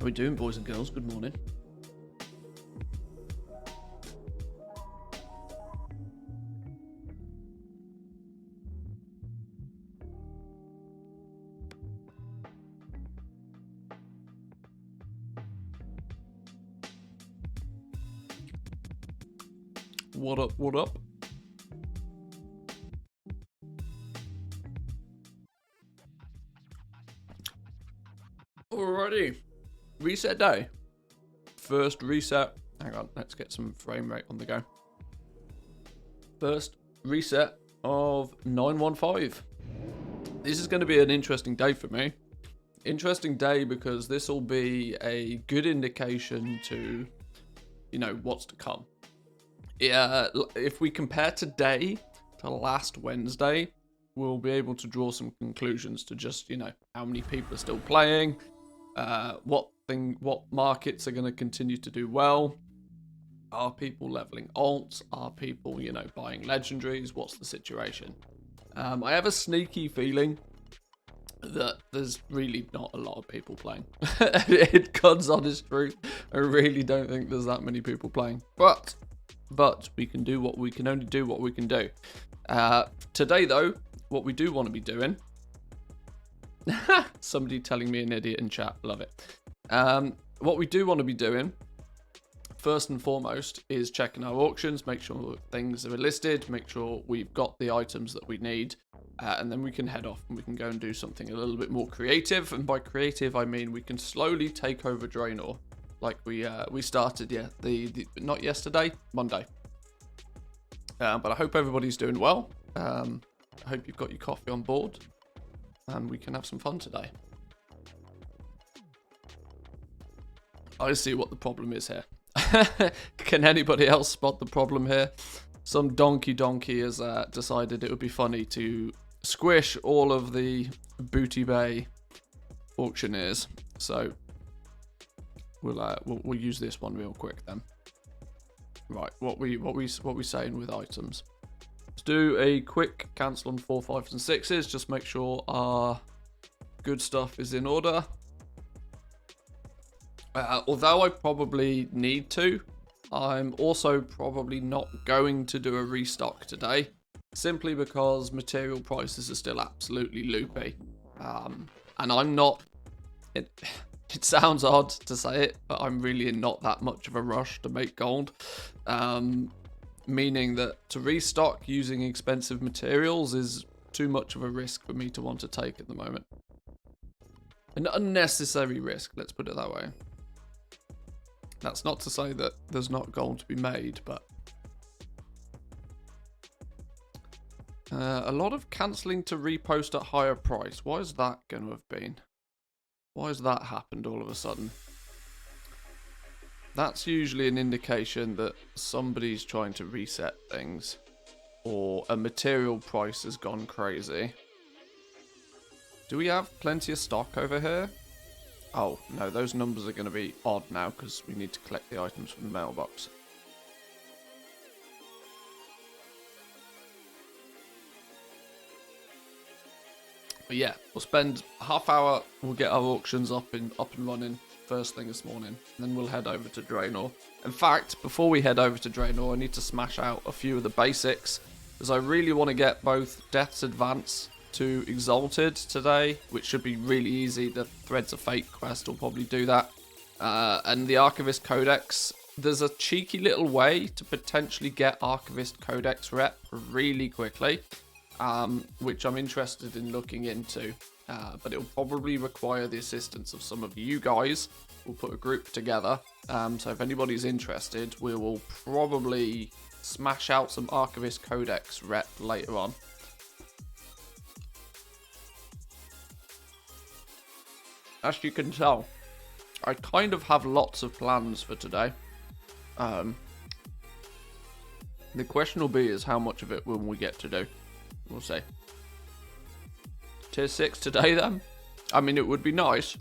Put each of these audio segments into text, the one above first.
we doing, boys and girls? Good morning. What up, what up? Alrighty. Reset day. First reset. Hang on, let's get some frame rate on the go. First reset of 915. This is going to be an interesting day for me. Interesting day because this will be a good indication to, you know, what's to come. Yeah, if we compare today to last Wednesday, we'll be able to draw some conclusions to just, you know, how many people are still playing, what markets are going to continue to do well, are people leveling alts, are people, you know, buying legendaries, what's the situation. I have a sneaky feeling that there's really not a lot of people playing. God's honest truth, I really don't think there's that many people playing, but we can do what we can only do what we can do. Today though, what we do want to be doing, somebody telling me an idiot in chat, love it. What we do want to be doing first and foremost is checking our auctions, make sure things are listed, make sure we've got the items that we need, and then we can head off and we can go and do something a little bit more creative. And by creative I mean we can slowly take over Draenor, like we started, yeah, the not yesterday, Monday. But I hope everybody's doing well. I hope you've got your coffee on board, and we can have some fun today. I see what the problem is here. Can anybody else spot the problem here? Some donkey has decided it would be funny to squish all of the Booty Bay auctioneers. So we'll use this one real quick then. Right, what we saying with items? Let's do a quick cancel on 4, 5s, and 6s. Just make sure our good stuff is in order. Although I probably need to, I'm also probably not going to do a restock today, simply because material prices are still absolutely loopy. And I'm not... It sounds odd to say it, but I'm really in not that much of a rush to make gold. Meaning that to restock using expensive materials is too much of a risk for me to want to take at the moment. An unnecessary risk, let's put it that way. That's not to say that there's not gold to be made, but... a lot of cancelling to repost at higher price. Why is that going to have been? Why has that happened all of a sudden? That's usually an indication that somebody's trying to reset things, or a material price has gone crazy. Do we have plenty of stock over here? Oh, no, those numbers are going to be odd now because we need to collect the items from the mailbox. But yeah, we'll spend a half hour, we'll get our auctions up and running first thing this morning, and then we'll head over to Draenor. In fact, before we head over to Draenor, I need to smash out a few of the basics, because I really want to get both Death's Advance to Exalted today, which should be really easy. The Threads of Fate quest will probably do that. And the Archivist Codex, there's a cheeky little way to potentially get Archivist Codex rep really quickly. Which I'm interested in looking into, but it'll probably require the assistance of some of you guys. We'll put a group together, so if anybody's interested, we will probably smash out some Archivist Codex rep later on. As you can tell, I kind of have lots of plans for today. The question will be is how much of it will we get to do. We'll see. Tier 6 today then? I mean, it would be nice.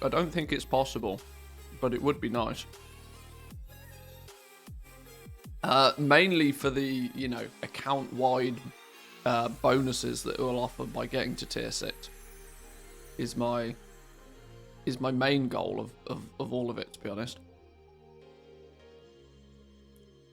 I don't think it's possible, but it would be nice. Mainly for the, you know, account-wide bonuses that it will offer by getting to tier 6 is my is my main goal of all of it, to be honest.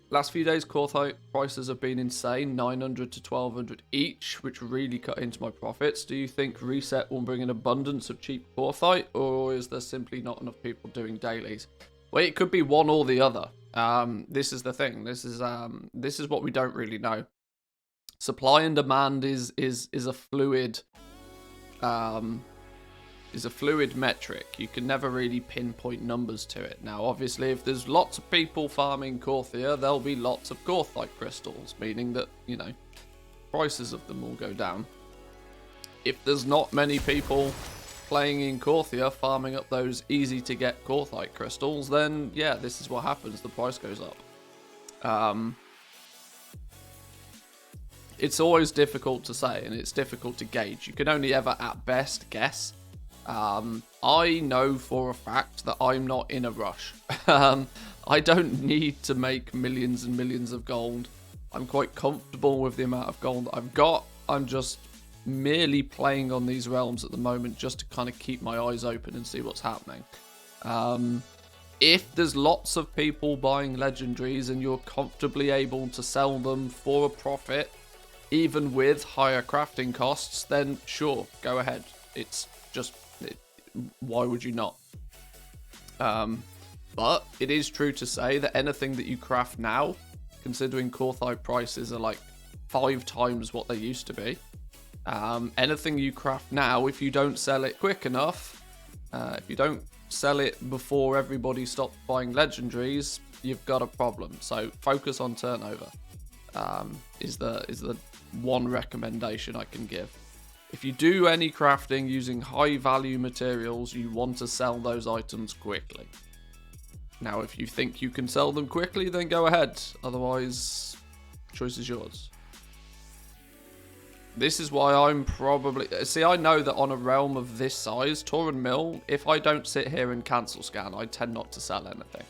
Last few days, Quartzite prices have been insane, 900 to 1200 each, which really cut into my profits. Do you think reset will bring an abundance of cheap Quartzite, or is there simply not enough people doing dailies? Well, it could be one or the other. This is the thing. This is what we don't really know. Supply and demand is a fluid metric. You can never really pinpoint numbers to it. Now, obviously, if there's lots of people farming Korthia, there'll be lots of Korthite crystals, meaning that, you know, prices of them will go down. If there's not many people playing in Korthia, farming up those easy-to-get Korthite crystals, then, yeah, this is what happens. The price goes up. It's always difficult to say, and it's difficult to gauge. You can only ever, at best, guess. I know for a fact that I'm not in a rush. I don't need to make millions and millions of gold. I'm quite comfortable with the amount of gold that I've got. I'm just merely playing on these realms at the moment just to kind of keep my eyes open and see what's happening. If there's lots of people buying legendaries and you're comfortably able to sell them for a profit, even with higher crafting costs, then sure, go ahead. It's just... why would you not? But it is true to say that anything that you craft now, considering Korthite prices are like 5 times what they used to be, anything you craft now, if you don't sell it quick enough, if you don't sell it before everybody stops buying legendaries, you've got a problem. So focus on turnover. Is the one recommendation I can give. If you do any crafting using high value materials, you want to sell those items quickly. Now, if you think you can sell them quickly, then go ahead. Otherwise, choice is yours. This is why I'm probably... See, I know that on a realm of this size, Tauren Mill, if I don't sit here and cancel scan, I tend not to sell anything.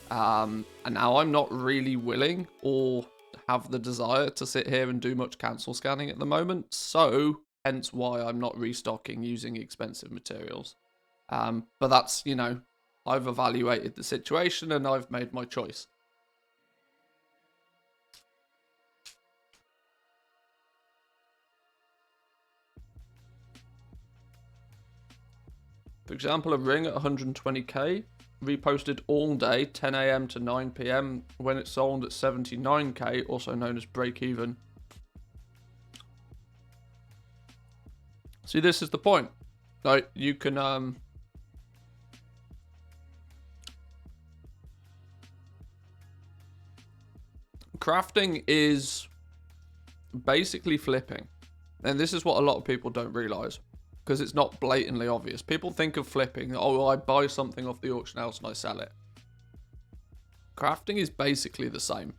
And now I'm not really willing or have the desire to sit here and do much cancel scanning at the moment. So... hence why I'm not restocking using expensive materials. But that's, you know, I've evaluated the situation and I've made my choice. For example, a ring at 120k, reposted all day, 10 AM to 9 PM, when it sold at 79k, also known as break even. See, this is the point. Like, you can, crafting is basically flipping. And this is what a lot of people don't realize, because it's not blatantly obvious. People think of flipping, oh, I buy something off the auction house and I sell it. Crafting is basically the same,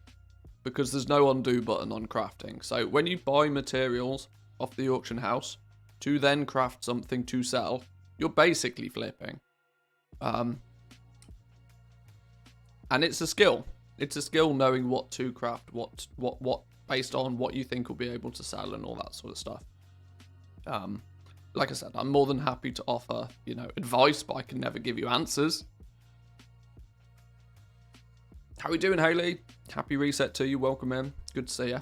because there's no undo button on crafting. So when you buy materials off the auction house to then craft something to sell, you're basically flipping. And it's a skill. It's a skill knowing what to craft, what based on what you think will be able to sell and all that sort of stuff. Like I said, I'm more than happy to offer, you know, advice, but I can never give you answers. How are we doing, Haley? Happy reset to you. Welcome in. Good to see you.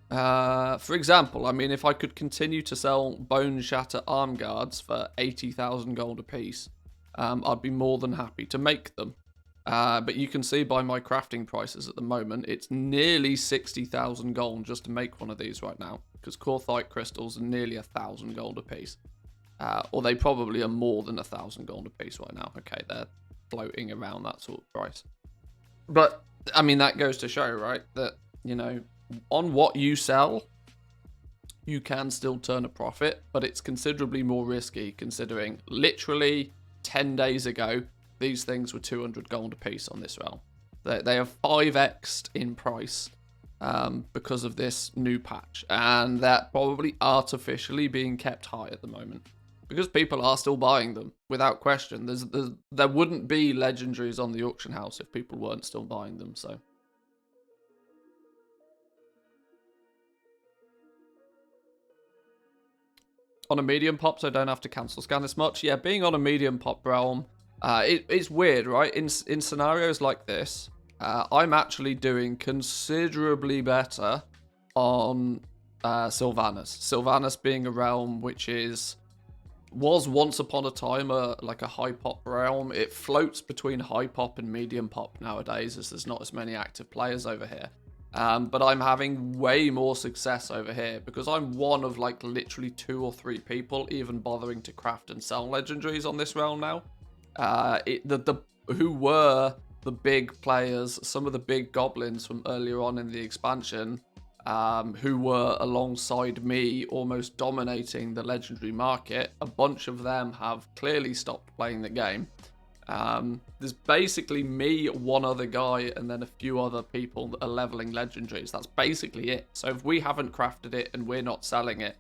For example, I mean, if I could continue to sell Bone Shatter arm guards for 80,000 gold apiece, I'd be more than happy to make them. But you can see by my crafting prices at the moment, it's nearly 60,000 gold just to make one of these right now, because Korthite crystals are nearly 1,000 gold apiece. Or they probably are more than 1,000 gold apiece right now. Okay, they're floating around that sort of price. But, I mean, that goes to show, right, that, you know, on what you sell, you can still turn a profit, but it's considerably more risky considering literally 10 days ago, these things were 200 gold a piece on this realm. They have 5x'd in price because of this new patch, and they're probably artificially being kept high at the moment because people are still buying them without question. There wouldn't be legendaries on the auction house if people weren't still buying them, so... on a medium pop, so I don't have to cancel scan as much. Yeah, being on a medium pop realm, it's weird, right? In scenarios like this, I'm actually doing considerably better on Sylvanas. Sylvanas being a realm which was once upon a time like a high pop realm. It floats between high pop and medium pop nowadays, as there's not as many active players over here. But I'm having way more success over here because I'm one of like literally 2 or 3 people even bothering to craft and sell legendaries on this realm now. Who were the big players, some of the big goblins from earlier on in the expansion, who were alongside me almost dominating the legendary market. A bunch of them have clearly stopped playing the game. There's basically me, one other guy, and then a few other people that are leveling legendaries. That's basically it. So if we haven't crafted it and we're not selling it,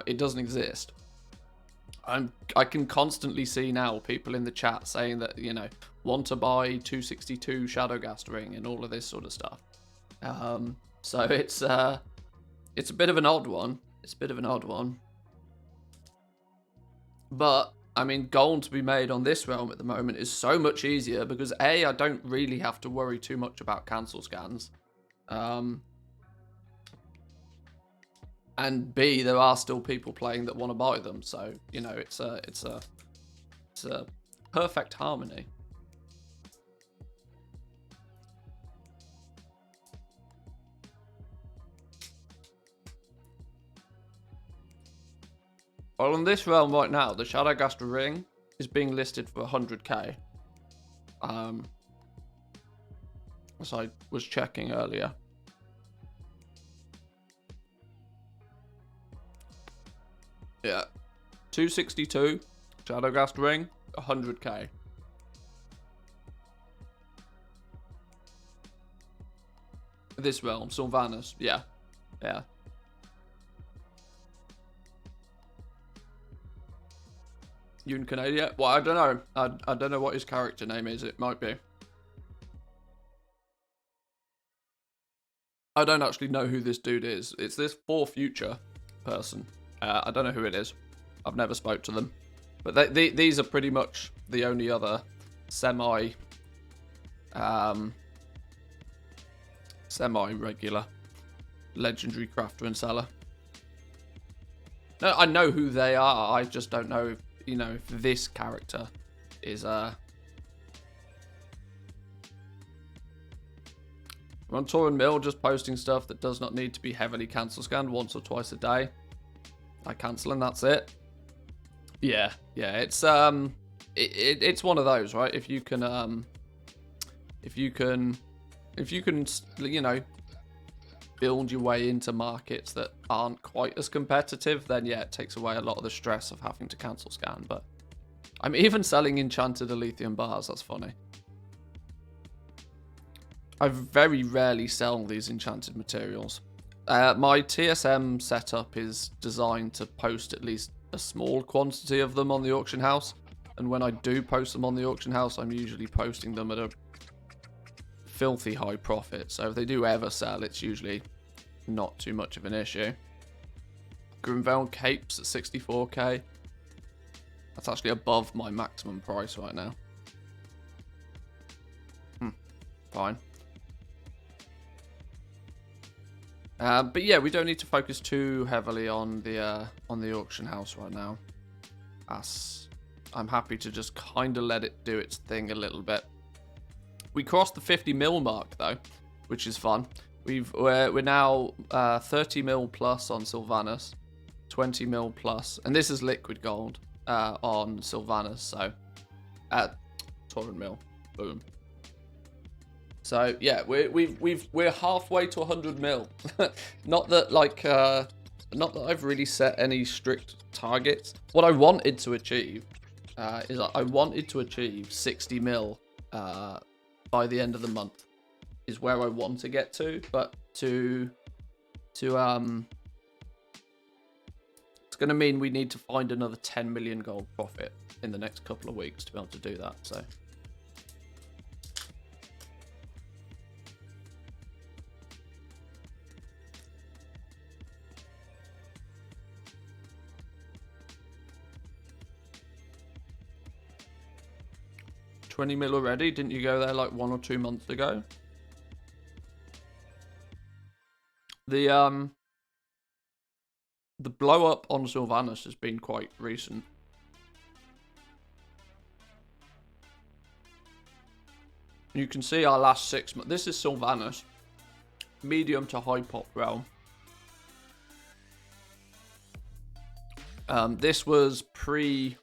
it doesn't exist. I can constantly see now people in the chat saying that, you know, want to buy 262 Shadowgast ring and all of this sort of stuff. So it's a bit of an odd one. It's a bit of an odd one. But I mean, gold to be made on this realm at the moment is so much easier because A, I don't really have to worry too much about cancel scans. And B, there are still people playing that want to buy them. So, you know, it's a perfect harmony. Well, on this realm right now, the Shadowgast ring is being listed for 100k. As I was checking earlier. Yeah. 262, Shadowgast ring, 100k. This realm, Sylvanas, yeah. Yeah. You in Canada? Well, I don't know. I don't know what his character name is. It might be. I don't actually know who this dude is. It's this For Future person. I don't know who it is. I've never spoke to them. But these are pretty much the only other semi-regular legendary crafter and seller. No, I know who they are. I just don't know if, you know, if this character is I'm on Torin Mill, just posting stuff that does not need to be heavily cancel scanned once or twice a day. I cancel and that's it. Yeah, it's it's one of those, right? If you can you know, build your way into markets that aren't quite as competitive, then yeah, it takes away a lot of the stress of having to cancel scan. But I'm even selling enchanted Alethean bars. That's funny. I very rarely sell these enchanted materials. My TSM setup is designed to post at least a small quantity of them on the auction house. And when I do post them on the auction house, I'm usually posting them at a filthy high profit. So if they do ever sell, it's usually not too much of an issue. Grimvale capes at 64k. That's actually above my maximum price right now. Fine. But yeah, we don't need to focus too heavily on the auction house right now. I'm happy to just kind of let it do its thing a little bit. We crossed the 50 mil mark though, which is fun. We're now 30 mil plus on Sylvanas, 20 mil plus, and this is liquid gold on Sylvanas. So at Torin Mill, boom. So yeah, we're halfway to 100 mil. Not that I've really set any strict targets. What I wanted to achieve is I wanted to achieve 60 mil by the end of the month is where I want to get to, but it's going to mean we need to find another 10 million gold profit in the next couple of weeks to be able to do that. So 20 mil already. Didn't you go there like 1 or 2 months ago? The blow up on Sylvanas has been quite recent. You can see our last 6 months. This is Sylvanas. Medium to high pop realm. This was pre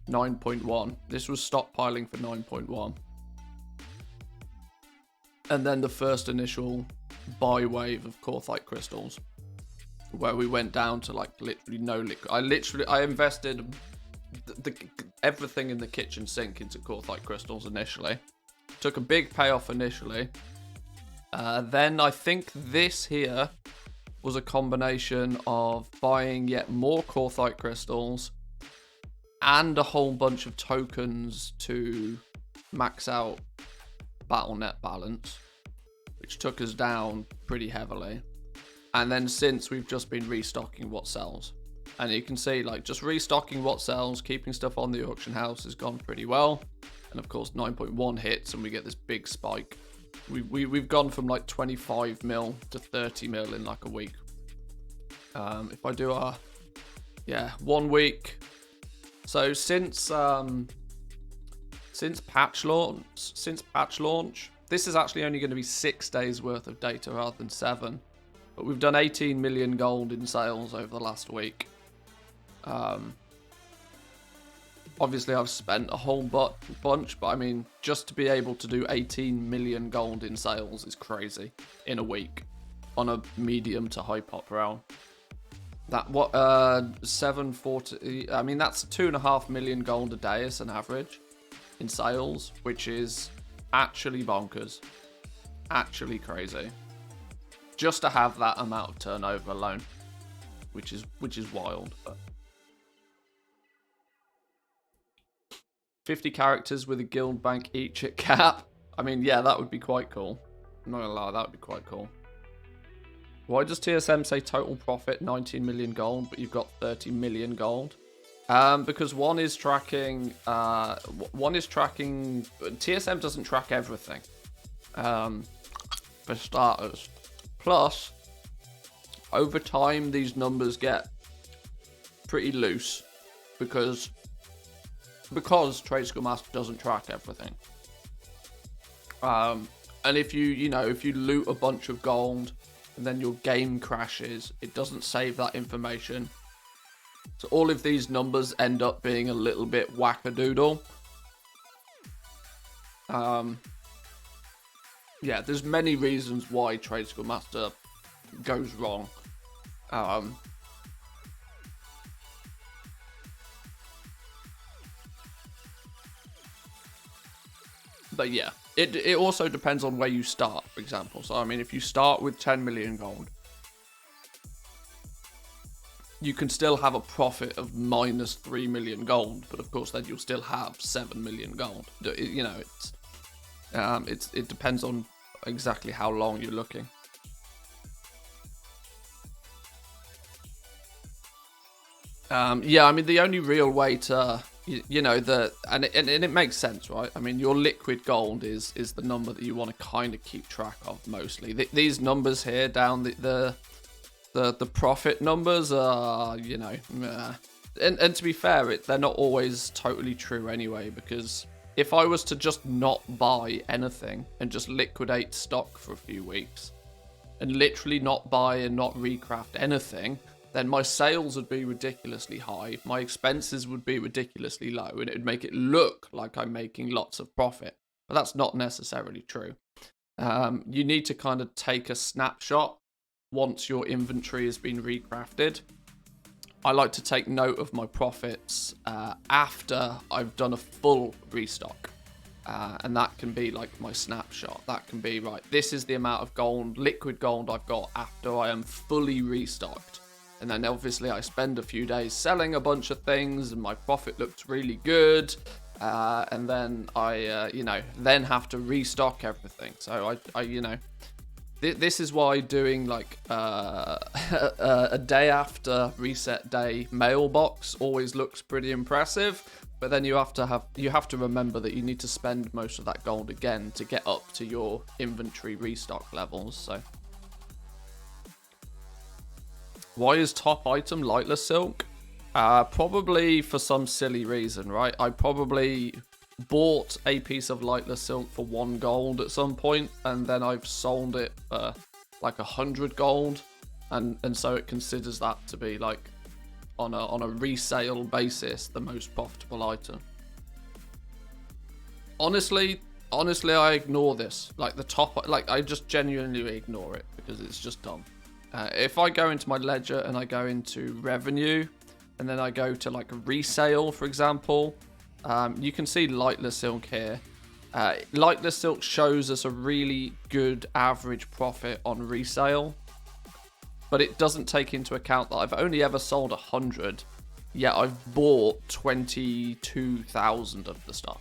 9.1. This was stockpiling for 9.1. And then the first initial buy wave of Corthite crystals, where we went down to like literally no liquid. I invested everything in the kitchen sink into Corthite crystals initially. Took a big payoff initially. Then I think this here was a combination of buying yet more Corthite crystals and a whole bunch of tokens to max out BattleNet balance, which took us down pretty heavily. And then since, we've just been restocking what sells. And you can see, like, just restocking what sells, keeping stuff on the auction house has gone pretty well. And of course 9.1 hits and we get this big spike. We've gone from like 25 mil to 30 mil in like a week. If I do 1 week. So since patch launch, this is actually only going to be 6 days worth of data rather than 7. But we've done 18 million gold in sales over the last week. Obviously, I've spent a whole bunch, but I mean, just to be able to do 18 million gold in sales is crazy in a week on a medium to high pop realm. 740. I mean, that's 2.5 million gold a day as an average in sales, which is actually bonkers, actually crazy. Just to have that amount of turnover alone, which is wild. But 50 characters with a guild bank each at cap. I mean, yeah, that would be quite cool. I'm not gonna lie, that would be quite cool. Why does TSM say total profit 19 million gold, but you've got 30 million gold? Because one is tracking. TSM doesn't track everything. For starters. Plus, over time, these numbers get pretty loose because Trade Skill Master doesn't track everything. And if you loot a bunch of gold and then your game crashes, it doesn't save that information. So all of these numbers end up being a little bit wackadoodle. Yeah, there's many reasons why Trade Skill Master goes wrong. But yeah, it also depends on where you start, for example. So, I mean, if you start with 10 million gold, you can still have a profit of minus 3 million gold, but of course then you'll still have 7 million gold. You know, it depends on exactly how long you're looking. Yeah, I mean, the only real way to, and it makes sense, right? I mean, your liquid gold is the number that you want to kind of keep track of mostly. These numbers here down the profit numbers are, and to be fair, they're not always totally true anyway, because if I was to just not buy anything and just liquidate stock for a few weeks and literally not buy and not recraft anything, then my sales would be ridiculously high, my expenses would be ridiculously low, and it would make it look like I'm making lots of profit. But that's not necessarily true. You need to kind of take a snapshot once your inventory has been recrafted. I like to take note of my profits after I've done a full restock. And that can be like my snapshot. That can be, right, this is the amount of gold, liquid gold I've got after I am fully restocked. And then obviously I spend a few days selling a bunch of things and my profit looks really good. And then I, then have to restock everything. So this is why doing like a day after reset day mailbox always looks pretty impressive. But then you have to remember that you need to spend most of that gold again to get up to your inventory restock levels. So why is top item lightless silk? Probably for some silly reason, right? I probably bought a piece of lightless silk for 1 gold at some point, and then I've sold it for like 100 gold, and so it considers that to be like on a resale basis the most profitable item. Honestly, I ignore this. Like the top, like I just genuinely ignore it because it's just dumb. If I go into my ledger and I go into revenue, and then I go to like a resale, for example, you can see lightless silk here. Lightless silk shows us a really good average profit on resale, but it doesn't take into account that I've only ever sold 100, yet I've bought 22,000 of the stuff.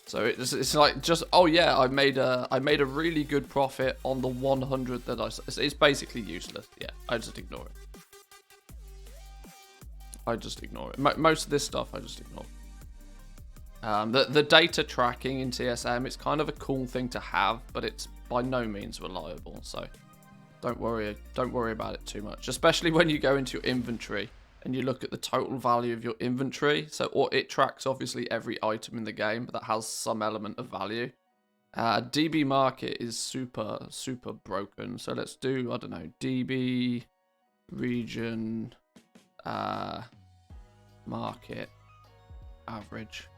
So it's like just, oh yeah, I made a really good profit on the 100 that it's basically useless. Yeah, I just ignore it. Most of this stuff I just ignore. The data tracking in TSM, it's kind of a cool thing to have, but it's by no means reliable. So don't worry about it too much, especially when you go into your inventory and you look at the total value of your inventory. So it tracks obviously every item in the game that has some element of value. DB market is super broken. So let's do, I don't know, DB region market average.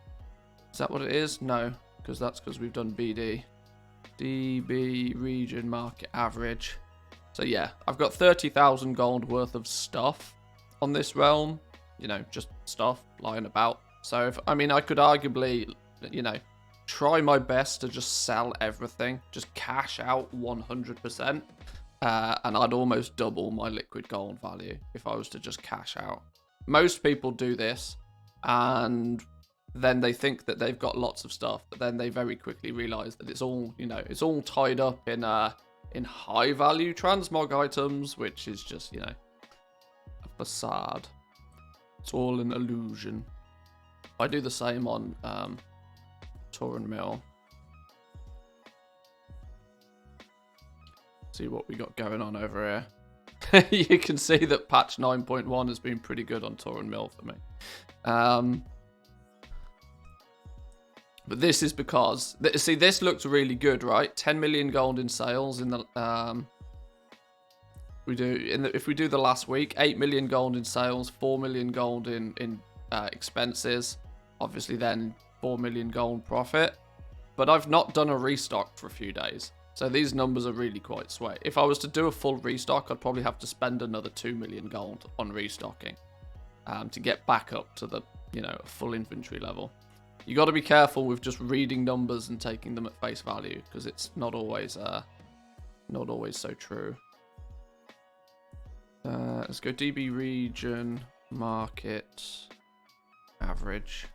Is that what it is? No, because we've done BD. DB region market average. So yeah, I've got 30,000 gold worth of stuff on this realm, you know, just stuff lying about. So I could arguably, you know, try my best to just sell everything, just cash out 100%, and I'd almost double my liquid gold value if I was to just cash out. Most people do this, and then they think that they've got lots of stuff, but then they very quickly realize that it's all, you know, it's all tied up in high value transmog items, which is just, you know, facade. It's all an illusion. I do the same on Tauren Mill. See what we got going on over here. You can see that patch 9.1 has been pretty good on Tauren Mill for me. But this is because, see, this looks really good, right? 10 million gold in sales in the if we do the last week, 8 million gold in sales, 4 million gold in expenses, obviously then 4 million gold profit. But I've not done a restock for a few days, so these numbers are really quite sway. If I was to do a full restock, I'd probably have to spend another 2 million gold on restocking to get back up to the, you know, full inventory level. You got to be careful with just reading numbers and taking them at face value, because it's not always so true. Let's go DB region market average.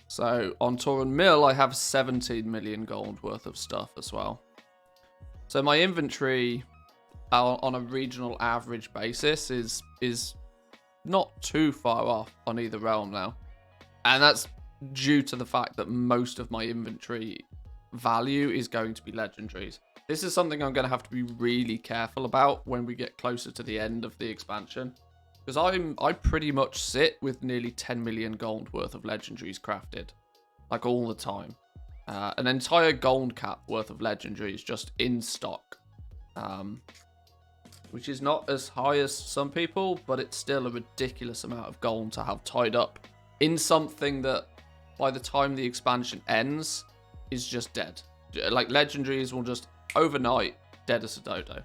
So on Tauren Mill, I have 17 million gold worth of stuff as well. So my inventory on a regional average basis is not too far off on either realm now. And that's due to the fact that most of my inventory value is going to be legendaries. This is something I'm going to have to be really careful about when we get closer to the end of the expansion, because I pretty much sit with nearly 10 million gold worth of legendaries crafted, like all the time. An entire gold cap worth of legendaries just in stock, which is not as high as some people, but it's still a ridiculous amount of gold to have tied up in something that by the time the expansion ends is just dead. Like legendaries will just overnight dead as a dodo.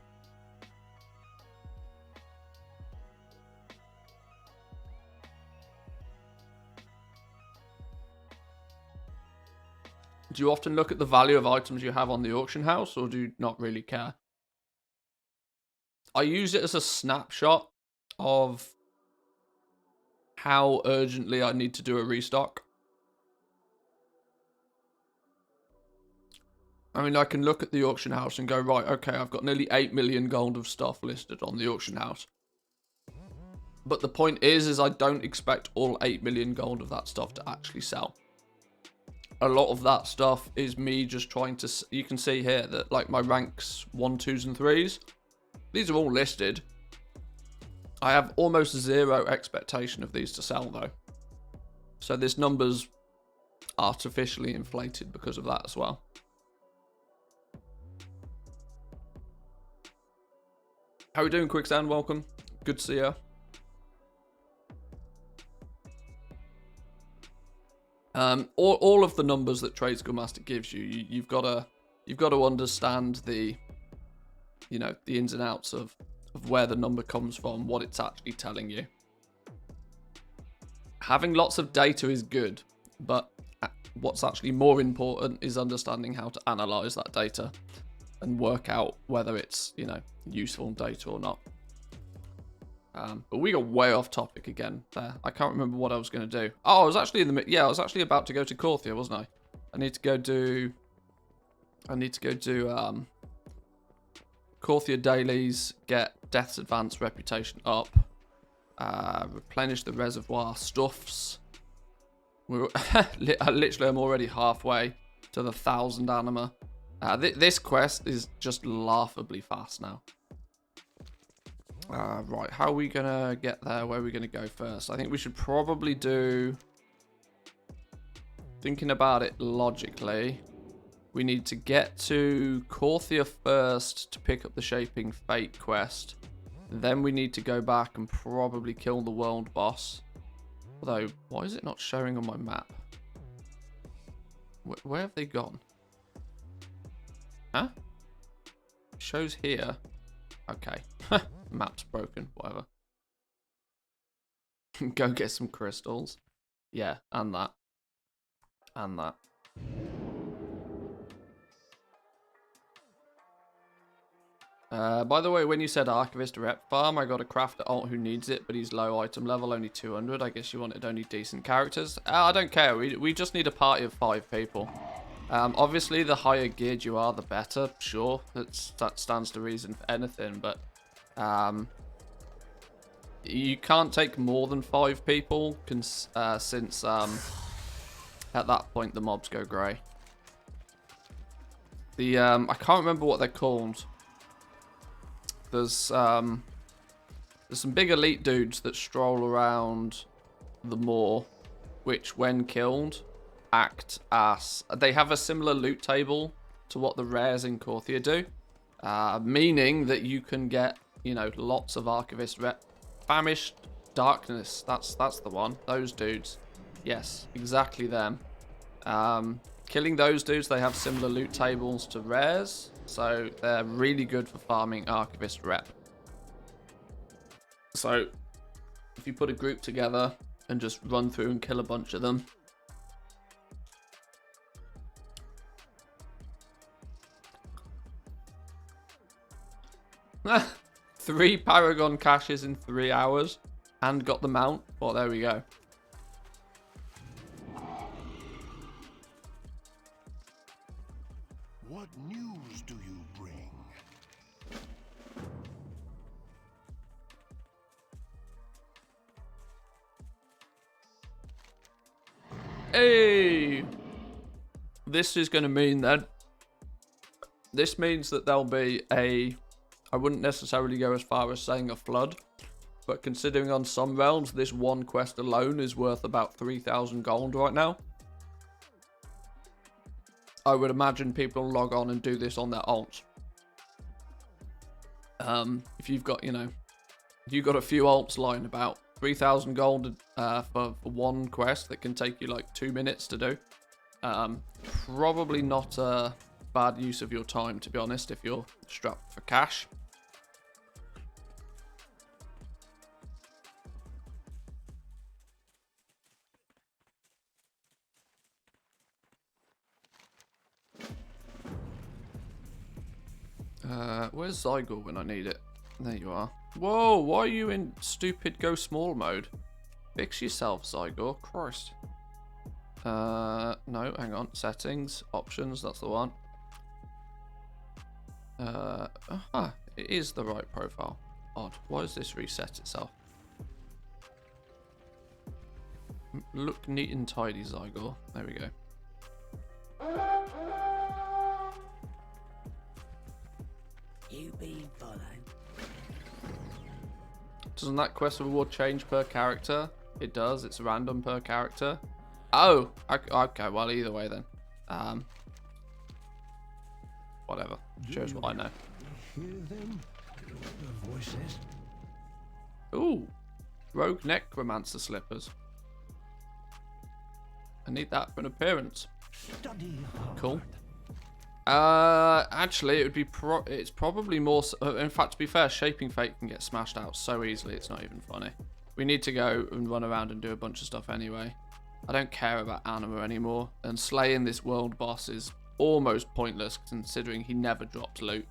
Do you often look at the value of items you have on the auction house, or do you not really care? I use it as a snapshot of how urgently I need to do a restock. I mean, I can look at the auction house and go, right, okay, I've got nearly 8 million gold of stuff listed on the auction house. But the point is I don't expect all 8 million gold of that stuff to actually sell. A lot of that stuff is me just trying to... You can see here that like my ranks 1, 2s and 3s, these are all listed. I have almost zero expectation of these to sell though. So this number's artificially inflated because of that as well. How are we doing, Quicksand? Welcome. Good to see you. All of the numbers that Trade Skill Master gives you, you've got to understand the, you know, the ins and outs of where the number comes from, what it's actually telling you. Having lots of data is good, but what's actually more important is understanding how to analyze that data and work out whether it's, you know, useful data or not. But we got way off topic again there. I can't remember what I was going to do. Oh, I was actually I was actually about to go to Korthia, wasn't I? I need to go do Korthia dailies, get Death's Advanced Reputation up, replenish the reservoir stuffs. Literally, I'm already halfway to the 1,000 anima. This quest is just laughably fast now. Right, how are we gonna get there? Where are we gonna go first? I think we should probably do... Thinking about it logically, we need to get to Korthia first to pick up the Shaping Fate quest. Then we need to go back and probably kill the world boss. Although, why is it not showing on my map? Where have they gone? Huh? It shows here. Okay. Map's broken. Whatever. Go get some crystals. Yeah, and that. And that. By the way, when you said Archivist Rep Farm, I got a crafter alt who needs it, but he's low item level, only 200. I guess you wanted only decent characters. I don't care. We just need a party of 5 people. Obviously, the higher geared you are, the better. Sure, that stands to reason for anything, but you can't take more than 5 people since at that point the mobs go grey. I can't remember what they're called. There's some big elite dudes that stroll around the moor, which when killed act as... They have a similar loot table to what the rares in Korthia do, meaning that you can get, you know, lots of Archivist Rep. Famished Darkness, that's the one. Those dudes. Yes, exactly them. Killing those dudes, they have similar loot tables to rares, so they're really good for farming Archivist Rep. So, if you put a group together and just run through and kill a bunch of them. Three Paragon caches in 3 hours and got the mount. Well, there we go. What news do you bring? Hey! This is going to mean that... This means that there'll be a... I wouldn't necessarily go as far as saying a flood, but considering on some realms this one quest alone is worth about 3,000 gold right now, I would imagine people log on and do this on their alts. If you've got, you know, if you've got a few alts lying about, 3,000 gold for one quest that can take you like 2 minutes to do. Probably not a bad use of your time, to be honest, if you're strapped for cash. Where's Zygor when I need it? There you are. Whoa, why are you in stupid go small mode? Fix yourself, Zygor. Christ. No, hang on. Settings, options, that's the one. It is the right profile. Odd. Why does this reset itself? Look neat and tidy, Zygor. There we go. You been followed? Doesn't that quest reward change per character? It does. It's random per character. Oh, okay. Well, either way then. Whatever. Shows what I know. Hear them? The voices. Ooh, rogue necromancer slippers. I need that for an appearance. Study Cool. Actually, it would be it's probably more. In fact, to be fair, shaping fate can get smashed out so easily. It's not even funny. We need to go and run around and do a bunch of stuff anyway. I don't care about Anima anymore, and slaying this world boss is almost pointless considering he never dropped loot.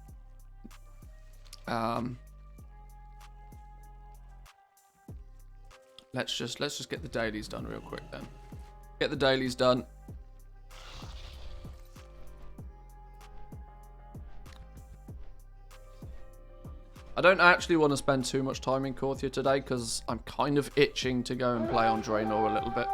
Let's just get the dailies done real quick then. Get the dailies done. I don't actually want to spend too much time in Korthia today because I'm kind of itching to go and play on Draenor a little bit.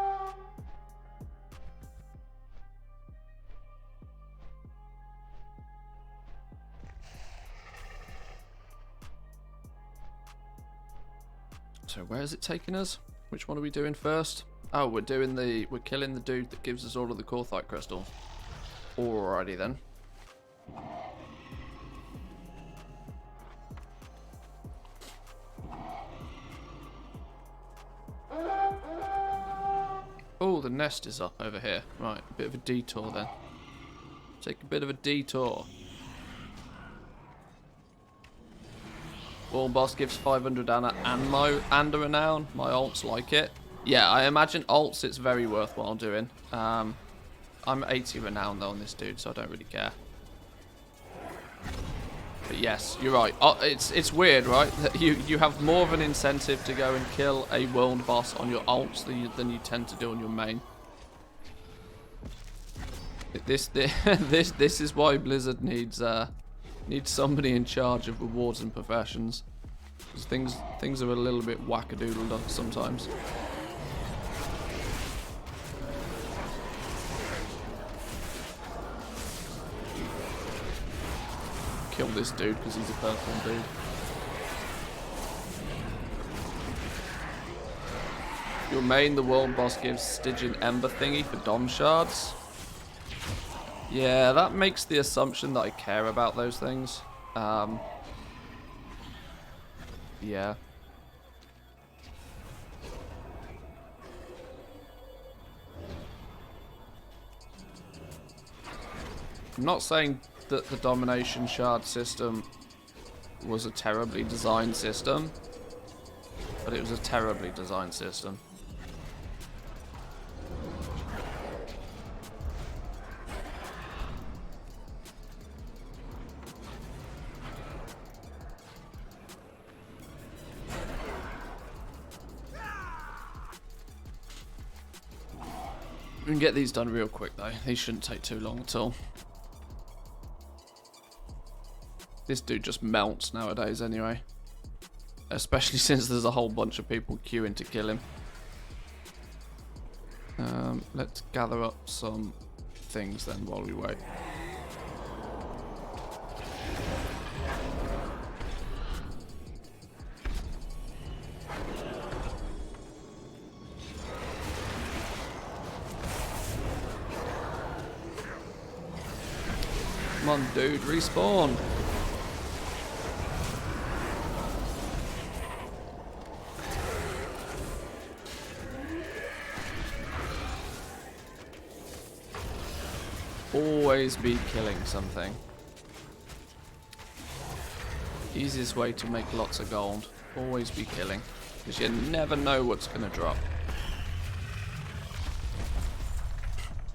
So where is it taking us? Which one are we doing first? Oh, we're killing the dude that gives us all of the Korthite crystals. Alrighty then. Oh, the nest is up over here. Right, a bit of a detour then. Take a bit of a detour. World boss gives 500 Anna and a renown. My ults like it. Yeah, I imagine ults it's very worthwhile doing. I'm 80 renown though on this dude, so I don't really care. But yes, you're right. Oh, it's weird, right? That you have more of an incentive to go and kill a world boss on your ults than you tend to do on your main. This is why Blizzard needs somebody in charge of rewards and professions. Because things are a little bit wackadoodled up sometimes. Kill this dude because he's a purple dude. Your main, the world boss, gives Stygian Ember thingy for Dom shards. Yeah, that makes the assumption that I care about those things. Yeah. I'm not saying that the domination shard system was a terribly designed system, but it was a terribly designed system. We can get these done real quick though. These shouldn't take too long at all. This dude just melts nowadays anyway. Especially since there's a whole bunch of people queuing to kill him. Let's gather up some things then while we wait. Come on, dude, respawn. Always be killing something. Easiest way to make lots of gold. Always be killing. Because you never know what's going to drop.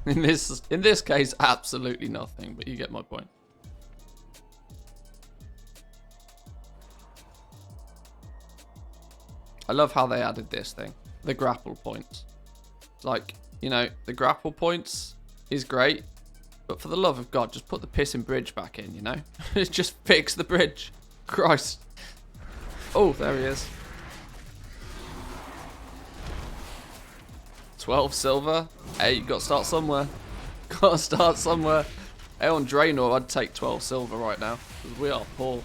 In this case, absolutely nothing, but you get my point. I love how they added this thing. The grapple points. It's like, you know, the grapple points is great. But for the love of God, just put the pissing bridge back in, you know? Just fix the bridge. Christ. Oh, there he is. 12 silver. Hey, you got to start somewhere. Got to start somewhere. Hey, on Draenor, I'd take 12 silver right now. Because we are poor.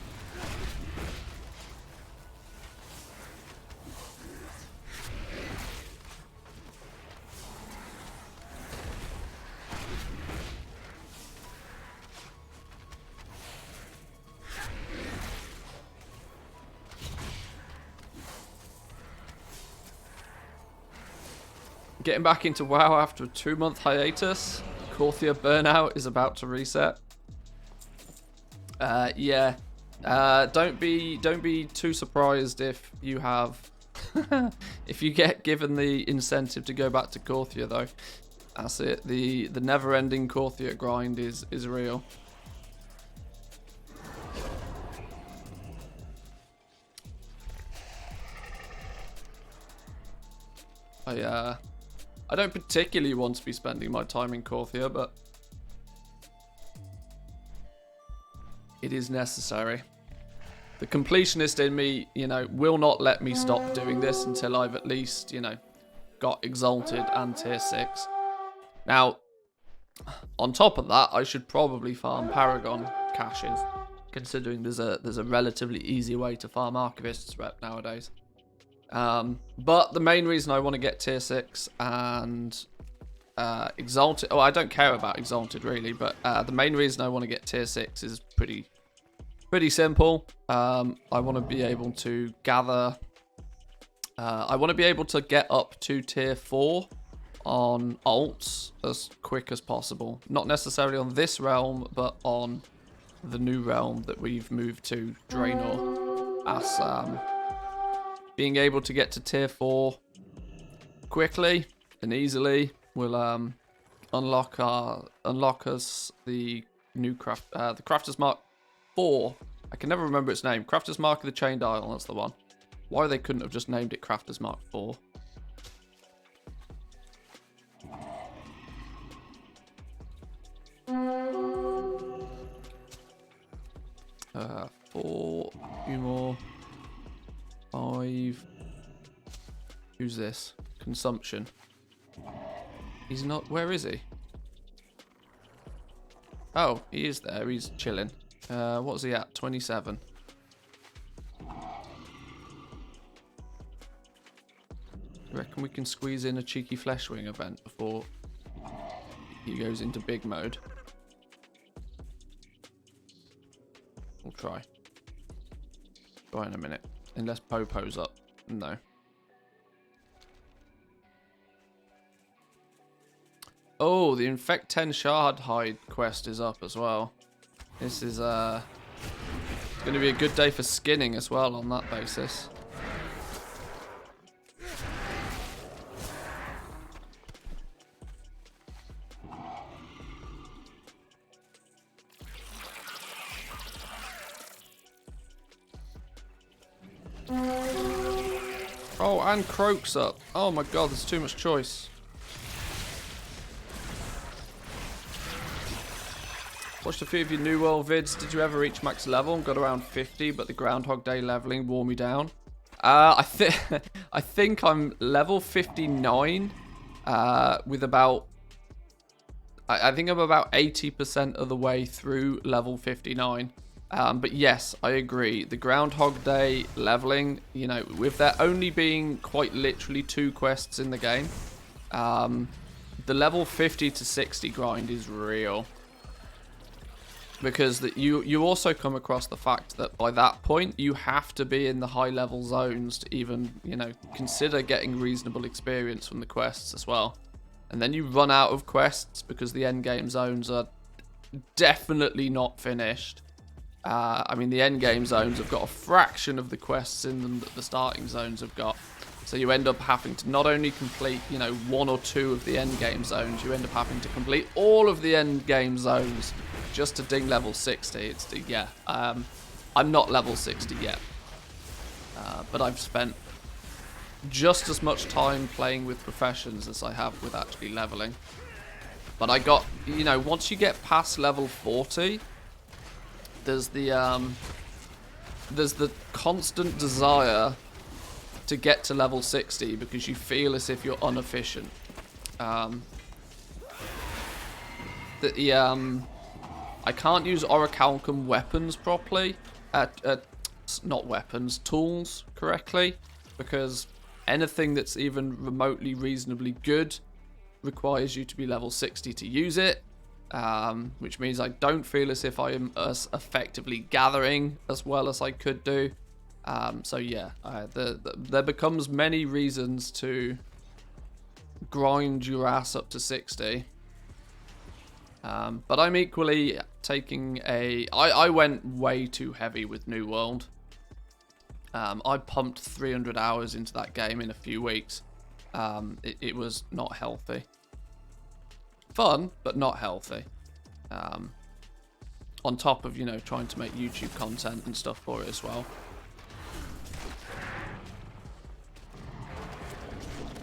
Getting back into WoW after a 2-month hiatus. Korthia burnout is about to reset. Yeah. Don't be too surprised if you have if you get given the incentive to go back to Korthia though. That's it. The never-ending Korthia grind is real. I don't particularly want to be spending my time in Korthia, but it is necessary. The completionist in me, you know, will not let me stop doing this until I've at least, you know, got Exalted and Tier 6. Now, on top of that, I should probably farm Paragon caches, considering there's a relatively easy way to farm Archivist's rep nowadays. But the main reason I want to get Tier 6 and Exalted... Oh, I don't care about Exalted, really, but the main reason I want to get Tier 6 is pretty simple. I want to be able to gather... I want to be able to get up to Tier 4 on alts as quick as possible. Not necessarily on this realm, but on the new realm that we've moved to, Draenor. As... being able to get to Tier 4 quickly and easily will unlock us the new the Crafter's Mark 4. I can never remember its name. Crafter's Mark of the Chained Isle, that's the one. Why they couldn't have just named it Crafter's Mark 4. Four, few more. 5. Who's this? Consumption. He's not... Where is he? Oh, he is there. He's chilling. What's he at? 27. Reckon we can squeeze in a cheeky Fleshwing event before he goes into big mode. We'll try. Try in a minute. Unless Popo's up. No. Oh, the Infect 10 Shard Hide quest is up as well. This is going to be a good day for skinning as well on that basis. Oh, and Croak's up. Oh my god, there's too much choice. Watched a few of your New World vids. Did you ever reach max level? Got around 50, but the Groundhog Day leveling wore me down. I think I'm level 59 with about... I think I'm about 80% of the way through level 59. But yes, I agree. The Groundhog Day leveling, you know, with there only being quite literally 2 quests in the game, the level 50 to 60 grind is real. Because you also come across the fact that by that point, you have to be in the high level zones to even, you know, consider getting reasonable experience from the quests as well. And then you run out of quests because the end game zones are definitely not finished. I mean, the end game zones have got a fraction of the quests in them that the starting zones have got. So you end up having to not only complete, you know, 1 or 2 of the end game zones, you end up having to complete all of the end game zones just to ding level 60. It's yeah. I'm not level 60 yet, but I've spent just as much time playing with professions as I have with actually leveling. But I got, you know, once you get past level 40. There's the constant desire to get to level 60 because you feel as if you're inefficient. I can't use orichalcum weapons properly. Not weapons, tools correctly, because anything that's even remotely reasonably good requires you to be level 60 to use it, which means I don't feel as if I am as effectively gathering as well as I could do. So yeah, there becomes many reasons to grind your ass up to 60. But I'm equally taking I went way too heavy with New World. I pumped 300 hours into that game in a few weeks. It was not healthy. Fun, but not healthy. On top of, trying to make YouTube content and stuff for it as well.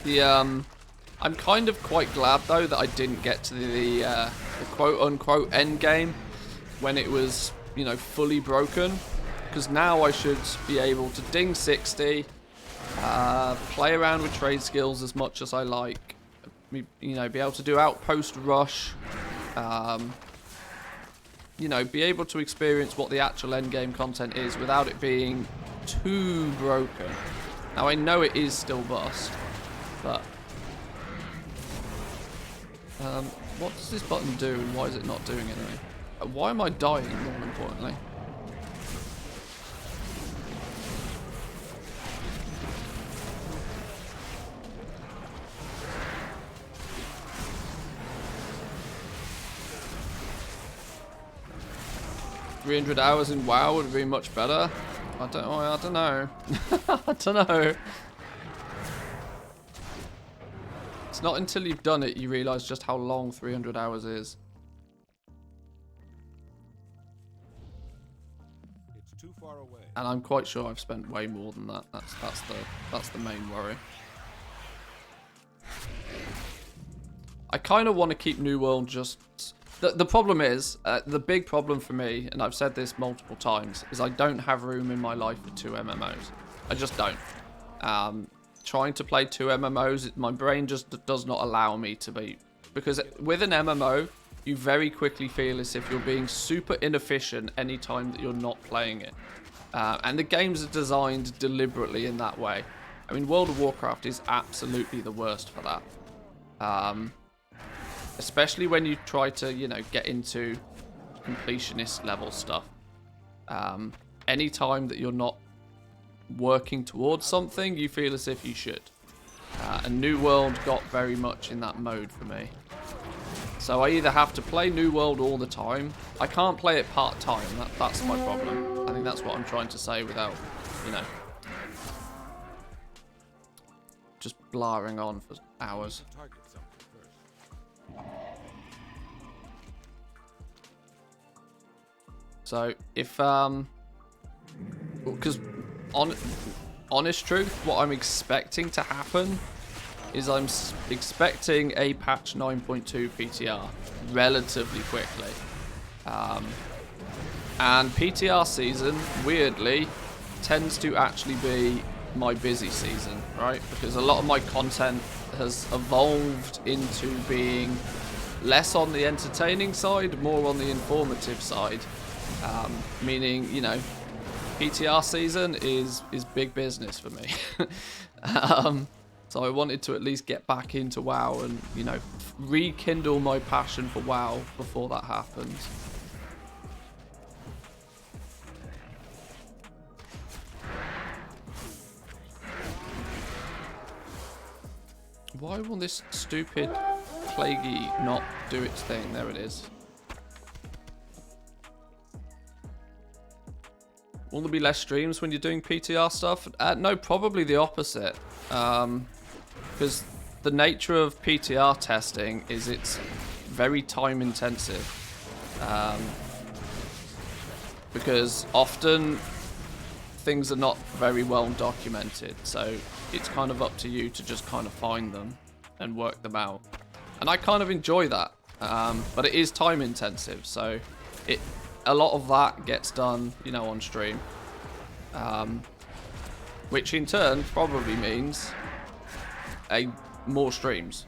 I'm kind of quite glad, though, that I didn't get to the quote-unquote end game when it was, fully broken. Because now I should be able to ding 60, play around with trade skills as much as I like, be able to do outpost rush, be able to experience what the actual end game content is without it being too broken. Now I know it is still bust, but what does this button do and why is it not doing anything? Why am I dying, more importantly? $300 hours in WoW would be much better. I don't know. I don't know. It's not until you've done it you realise just how long 300 hours is. It's too far away. And I'm quite sure I've spent way more than that. That's the main worry. I kind of want to keep New World just... The problem is, the big problem for me, and I've said this multiple times, is I don't have room in my life for 2 MMOs. I just don't. Trying to play 2 MMOs, my brain just does not allow me to be. Because with an MMO, you very quickly feel as if you're being super inefficient anytime that you're not playing it. And the games are designed deliberately in that way. I mean, World of Warcraft is absolutely the worst for that. Especially when you try to, get into completionist level stuff. Any time that you're not working towards something, you feel as if you should. And New World got very much in that mode for me. So I either have to play New World all the time. I can't play it part-time. That's my problem. I think that's what I'm trying to say without, just blaring on for hours. So if because honest truth, what I'm expecting to happen is I'm expecting a patch 9.2 PTR relatively quickly, and PTR season weirdly tends to actually be my busy season, right? Because a lot of my content has evolved into being less on the entertaining side, more on the informative side. Meaning, PTR season is big business for me. So I wanted to at least get back into WoW and, rekindle my passion for WoW before that happens. Why will this stupid plaguey not do its thing? There it is. Will there be less streams when you're doing PTR stuff? No, probably the opposite. Because the nature of PTR testing is it's very time intensive. Because often things are not very well documented. So it's kind of up to you to just kind of find them and work them out. And I kind of enjoy that. But it is time intensive. So a lot of that gets done, on stream. Which in turn probably means more streams.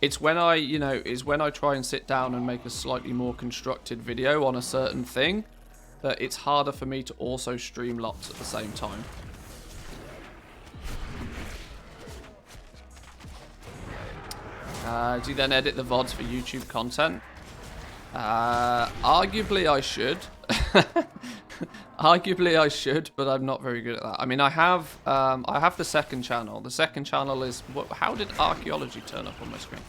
It's when I try and sit down and make a slightly more constructed video on a certain thing that it's harder for me to also stream lots at the same time. Do you then edit the VODs for YouTube content? Arguably I should. Arguably I should, but I'm not very good at that. I mean, I have the second channel. The second channel is... How did archaeology turn up on my screen?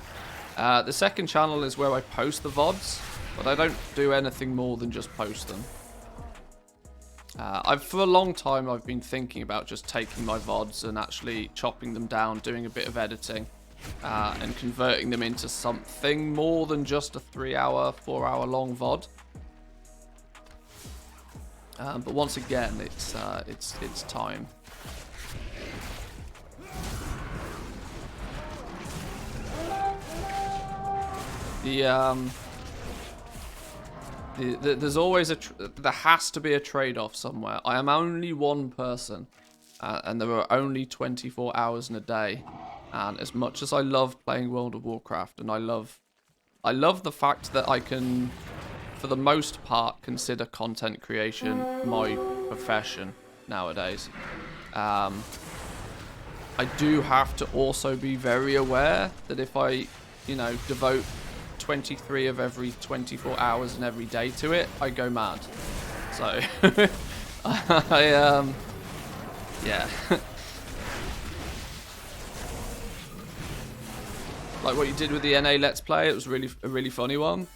The second channel is where I post the VODs, but I don't do anything more than just post them. For a long time, I've been thinking about just taking my VODs and actually chopping them down, doing a bit of editing, and converting them into something more than just a 3-hour, 4-hour long VOD. But once again, it's time. There's always there has to be a trade-off somewhere. I am only one person, and there are only 24 hours in a day. And as much as I love playing World of Warcraft, and I love the fact that I can, for the most part, consider content creation my profession nowadays. I do have to also be very aware that if I, devote 23 of every 24 hours in every day to it, I go mad. So, yeah. Like what you did with the NA Let's Play, it was a really funny one.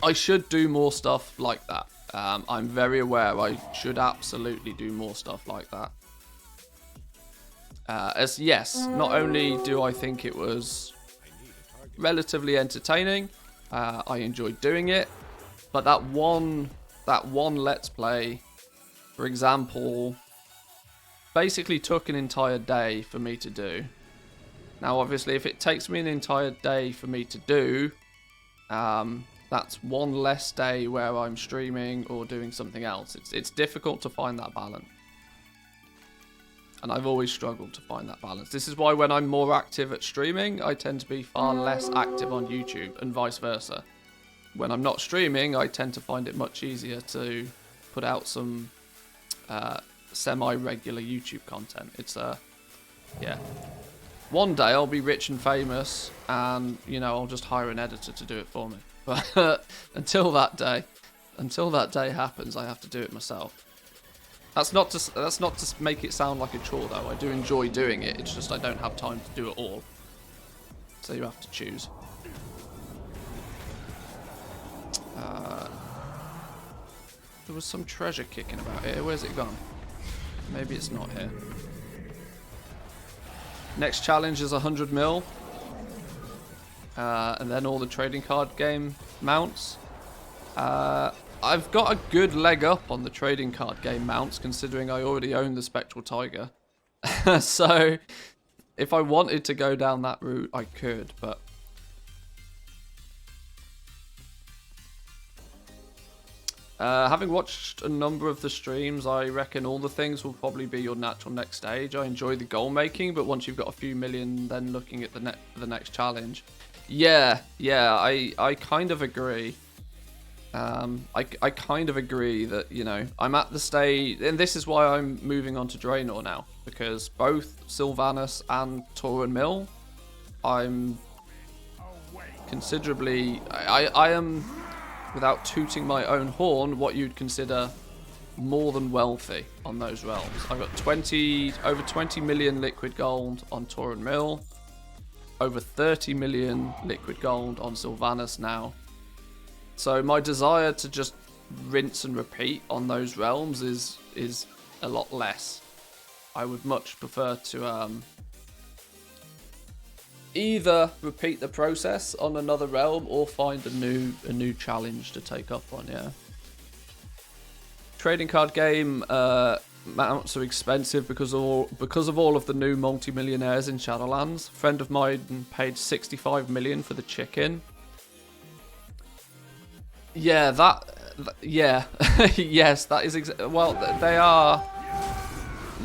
I should do more stuff like that. I'm very aware I should absolutely do more stuff like that. Not only do I think it was relatively entertaining, I enjoyed doing it, but that one Let's Play, for example, basically took an entire day for me to do. Now, obviously, if it takes me an entire day for me to do, that's one less day where I'm streaming or doing something else. It's difficult to find that balance. And I've always struggled to find that balance. This is why when I'm more active at streaming, I tend to be far less active on YouTube, and vice versa. When I'm not streaming, I tend to find it much easier to put out some semi-regular YouTube content. Yeah. One day I'll be rich and famous, and I'll just hire an editor to do it for me. But until that day happens, I have to do it myself. That's not to make it sound like a chore, though. I do enjoy doing it. It's just I don't have time to do it all. So you have to choose. There was some treasure kicking about here. Where's it gone? Maybe it's not here. Next challenge is 100 mil. And then all the trading card game mounts. I've got a good leg up on the trading card game mounts, considering I already own the Spectral Tiger. So, if I wanted to go down that route, I could, but... having watched a number of the streams, I reckon all the things will probably be your natural next stage. I enjoy the goal making, but once you've got a few million, then looking at the next challenge. Yeah, I kind of agree. I kind of agree that, I'm at the stage, and this is why I'm moving on to Draenor now, because both Sylvanas and Tauren Mill, I'm considerably, I am, without tooting my own horn, what you'd consider more than wealthy on those realms. I've got over 20 million liquid gold on Tauren Mill, over 30 million liquid gold on Sylvanas now. So my desire to just rinse and repeat on those realms is a lot less. I would much prefer to either repeat the process on another realm or find a new challenge to take up on. Yeah. Trading card game mounts are expensive because of all of the new multi-millionaires in Shadowlands. A friend of mine paid 65 million for the chicken. Yeah, yeah, yes, that is well.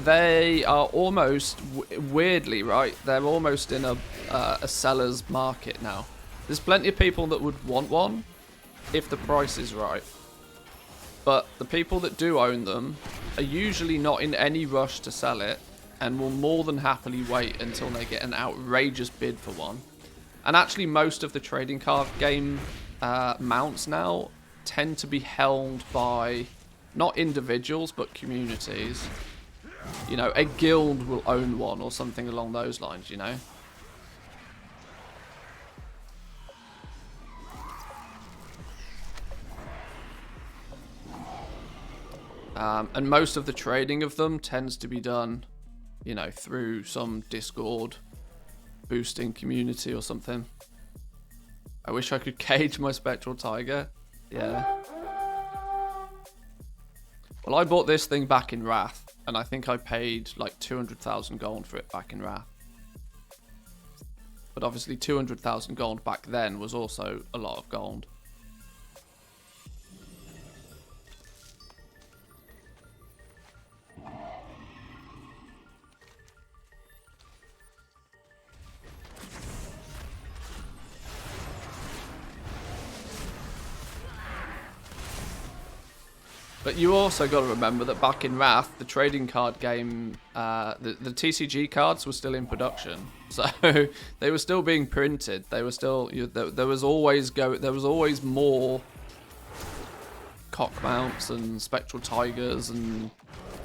they are almost, weirdly, right? They're almost in a seller's market now. There's plenty of people that would want one if the price is right. But the people that do own them are usually not in any rush to sell it and will more than happily wait until they get an outrageous bid for one. And actually most of the trading card game mounts now tend to be held by not individuals but communities. You know, a guild will own one or something along those lines, you know. And most of the trading of them tends to be done, you know, through some Discord boosting community or something. I wish I could cage my Spectral Tiger. Yeah. Well, I bought this thing back in Wrath, and I think I paid like 200,000 gold for it back in Wrath. But obviously 200,000 gold back then was also a lot of gold. But you also got to remember that back in Wrath, the trading card game, the TCG cards were still in production, so they were still being printed. They were still there was always more cock mounts and spectral tigers, and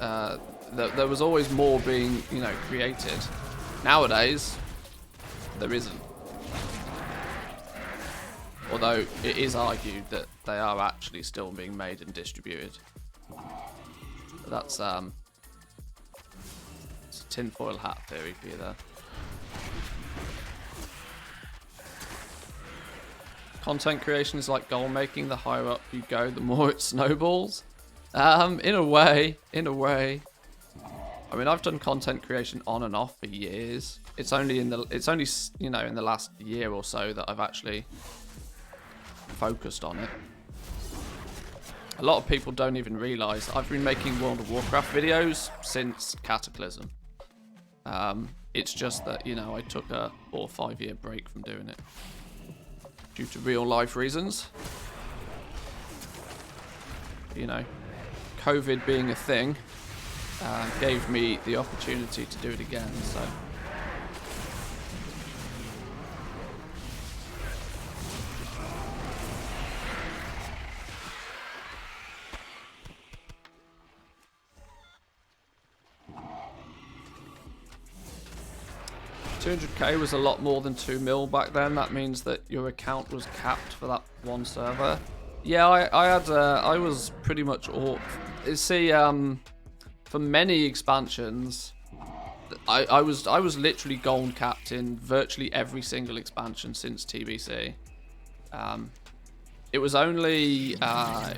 there was always more being created. Nowadays, there isn't. Although it is argued that they are actually still being made and distributed. But that's it's a tinfoil hat theory for you there. Content creation is like goal making. The higher up you go, the more it snowballs. In a way. I mean, I've done content creation on and off for years. It's only in the last year or so that I've actually focused on it. A lot of people don't even realise I've been making World of Warcraft videos since Cataclysm. It's just that, I took a 4 or 5 year break from doing it due to real life reasons. COVID being a thing gave me the opportunity to do it again, so. 200k was a lot more than 2 mil back then. That means that your account was capped for that one server. Yeah, I was pretty much all. See, for many expansions, I was literally gold capped in virtually every single expansion since TBC. It was only I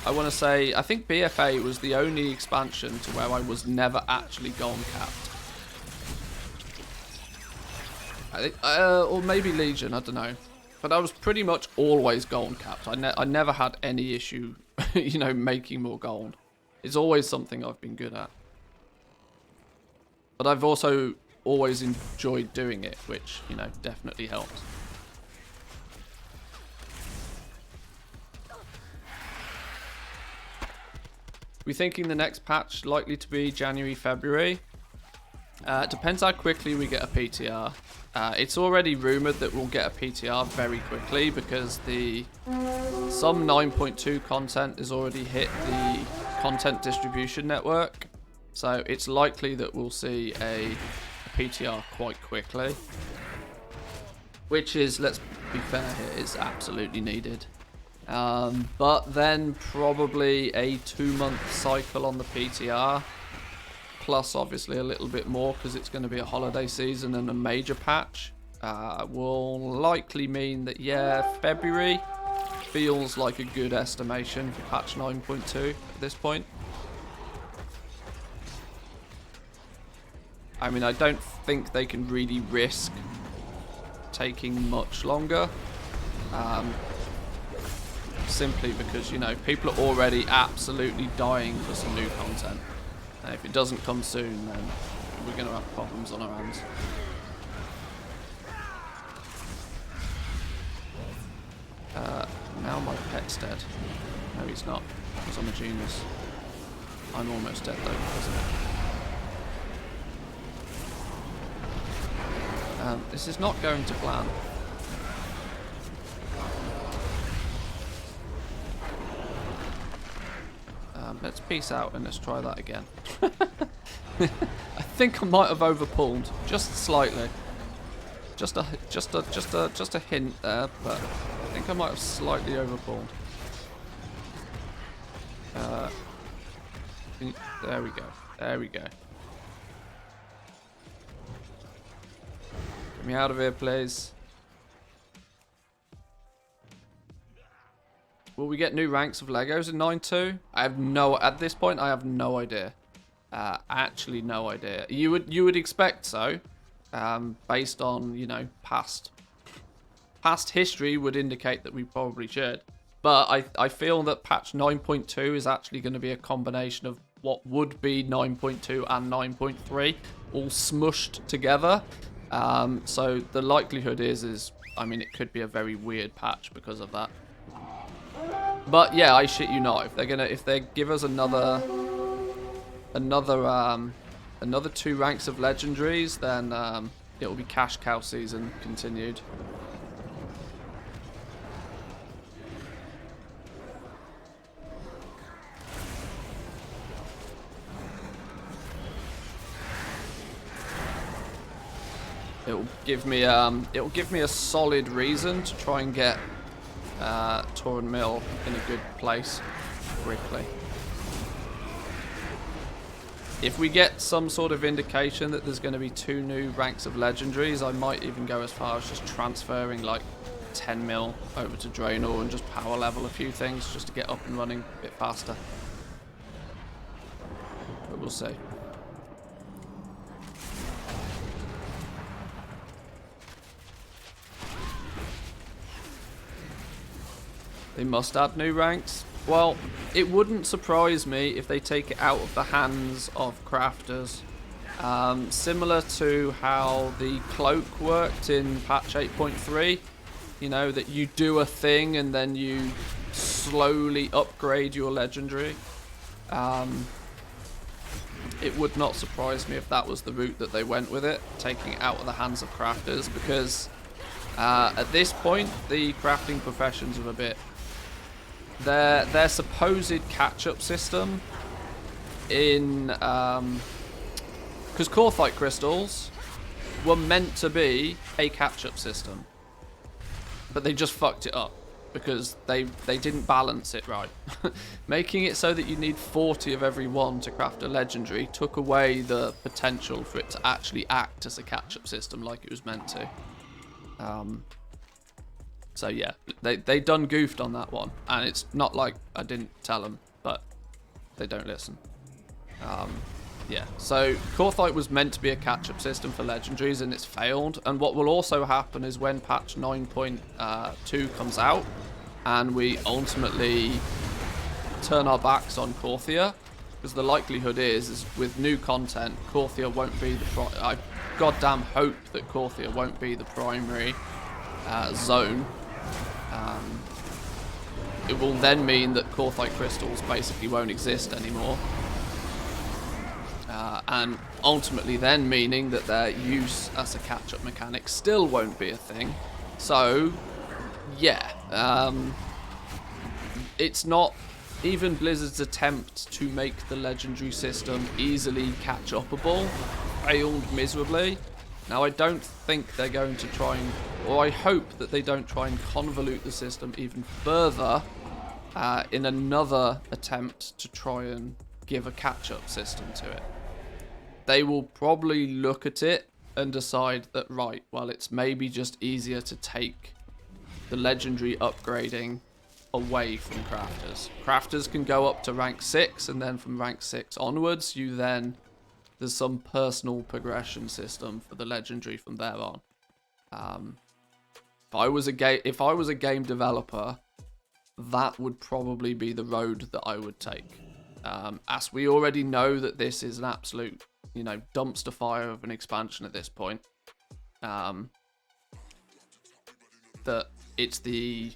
want to say, I think BFA was the only expansion to where I was never actually gold capped. Or maybe Legion, I don't know. But I was pretty much always gold capped. I never had any issue, making more gold. It's always something I've been good at. But I've also always enjoyed doing it, which, definitely helps. We're thinking the next patch likely to be January, February. It depends how quickly we get a PTR. It's already rumoured that we'll get a PTR very quickly because some 9.2 content has already hit the content distribution network. So it's likely that we'll see a PTR quite quickly. Which is, let's be fair here, is absolutely needed. But then probably a 2-month cycle on the PTR. Plus obviously a little bit more because it's going to be a holiday season and a major patch will likely mean that, yeah, February feels like a good estimation for patch 9.2 at this point. I mean, I don't think they can really risk taking much longer, simply because, people are already absolutely dying for some new content. And if it doesn't come soon, then we're going to have problems on our hands. Now my pet's dead. No, he's not, because I'm a genius. I'm almost dead though, isn't it? This is not going to plan. Let's peace out and let's try that again. I think I might have overpulled just slightly. Just a hint there, but I think I might have slightly overpulled. There we go. There we go. Get me out of here, please. Will we get new ranks of Legos in 9.2? At this point, I have no idea. Actually, no idea. You would expect so, based on, you know, past history would indicate that we probably should. But I feel that patch 9.2 is actually going to be a combination of what would be 9.2 and 9.3 all smushed together. So the likelihood is I mean, it could be a very weird patch because of that. But yeah, I shit you not. If they give us another 2 ranks of legendaries, then it will be cash cow season continued. It'll give me a solid reason to try and get Torrent Mill in a good place quickly. If we get some sort of indication that there's going to be 2 new ranks of legendaries, I might even go as far as just transferring like 10 mil over to Draenor and just power level a few things just to get up and running a bit faster. But we'll see. They must add new ranks. Well, it wouldn't surprise me if they take it out of the hands of crafters. Similar to how the cloak worked in patch 8.3. You know, that you do a thing and then you slowly upgrade your legendary. It would not surprise me if that was the route that they went with it, taking it out of the hands of crafters, because at this point, the crafting professions are a bit... Their supposed catch-up system in... Because Korthite crystals were meant to be a catch-up system. But they just fucked it up because they didn't balance it right. Making it so that you need 40 of every one to craft a legendary took away the potential for it to actually act as a catch-up system like it was meant to. So yeah, they done goofed on that one, and it's not like I didn't tell them, but they don't listen. Yeah, so Korthite was meant to be a catch-up system for legendaries, and it's failed. And what will also happen is when patch 9.2 comes out, and we ultimately turn our backs on Korthia, because the likelihood is with new content, Korthia won't be the... I goddamn hope that Korthia won't be the primary zone. It will then mean that Korthite crystals basically won't exist anymore. And ultimately then meaning that their use as a catch-up mechanic still won't be a thing. So, yeah. It's not even Blizzard's attempt to make the legendary system easily catch-upable failed miserably. Now, I don't think they're going to try and... Or I hope that they don't try and convolute the system even further in another attempt to try and give a catch-up system to it. They will probably look at it and decide that, right, well, it's maybe just easier to take the legendary upgrading away from crafters. Crafters can go up to rank 6, and then from rank 6 onwards, there's some personal progression system for the legendary from there on. If I was a game developer, that would probably be the road that I would take. As we already know that this is an absolute, dumpster fire of an expansion at this point. That it's the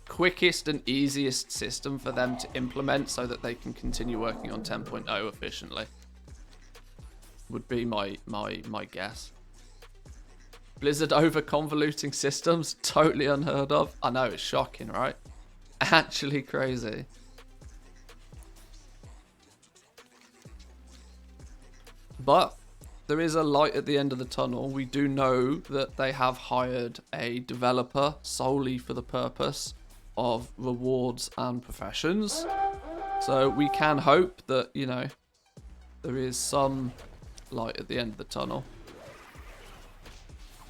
quickest and easiest system for them to implement so that they can continue working on 10.0 efficiently. Would be my guess. Blizzard over convoluting systems, totally unheard of. I know, it's shocking, right? Actually crazy. But there is a light at the end of the tunnel. We do know that they have hired a developer solely for the purpose of rewards and professions. So we can hope that, there is some light at the end of the tunnel.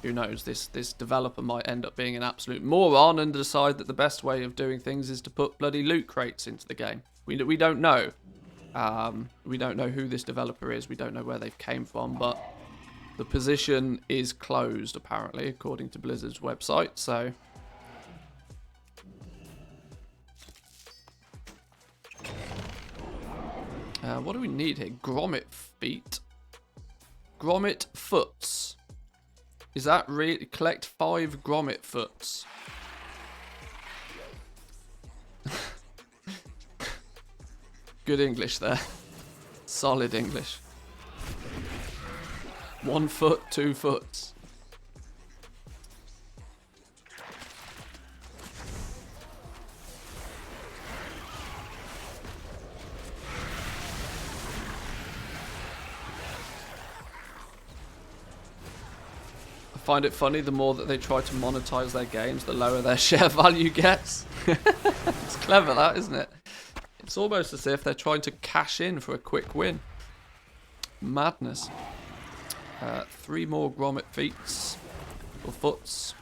Who knows, this developer might end up being an absolute moron and decide that the best way of doing things is to put bloody loot crates into the game. We don't know. We don't know who this developer is. We don't know where they've came from, but the position is closed, apparently, according to Blizzard's website, so... what do we need here? Grommet feet. Grommet foots. Is that really? Collect 5 grommet foots. Good English there. Solid English. 1 foot, 2 foots. I find it funny, the more that they try to monetize their games, the lower their share value gets. It's clever, that, isn't it? It's almost as if they're trying to cash in for a quick win. Madness. 3 more grommet feets. Or foots.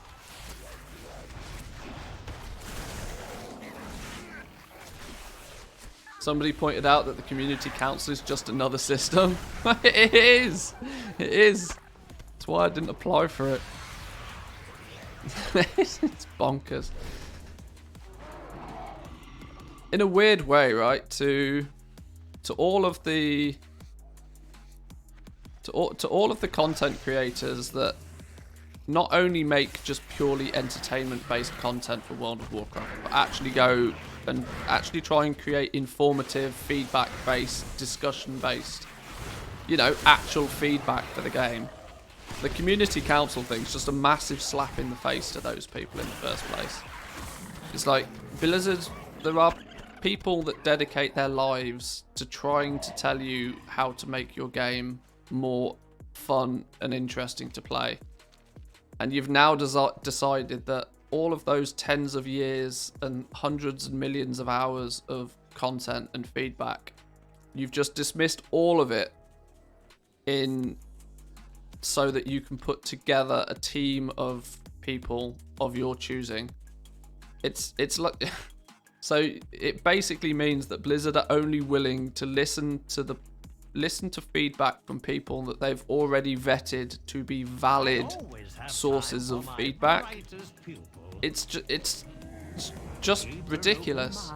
Somebody pointed out that the community council is just another system. It is! It is! That's why I didn't apply for it. It's bonkers. In a weird way, right? To all of the all of the content creators that not only make just purely entertainment-based content for World of Warcraft, but actually go and actually try and create informative, feedback-based, discussion-based, actual feedback for the game. The community council thing's just a massive slap in the face to those people in the first place. It's like, Blizzard, there are people that dedicate their lives to trying to tell you how to make your game more fun and interesting to play. And you've now decided that all of those tens of years and hundreds and millions of hours of content and feedback, you've just dismissed all of it so that you can put together a team of people of your choosing. It's like so it basically means that Blizzard are only willing to listen to feedback from people that they've already vetted to be valid sources of feedback. It's just ridiculous.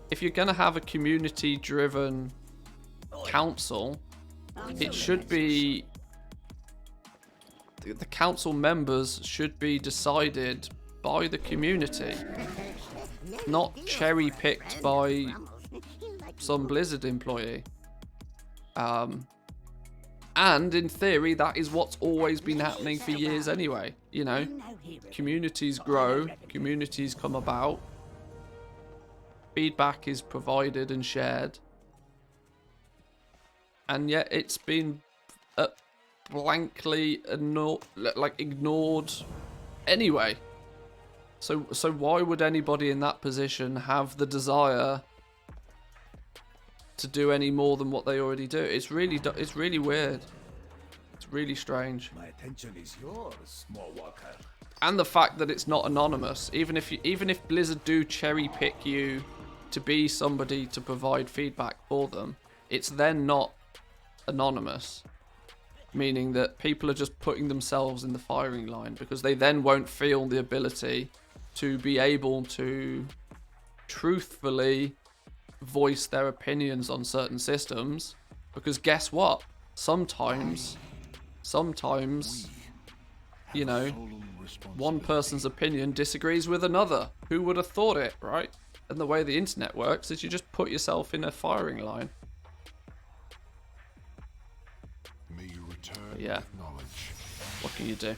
If you're gonna have a community-driven council, it should be the council members should be decided by the community, not cherry-picked by some Blizzard employee. And in theory, that is what's always been happening for years anyway. Communities grow, communities come about, feedback is provided and shared, and yet it's been blankly ignored anyway. So why would anybody in that position have the desire to do any more than what they already do? It's really weird. It's really strange. My attention is yours, small walker. And the fact that it's not anonymous, even if Blizzard do cherry pick you to be somebody to provide feedback for them, it's then not anonymous, meaning that people are just putting themselves in the firing line because they then won't feel the ability to be able to truthfully voice their opinions on certain systems, because guess what? Sometimes, you know, one person's opinion disagrees with another. Who would have thought it, right? And the way the internet works is you just put yourself in a firing line. May you return But yeah. with knowledge. What can you do?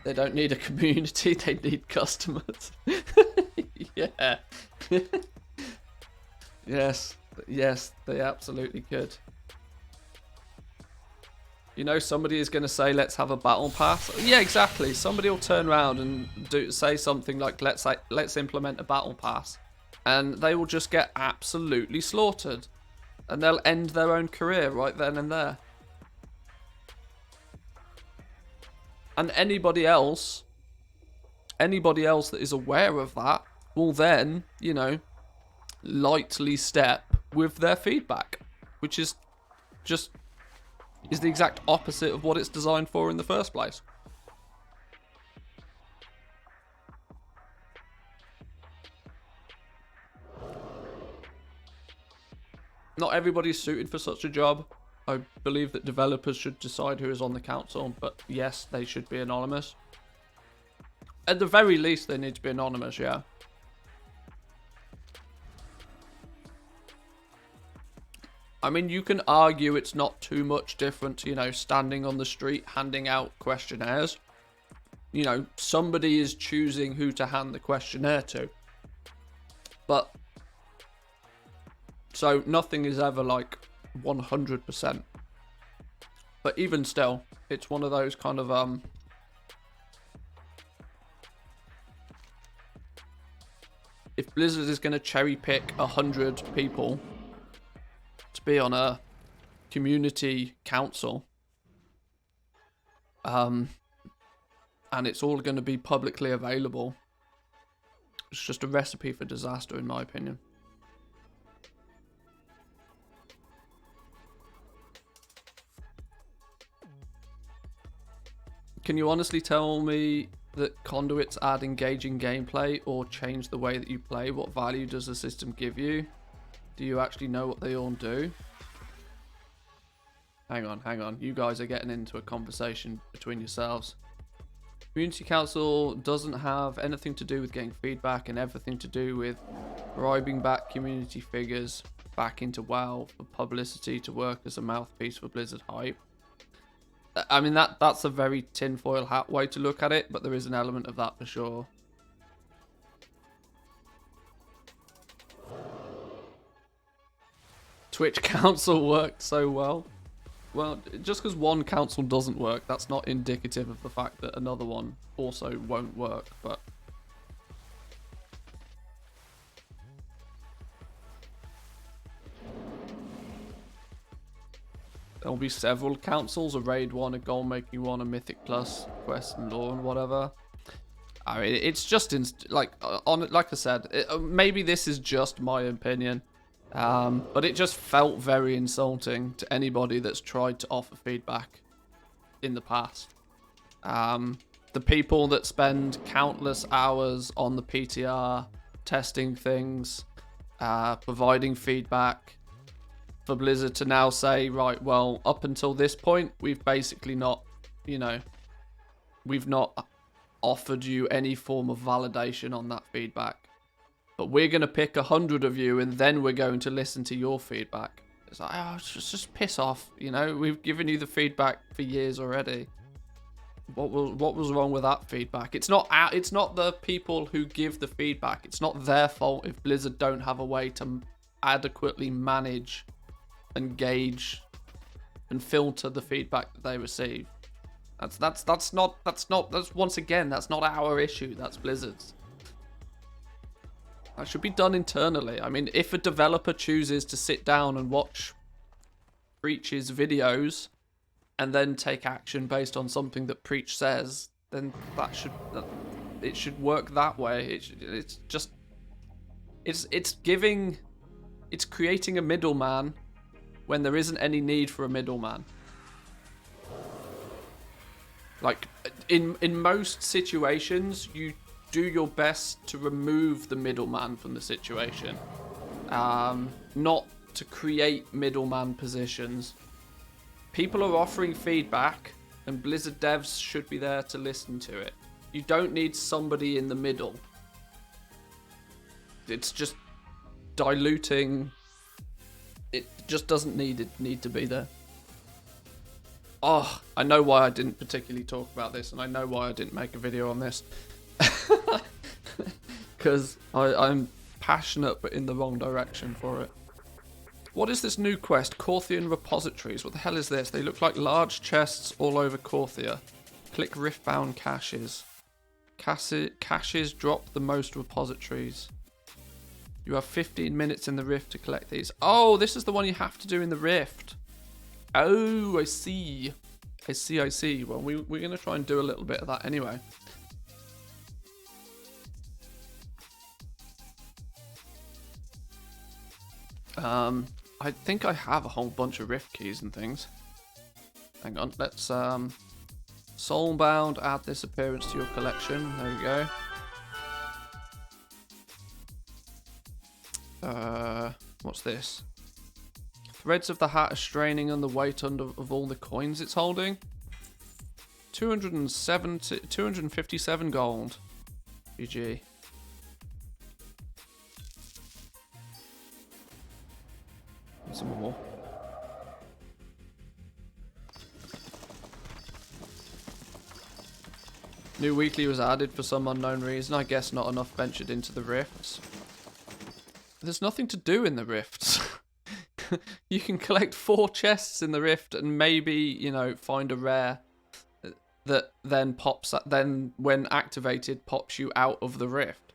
They don't need a community, they need customers. Yeah. Yes, they absolutely could. You know, somebody is going to say, let's have a battle pass. Yeah, exactly. Somebody will turn around and say something like, let's implement a battle pass. And they will just get absolutely slaughtered. And they'll end their own career right then and there. And anybody else that is aware of that will then, you know, lightly step with their feedback, which is just the exact opposite of what it's designed for in the first place. Not everybody's suited for such a job. I believe that developers should decide who is on the council, but yes, they should be anonymous. At the very least, they need to be anonymous, yeah. I mean, you can argue it's not too much different to, you know, standing on the street handing out questionnaires. You know, somebody is choosing who to hand the questionnaire to. But, so nothing is ever like 100%. But even still, it's one of those kind of, if Blizzard is going to cherry pick 100 people to be on a community council, and it's all going to be publicly available, it's just a recipe for disaster, in my opinion. Can you honestly tell me that conduits add engaging gameplay or change the way that you play? What value does the system give you? Do you actually know what they all do? Hang on. You guys are getting into a conversation between yourselves. Community Council doesn't have anything to do with getting feedback and everything to do with bribing back community figures back into WoW for publicity to work as a mouthpiece for Blizzard hype. I mean, that's a very tinfoil hat way to look at it, but there is an element of that for sure. Twitch council worked so well. Well, just because one council doesn't work, that's not indicative of the fact that another one also won't work, but... There'll be several councils, a raid one, a goal making one, a mythic plus, quest and lore and whatever. I mean, it's just, like I said, maybe this is just my opinion. But it just felt very insulting to anybody that's tried to offer feedback in the past. The people that spend countless hours on the PTR, testing things, providing feedback, for Blizzard to now say, right, well, up until this point, we've basically not, you know, we've not offered you any form of validation on that feedback. But we're going to pick 100 of you and then we're going to listen to your feedback. It's like, oh, just piss off, you know? We've given you the feedback for years already. What was wrong with that feedback? It's not the people who give the feedback. It's not their fault if Blizzard don't have a way to adequately manage and gauge and filter the feedback that they receive. That's once again, that's not our issue, that's Blizzard's. That should be done internally. I mean, if a developer chooses to sit down and watch Preach's videos and then take action based on something that Preach says, then it should work that way. It's creating a middleman when there isn't any need for a middleman. Like, in most situations, you do your best to remove the middleman from the situation. not to create middleman positions. People are offering feedback, and Blizzard devs should be there to listen to it. You don't need somebody in the middle. It's just diluting. It just doesn't need to be there. Oh, I know why I didn't particularly talk about this, and I know why I didn't make a video on this. Because I'm passionate, but in the wrong direction for it. What is this new quest? Corthian repositories. What the hell is this? They look like large chests all over Corthia. Click riftbound caches. Caches drop the most repositories. You have 15 minutes in the rift to collect these. Oh, this is the one you have to do in the rift. Oh, I see. I see. Well, we're going to try and do a little bit of that anyway. I think I have a whole bunch of rift keys and things. Hang on, let's soulbound, add this appearance to your collection. There we go. What's this? Threads of the hat are straining on the weight of all the coins it's holding. 257 gold. GG. Some more. New weekly was added for some unknown reason. I guess not enough ventured into the rifts. There's nothing to do in the rifts. You can collect 4 chests in the rift and maybe, you know, find a rare that then pops. Then when activated, pops you out of the rift.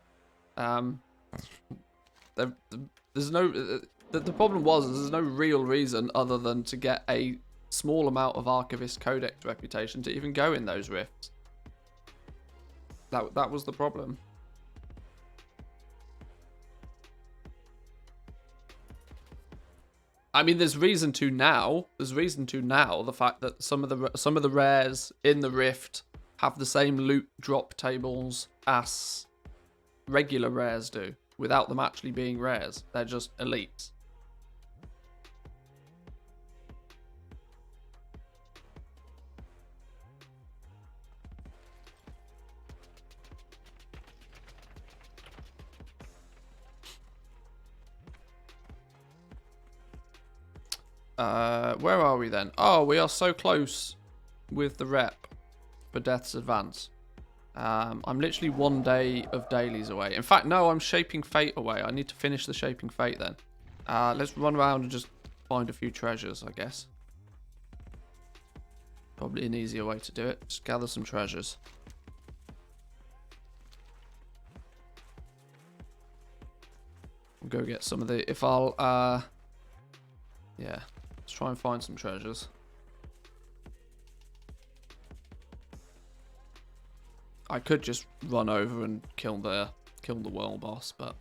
There's no. The problem was there's no real reason other than to get a small amount of Archivist Codex reputation to even go in those rifts. That was the problem. I mean, there's reason to now. There's reason to now. The fact that some of the rares in the rift have the same loot drop tables as regular rares do, without them actually being rares. They're just elites. Where are we then? Oh, we are so close with the rep for Death's Advance. I'm literally 1 day of dailies away. In fact, no, I'm Shaping Fate away. I need to finish the Shaping Fate then. Let's run around and just find a few treasures, I guess. Probably an easier way to do it. Just gather some treasures. We'll go get some of the... If I'll... yeah. Let's try and find some treasures. I could just run over and kill the world boss, but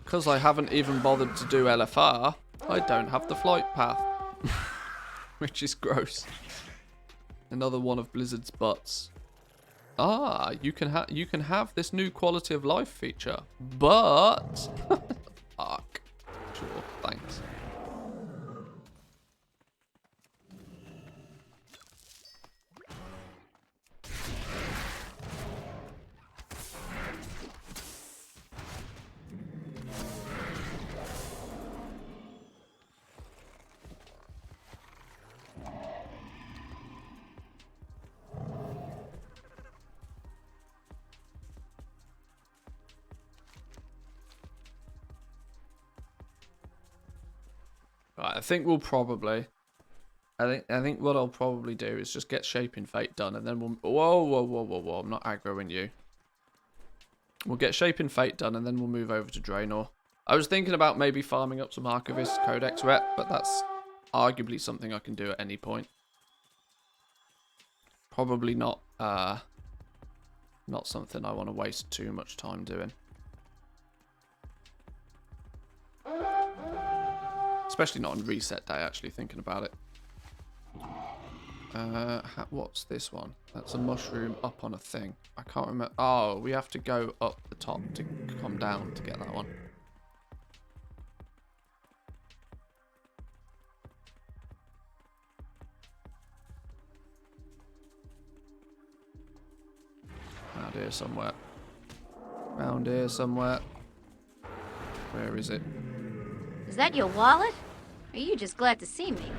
because I haven't even bothered to do LFR, I don't have the flight path, which is gross. Another one of Blizzard's butts. Ah, you can have this new quality of life feature, but fuck. Sure, thanks. Right, I think we'll probably... I think what I'll probably do is just get Shaping Fate done, and then we'll... Whoa, I'm not aggroing you. We'll get Shaping Fate done, and then we'll move over to Draenor. I was thinking about maybe farming up some Archivist Codex rep, but that's arguably something I can do at any point. Probably not something I want to waste too much time doing. Especially not on reset day, actually, thinking about it. What's this one? That's a mushroom up on a thing. I can't remember. Oh, we have to go up the top to come down to get that one. Round here somewhere. Round here somewhere. Where is it? Is that your wallet? Or are you just glad to see me?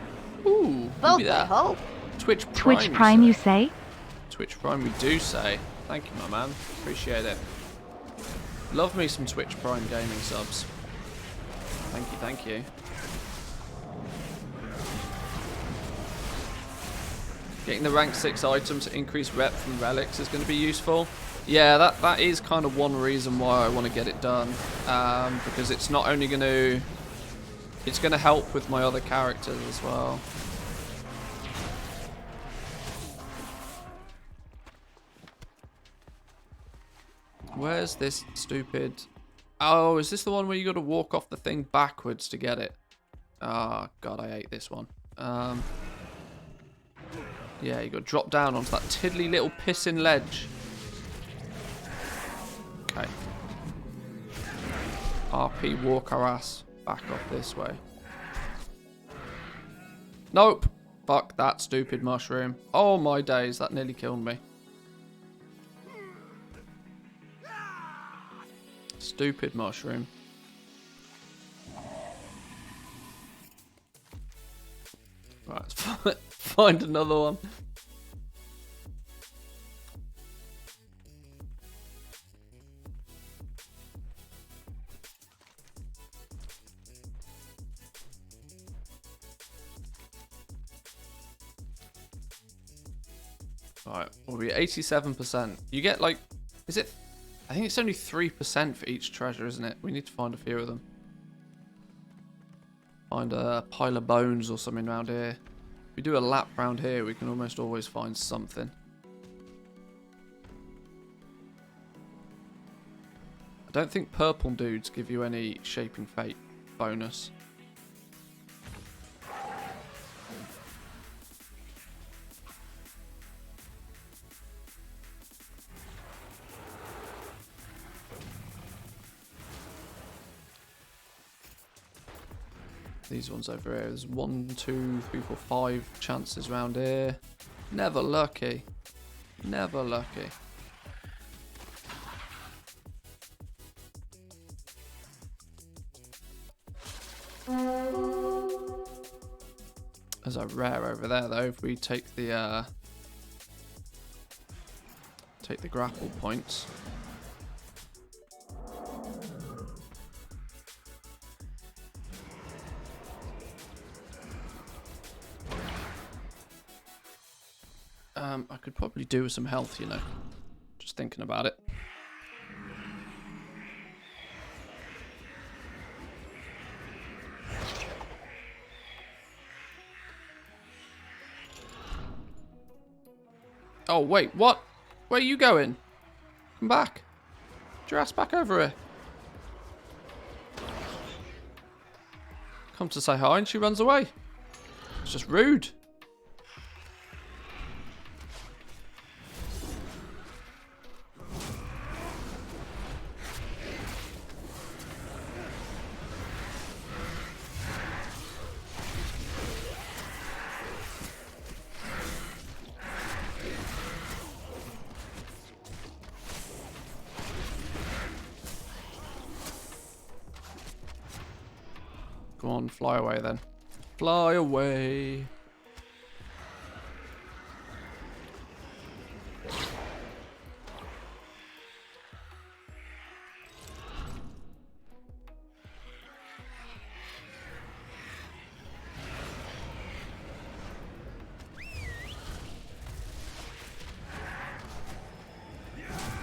Ooh, Both, look at I that. hope. Twitch Prime. Twitch Prime, you say? Twitch Prime, we do say. Thank you, my man. Appreciate it. Love me some Twitch Prime gaming subs. Thank you, thank you. Getting the rank 6 item to increase rep from relics is going to be useful. Yeah, that is kind of one reason why I want to get it done. Because it's not only going to... It's going to help with my other characters as well. Where's this stupid... Oh, is this the one where you got to walk off the thing backwards to get it? Oh, God, I hate this one. Yeah, you got to drop down onto that tiddly little pissing ledge. Okay. RP, walk our ass back up this way. Nope. Fuck that stupid mushroom. Oh my days, that nearly killed me. Stupid mushroom. Right, let's find another one. Right, we'll be 87%. You get like, is it? I think it's only 3% for each treasure, isn't it? We need to find a few of them. Find a pile of bones or something around here. If we do a lap round here, we can almost always find something. I don't think purple dudes give you any shaping fate bonus. These ones over here. There's 1, 2, 3, 4, 5 chances around here. Never lucky. Never lucky. There's a rare over there though. If we take the grapple points. I could probably do with some health, you know. Just thinking about it. Oh, wait, what? Where are you going? Come back. Get your ass back over here. Come to say hi and she runs away. It's just rude. Go on, fly away then. Fly away.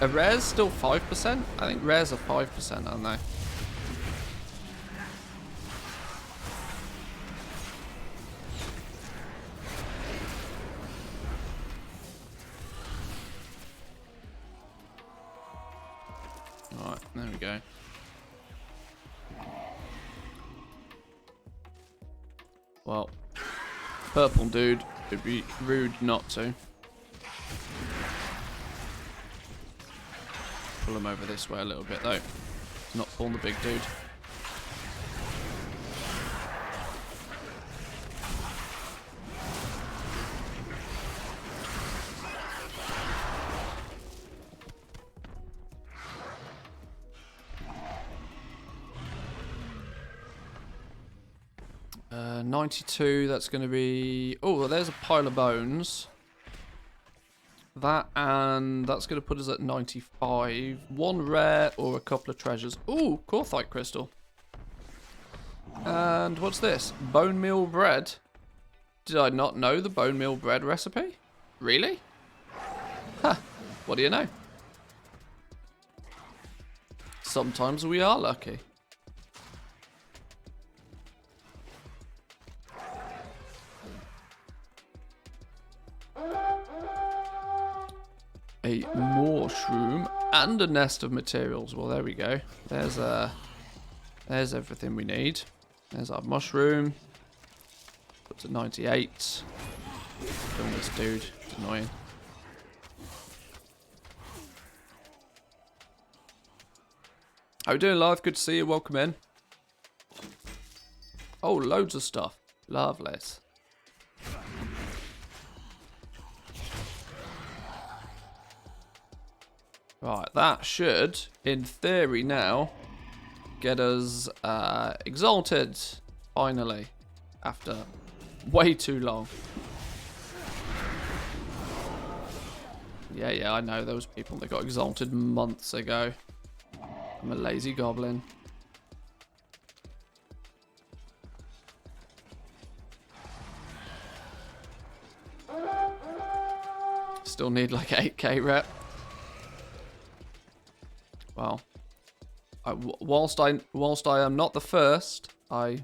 Are rares still 5%? I think rares are 5%, aren't they? Alright, there we go. Well, purple dude It'd be rude not to. Pull him over this way a little bit though. He's not pulling the big dude. Uh, 92, that's going to be... Oh, well, there's a pile of bones. That, and that's going to put us at 95. One rare or a couple of treasures. Ooh, Corthite crystal. And what's this? Bone meal bread. Did I not know the bone meal bread recipe? Really? Huh. What do you know? Sometimes we are lucky. A mushroom and a nest of materials. Well, there we go. There's everything we need. There's our mushroom. Up to 98. Killing this dude. It's annoying. How are we doing, live? Good to see you. Welcome in. Oh, loads of stuff. Lovely. Right, that should, in theory now, get us exalted, finally, after way too long. Yeah, I know those people that got exalted months ago. I'm a lazy goblin. Still need like 8k rep. Well, whilst I am not the first, I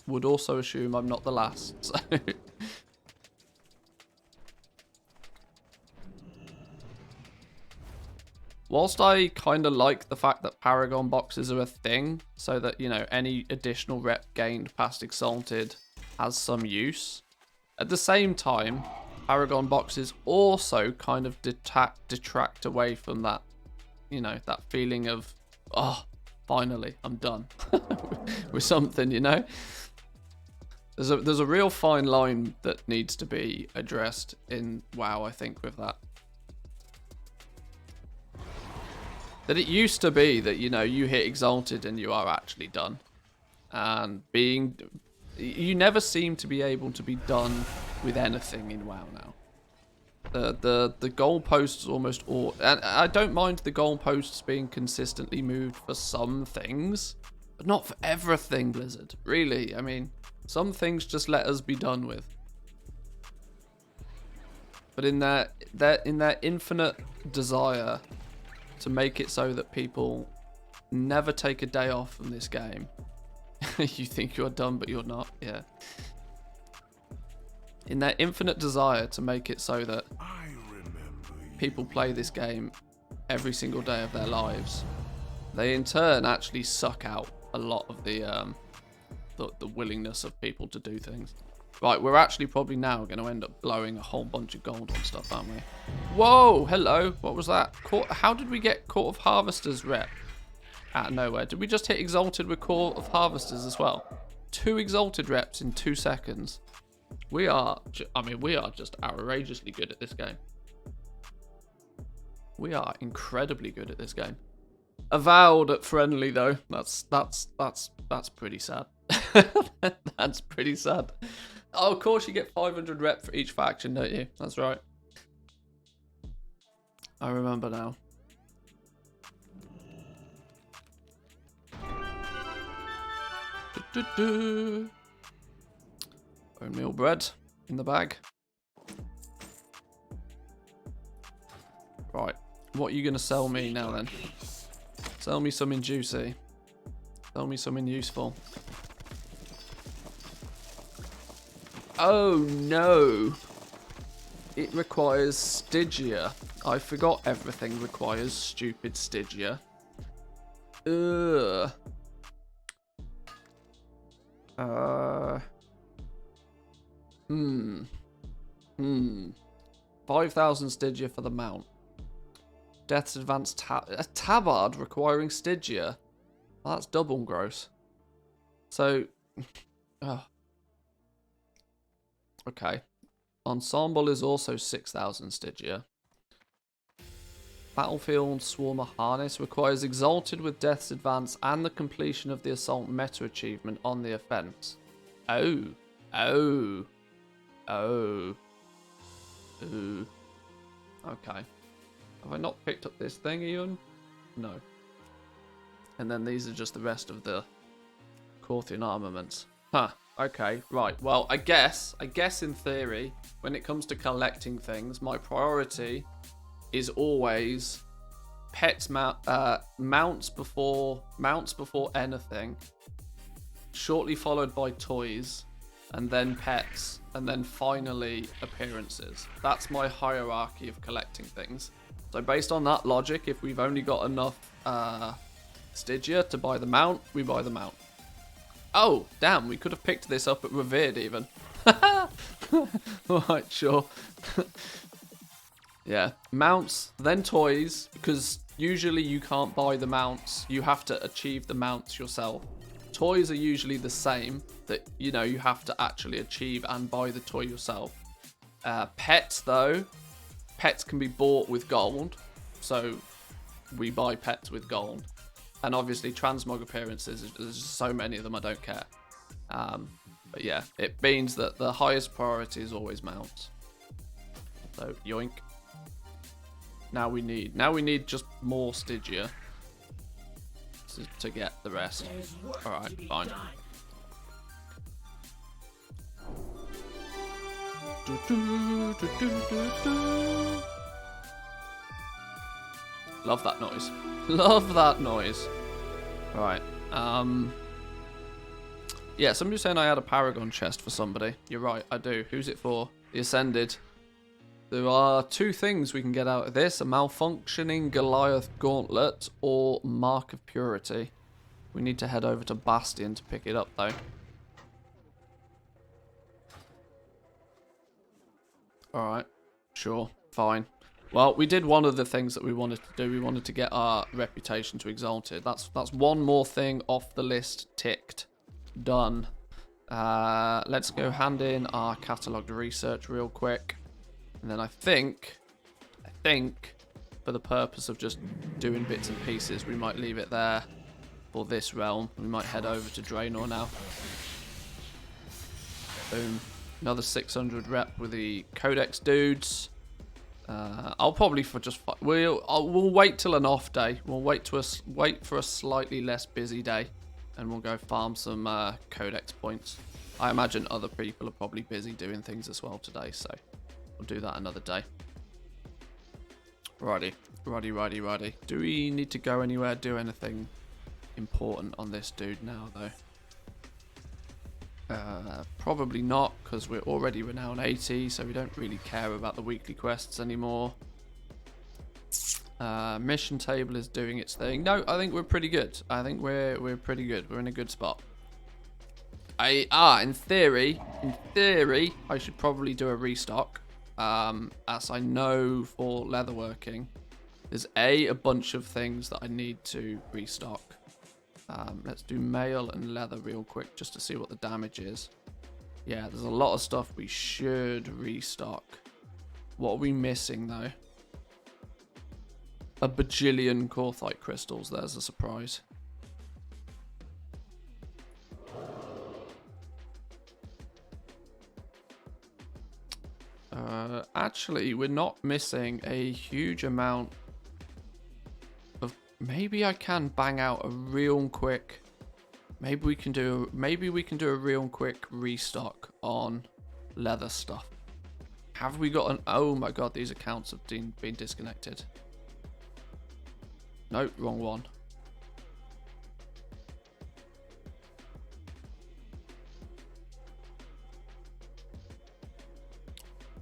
would also assume I'm not the last. So. Whilst I kind of like the fact that Paragon boxes are a thing, so that, you know, any additional rep gained past Exalted has some use, at the same time, Paragon boxes also kind of detract away from that, you know, that feeling of, oh, finally, I'm done with something, you know? There's a real fine line that needs to be addressed in WoW, I think, with that. That it used to be that, you know, you hit Exalted and you are actually done. And you never seem to be able to be done with anything in WoW now. The goalposts almost all, and I don't mind the goalposts being consistently moved for some things, but not for everything, Blizzard. Really, I mean, some things just let us be done with. But in their infinite desire to make it so that people never take a day off from this game, you think you're done, but you're not. Yeah. In their infinite desire to make it so that people play this game every single day of their lives, they in turn actually suck out a lot of the willingness of people to do things. Right, we're actually probably now going to end up blowing a whole bunch of gold on stuff, aren't we? Whoa, hello. What was that? How did we get Court of Harvesters rep out of nowhere? Did we just hit Exalted with Court of Harvesters as well? 2 Exalted reps in 2 seconds. We are just outrageously good at this game. We are incredibly good at this game. Avowed at friendly though. That's pretty sad. That's pretty sad. Oh, of course you get 500 rep for each faction, don't you? That's right. I remember now. Bone meal bread in the bag. Right, what are you going to sell me now then? Sell me something juicy. Sell me something useful. Oh no! It requires Stygia. I forgot everything requires stupid Stygia. Ugh. 5,000 Stygia for the mount. Death's advanced a tabard requiring Stygia. Well, that's double gross. So, okay. Ensemble is also 6,000 Stygia. Battlefield Swarmer Harness requires Exalted with Death's Advance and the completion of the Assault meta achievement on the offense. Oh. Ooh. Okay. Have I not picked up this thing, Ian? No. And then these are just the rest of the Corthian armaments. Huh. Okay, right. Well, I guess in theory, when it comes to collecting things, my priority is always pets, mounts before anything, shortly followed by toys, and then pets, and then finally appearances. That's my hierarchy of collecting things. So based on that logic, if we've only got enough Stygia to buy the mount, we buy the mount. Oh, damn, we could have picked this up at Revered even. Alright, sure. Yeah, mounts, then toys, because usually you can't buy the mounts. You have to achieve the mounts yourself. Toys are usually the same, that, you know, you have to actually achieve and buy the toy yourself. Pets, though, pets can be bought with gold, so we buy pets with gold. And obviously transmog appearances, there's just so many of them, I don't care. But yeah, it means that the highest priority is always mounts. So, yoink. Now we need just more Stygia to get the rest. Alright, fine. Love that noise. Love that noise. Alright. Yeah, somebody's saying I had a Paragon chest for somebody. You're right, I do. Who's it for? The Ascended. There are two things we can get out of this. A malfunctioning Goliath Gauntlet or Mark of Purity. We need to head over to Bastion to pick it up, though. Alright. Sure. Fine. Well, we did one of the things that we wanted to do. We wanted to get our reputation to Exalted. That's one more thing off the list ticked. Done. Let's go hand in our catalogued research real quick. And then I think, for the purpose of just doing bits and pieces, we might leave it there for this realm. We might head over to Draenor now. Boom. Another 600 rep with the Codex dudes. I'll probably we'll wait till an off day. We'll wait for a slightly less busy day, and we'll go farm some Codex points. I imagine other people are probably busy doing things as well today, so we'll do that another day. Righty. Do we need to go anywhere, do anything important on this dude now, though? Probably not, because we're already renown 80, so we don't really care about the weekly quests anymore. Mission table is doing its thing. No, I think we're pretty good. I think we're pretty good. We're in a good spot. In theory, I should probably do a restock. As I know for leatherworking, there's a bunch of things that I need to restock. Let's do mail and leather real quick just to see what the damage is. Yeah, there's a lot of stuff we should restock. What are we missing though? A bajillion Corthite crystals. There's a surprise. Actually, we're not missing a huge amount of... Maybe I can bang out a real quick... Maybe we can do a real quick restock on leather stuff. Have we got an... Oh my god, these accounts have been disconnected. Nope, wrong one.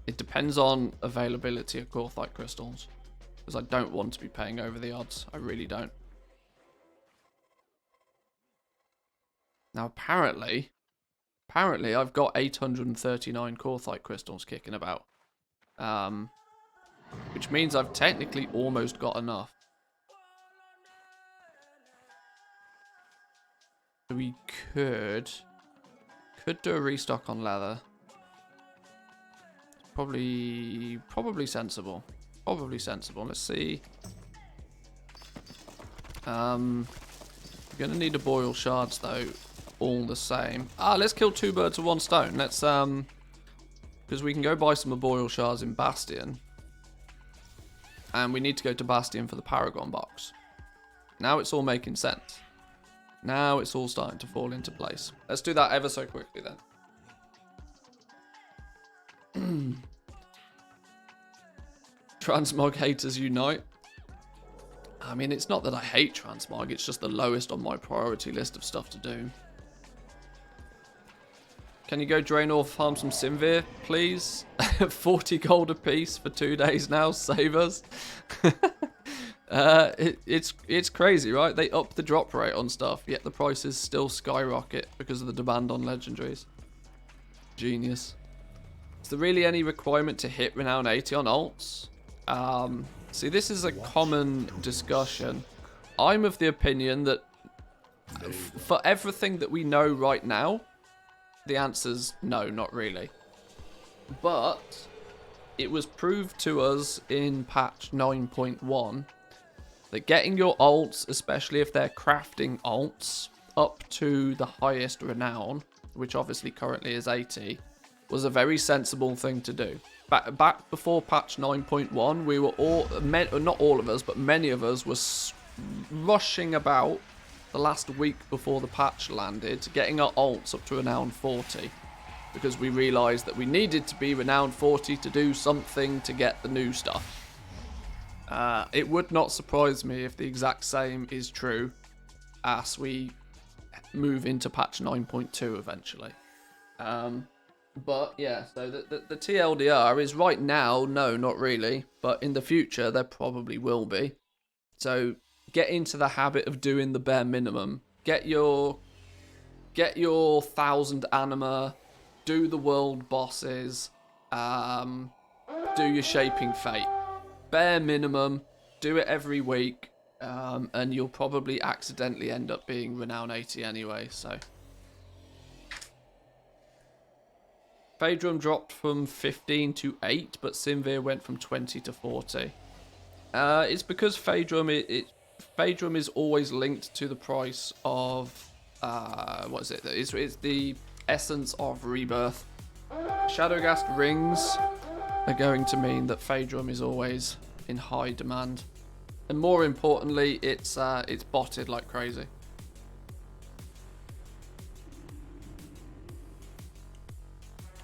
It depends on availability of Corthite crystals, because I don't want to be paying over the odds. I really don't. Now apparently I've got 839 Corthite crystals kicking about. Which means I've technically almost got enough. We could do a restock on leather. Probably sensible. Probably sensible. Let's see. We're gonna need a boil shards though, all the same. Let's kill two birds with one stone. Let's because we can go buy some boil shards in Bastion. And we need to go to Bastion for the Paragon box. Now it's all making sense. Now it's all starting to fall into place. Let's do that ever so quickly then. Transmog haters unite. I mean, it's not that I hate transmog, it's just the lowest on my priority list of stuff to do. Can you go Draenor farm some Simvir, please? 40 gold a piece for 2 days now, save us. It's crazy, right? They up the drop rate on stuff, yet the prices still skyrocket because of the demand on legendaries. Genius. Is there really any requirement to hit Renown 80 on alts? See, this is a common discussion. I'm of the opinion that for everything that we know right now, the answer's no, not really. But it was proved to us in patch 9.1 that getting your alts, especially if they're crafting alts, up to the highest renown, which obviously currently is 80, was a very sensible thing to do. Back before patch 9.1, we were all, not all of us, but many of us were rushing about the last week before the patch landed, getting our alts up to renown 40, because we realised that we needed to be renown 40 to do something to get the new stuff. It would not surprise me if the exact same is true as we move into patch 9.2 eventually. But yeah, so the TLDR is right now, no, not really, but in the future there probably will be. So get into the habit of doing the bare minimum. Get your 1000 anima, do the world bosses, do your shaping fate. Bare minimum, do it every week, and you'll probably accidentally end up being renown 80 anyway, so. Phaedrum dropped from 15 to 8, but Simvir went from 20 to 40. It's because Phaedrum is always linked to the price of what is it? It's the essence of rebirth. Shadowgast rings are going to mean that Phaedrum is always in high demand, and more importantly, it's botted like crazy.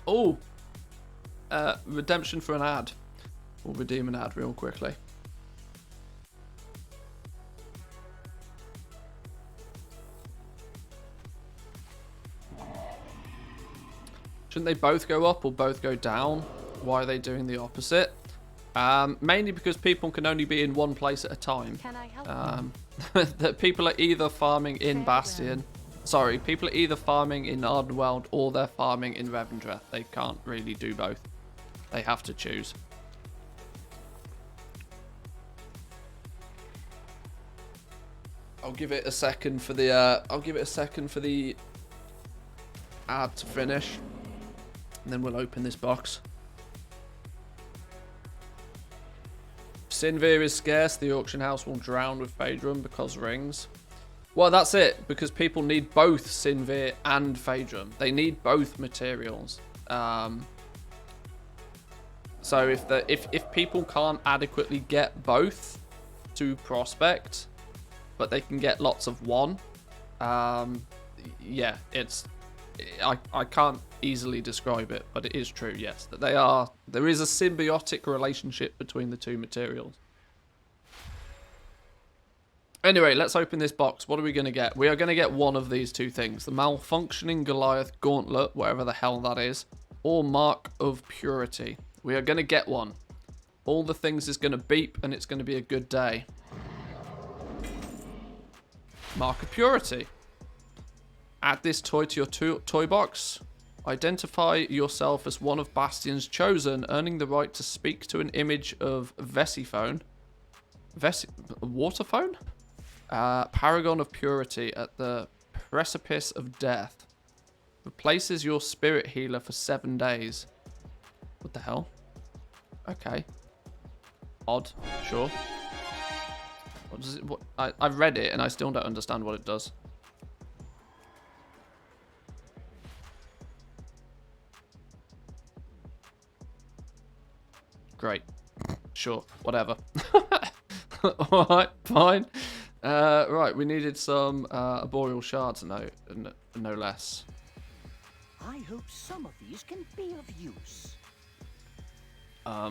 Oh, redemption for an ad. We'll redeem an ad real quickly. Shouldn't they both go up or both go down? Why are they doing the opposite? Mainly because people can only be in one place at a time. Can I help? That people are either farming in Bastion. Sorry, people are either farming in Ardenweld or they're farming in Revendreth. They can't really do both. They have to choose. I'll give it a second for the ad to finish, and then we'll open this box. If Sinvir is scarce, the auction house will drown with Phaedrum because rings. Well, that's it, because people need both Sinvir and Phaedrum. They need both materials. So if people can't adequately get both to prospect, but they can get lots of one, yeah, I can't easily describe it, but it is true, yes, that there is a symbiotic relationship between the two materials. Anyway, let's open this box. What are we going to get? We are going to get one of these two things. The Malfunctioning Goliath Gauntlet, wherever the hell that is, or Mark of Purity. We are going to get one. All the things is going to beep, and it's going to be a good day. Mark of Purity. Add this toy to your toy box. Identify yourself as one of Bastion's chosen, earning the right to speak to an image of Vesiphone. Waterphone? Paragon of Purity at the Precipice of Death. Replaces your spirit healer for 7 days. What the hell? Okay. Odd. Sure. What does it... What, I read it and I still don't understand what it does. Great. Sure. Whatever. Alright, fine. Right, we needed some arboreal shards, no less. I hope some of these can be of use. I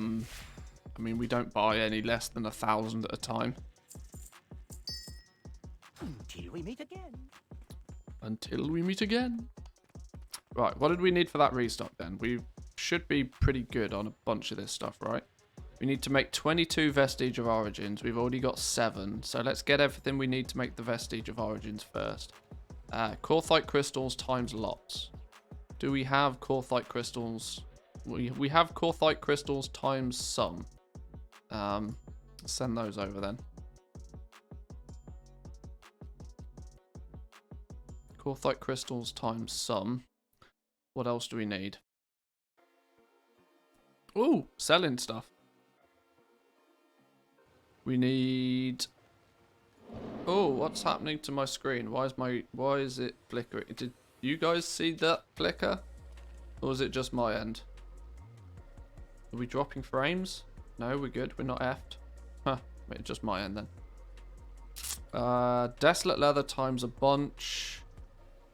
mean, we don't buy any less than 1,000 at a time. Until we meet again. Until we meet again. Right, what did we need for that restock then? We should be pretty good on a bunch of this stuff, right? We need to make 22 Vestige of Origins. We've already got 7. So let's get everything we need to make the Vestige of Origins first. Corthite crystals times lots. Do we have Corthite crystals? We have Corthite crystals times some. Send those over then. Corthite crystals times some. What else do we need? Ooh, selling stuff. We need... Oh, what's happening to my screen? Why is it flickering? Did you guys see that flicker? Or is it just my end? Are we dropping frames? No, we're good. We're not effed. Huh. Wait, just my end then. Desolate leather times a bunch.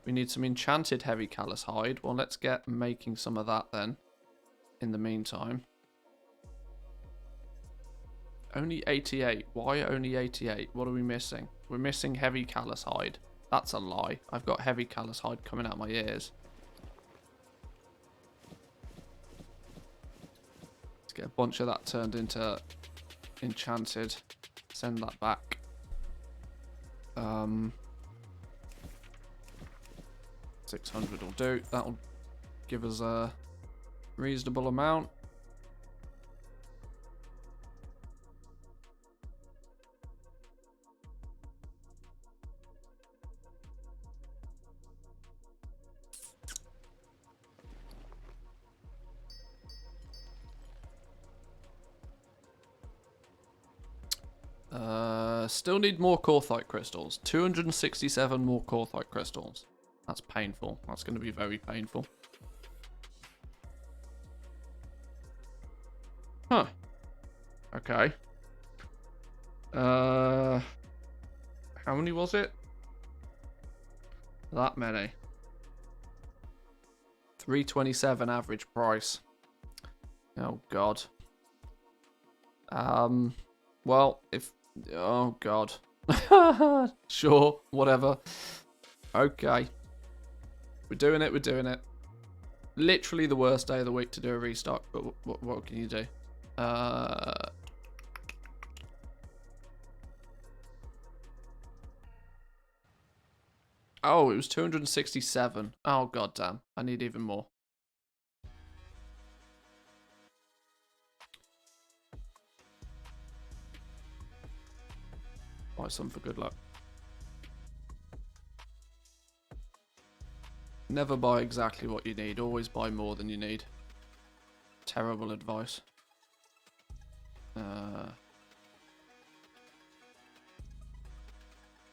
We need some enchanted heavy callous hide. Well, let's get making some of that then. In the meantime. Only 88. Why only 88? What are we missing? We're missing heavy callous hide. That's a lie. I've got heavy callous hide coming out of my ears. Let's get a bunch of that turned into enchanted. Send that back. 600 will do. That'll give us a reasonable amount. Still need more Corthite crystals. 267 more Corthite crystals. That's painful. That's going to be very painful. Huh. Okay. How many was it? That many. 327 average price. Oh god. Well, if... Oh god. Sure, whatever. Okay. We're doing it, we're doing it. Literally the worst day of the week to do a restock, but what can you do? Oh, it was 267. Oh, goddamn. I need even more. Buy some for good luck. Never buy exactly what you need. Always buy more than you need. Terrible advice.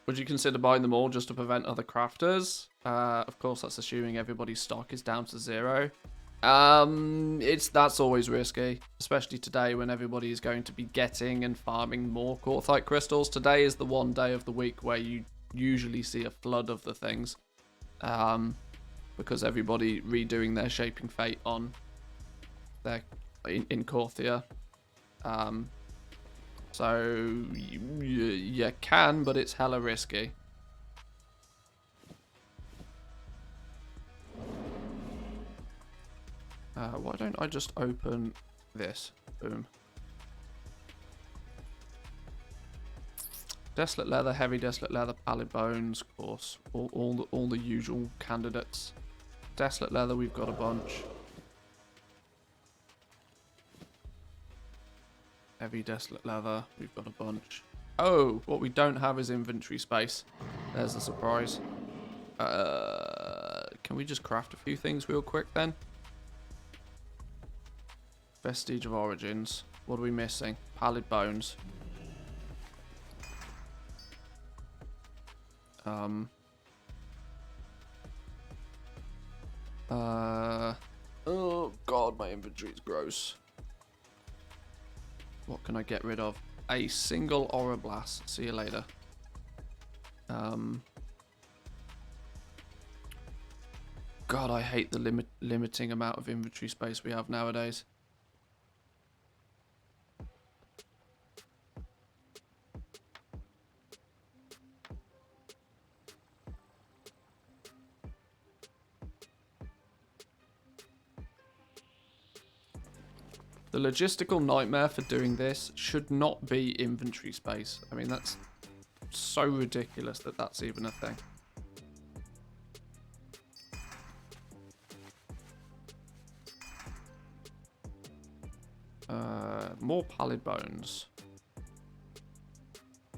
Would you consider buying them all just to prevent other crafters? Of course, that's assuming everybody's stock is down to 0. That's always risky, especially today when everybody is going to be getting and farming more Corthite crystals. Today is the one day of the week where you usually see a flood of the things, because everybody redoing their Shaping Fate on their in Corthia. So you can, but it's hella risky. Why don't I just open this? Boom. Desolate leather, heavy desolate leather, pallid bones, of course. All the usual candidates. Desolate leather, we've got a bunch. Heavy desolate leather, we've got a bunch. Oh, what we don't have is inventory space. There's the surprise. Can we just craft a few things real quick then? Vestige of Origins. What are we missing? Pallid bones. Oh god, my inventory's gross. What can I get rid of? A single Aura Blast. See you later. God, I hate the limiting amount of inventory space we have nowadays. The logistical nightmare for doing this should not be inventory space. I mean, that's so ridiculous that that's even a thing. More pallid bones.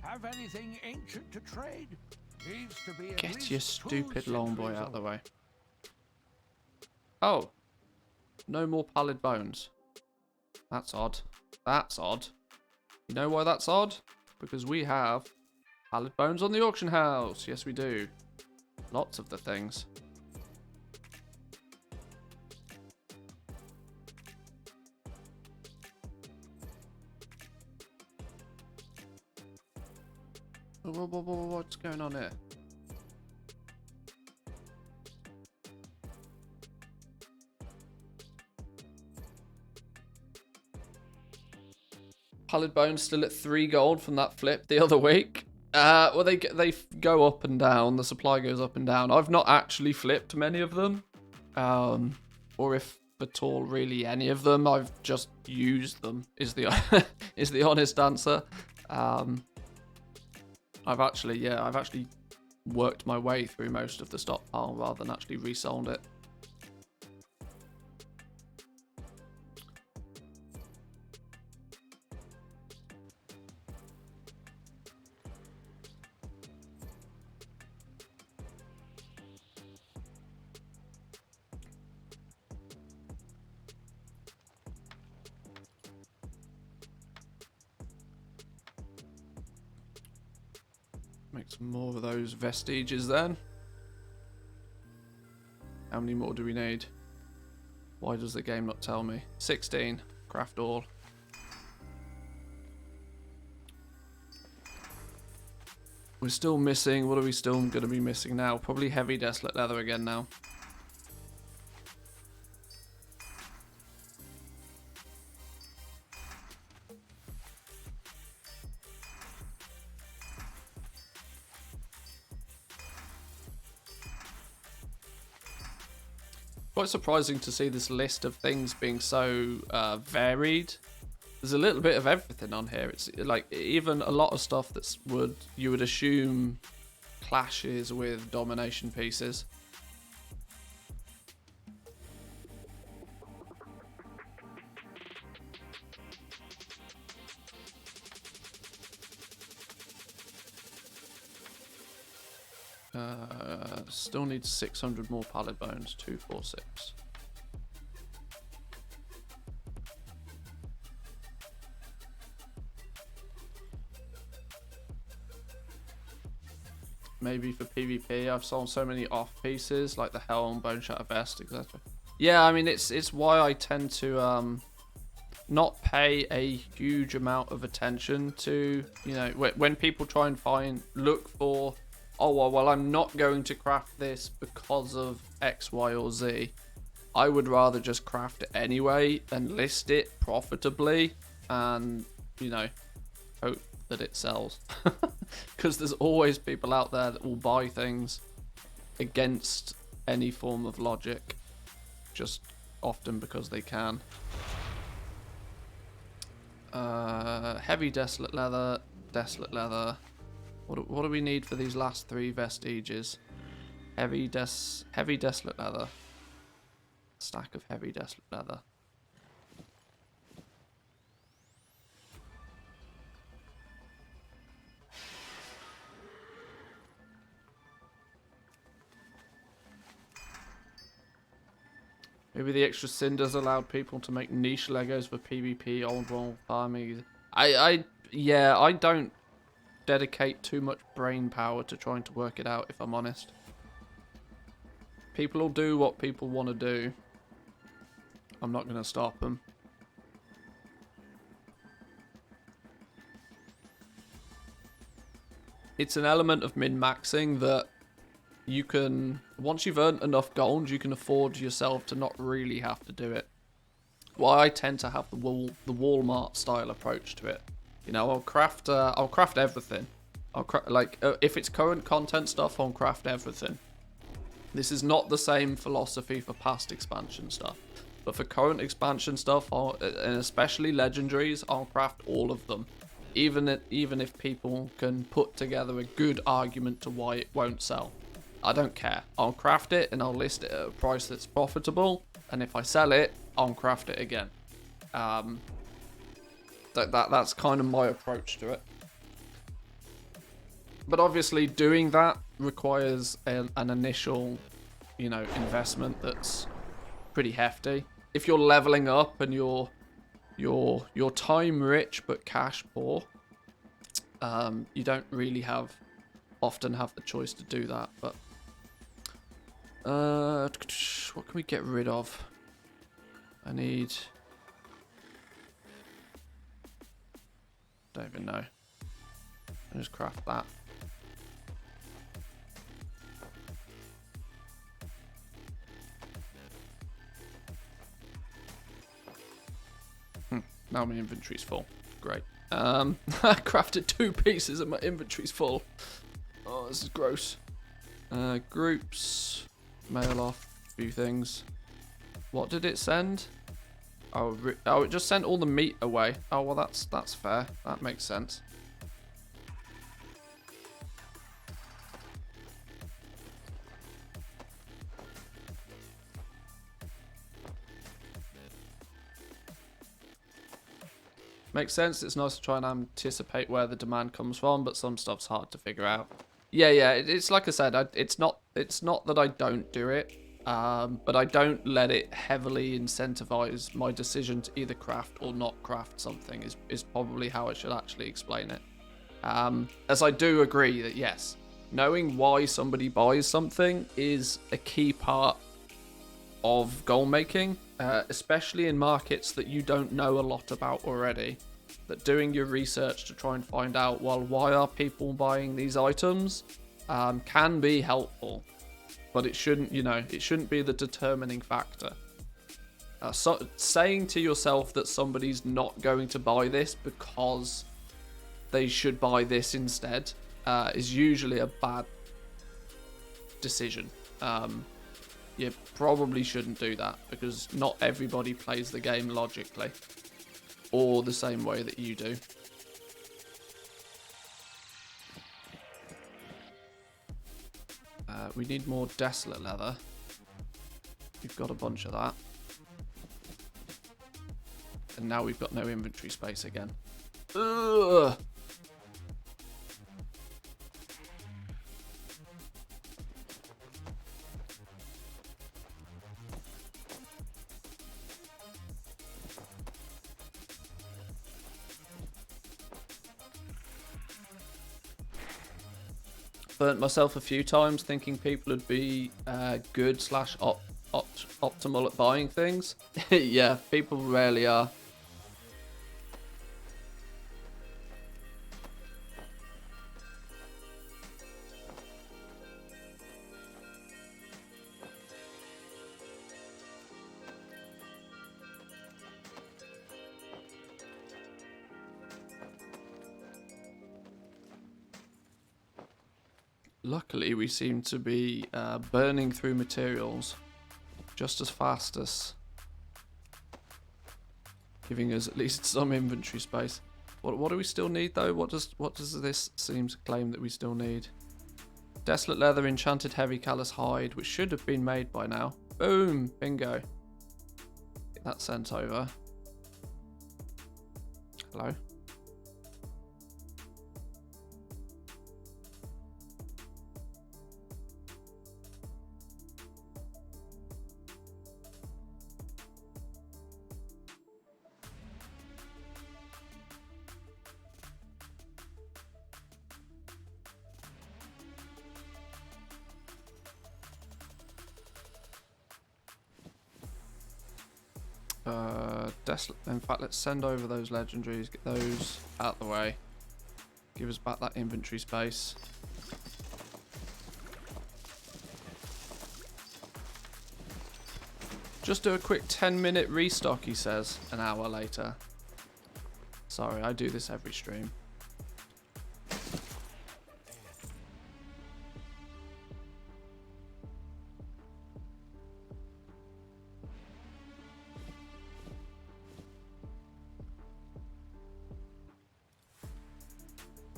Have anything ancient to trade? Needs to be at Get least your 2 stupid long boy centuries out of the old. way. Oh. No more pallid bones. That's odd. That's odd. You know why that's odd? Because we have pallid bones on the auction house. Yes, we do. Lots of the things. What's going on here? Pallid bones still at 3 gold from that flip the other week. Well, they go up and down. The supply goes up and down. I've not actually flipped many of them, or if at all really any of them. I've just used them. Is the is the honest answer. I've actually worked my way through most of the stockpile rather than actually resold it. Make some more of those vestiges then. How many more do we need? Why does the game not tell me? 16. Craft all. We're still missing. What are we still going to be missing now? Probably heavy desolate leather again now. Quite surprising to see this list of things being so varied. There's a little bit of everything on here. It's like even a lot of stuff that's you would assume clashes with domination pieces. Still need 600 more pallid bones. 246. Maybe for PvP, I've sold so many off pieces like the Helm, Bone Shatter Vest, etc. Yeah, I mean it's why I tend to not pay a huge amount of attention to, you know, when people try and look for, oh well I'm not going to craft this because of X, Y, or Z. I would rather just craft it anyway and list it profitably and, you know, hope that it sells. Because there's always people out there that will buy things against any form of logic, just often because they can. Heavy desolate leather, desolate leather. What do we need for these last 3 vestiges? Heavy desolate leather. Stack of heavy desolate leather. Maybe the extra cinders allowed people to make niche Legos for PvP, old world farming. Yeah, I don't dedicate too much brain power to trying to work it out, if I'm honest. People will do what people want to do. I'm not going to stop them. It's an element of min-maxing that you can, once you've earned enough gold, you can afford yourself to not really have to do it. Well, I tend to have the Walmart style approach to it. You know, I'll craft everything. If it's current content stuff, I'll craft everything. This is not the same philosophy for past expansion stuff. But for current expansion stuff, and especially legendaries, I'll craft all of them. Even if people can put together a good argument to why it won't sell. I don't care. I'll craft it and I'll list it at a price that's profitable. And if I sell it, I'll craft it again. That's kind of my approach to it. But obviously doing that requires an initial, you know, investment that's pretty hefty. If you're leveling up and you're time rich but cash poor, you don't really often have the choice to do that. But what can we get rid of? I need, don't even know. I'll just craft that. Now my inventory's full. Great. I crafted 2 pieces and my inventory's full. Oh, this is gross. Groups. Mail off. A few things. What did it send? Oh, it just sent all the meat away. Oh, well, that's fair. That makes sense. Makes sense. It's nice to try and anticipate where the demand comes from, but some stuff's hard to figure out. Yeah. It's like I said. It's not that I don't do it, but I don't let it heavily incentivize my decision to either craft or not craft something. Is probably how I should actually explain it. As I do agree that yes, knowing why somebody buys something is a key part of goal making, especially in markets that you don't know a lot about already. That doing your research to try and find out, well, why are people buying these items, can be helpful, but it shouldn't, it shouldn't be the determining factor. So saying to yourself that somebody's not going to buy this because they should buy this instead is usually a bad decision. You probably shouldn't do that because not everybody plays the game logically or the same way that you do. We need more desolate leather. We've got a bunch of that. And now we've got no inventory space again. Ugh. Burnt myself a few times thinking people would be good / optimal at buying things. Yeah, people rarely are. Luckily, we seem to be burning through materials just as fast as giving us at least some inventory space. What do we still need though? What does this seem to claim that we still need? Desolate leather, enchanted heavy callous hide, which should have been made by now. Boom, bingo. that sent over. Hello. Desolate. In fact, let's send over those legendaries, get those out the way. Give us back that inventory space. Just do a quick 10-minute restock, he says, an hour later. Sorry, I do this every stream.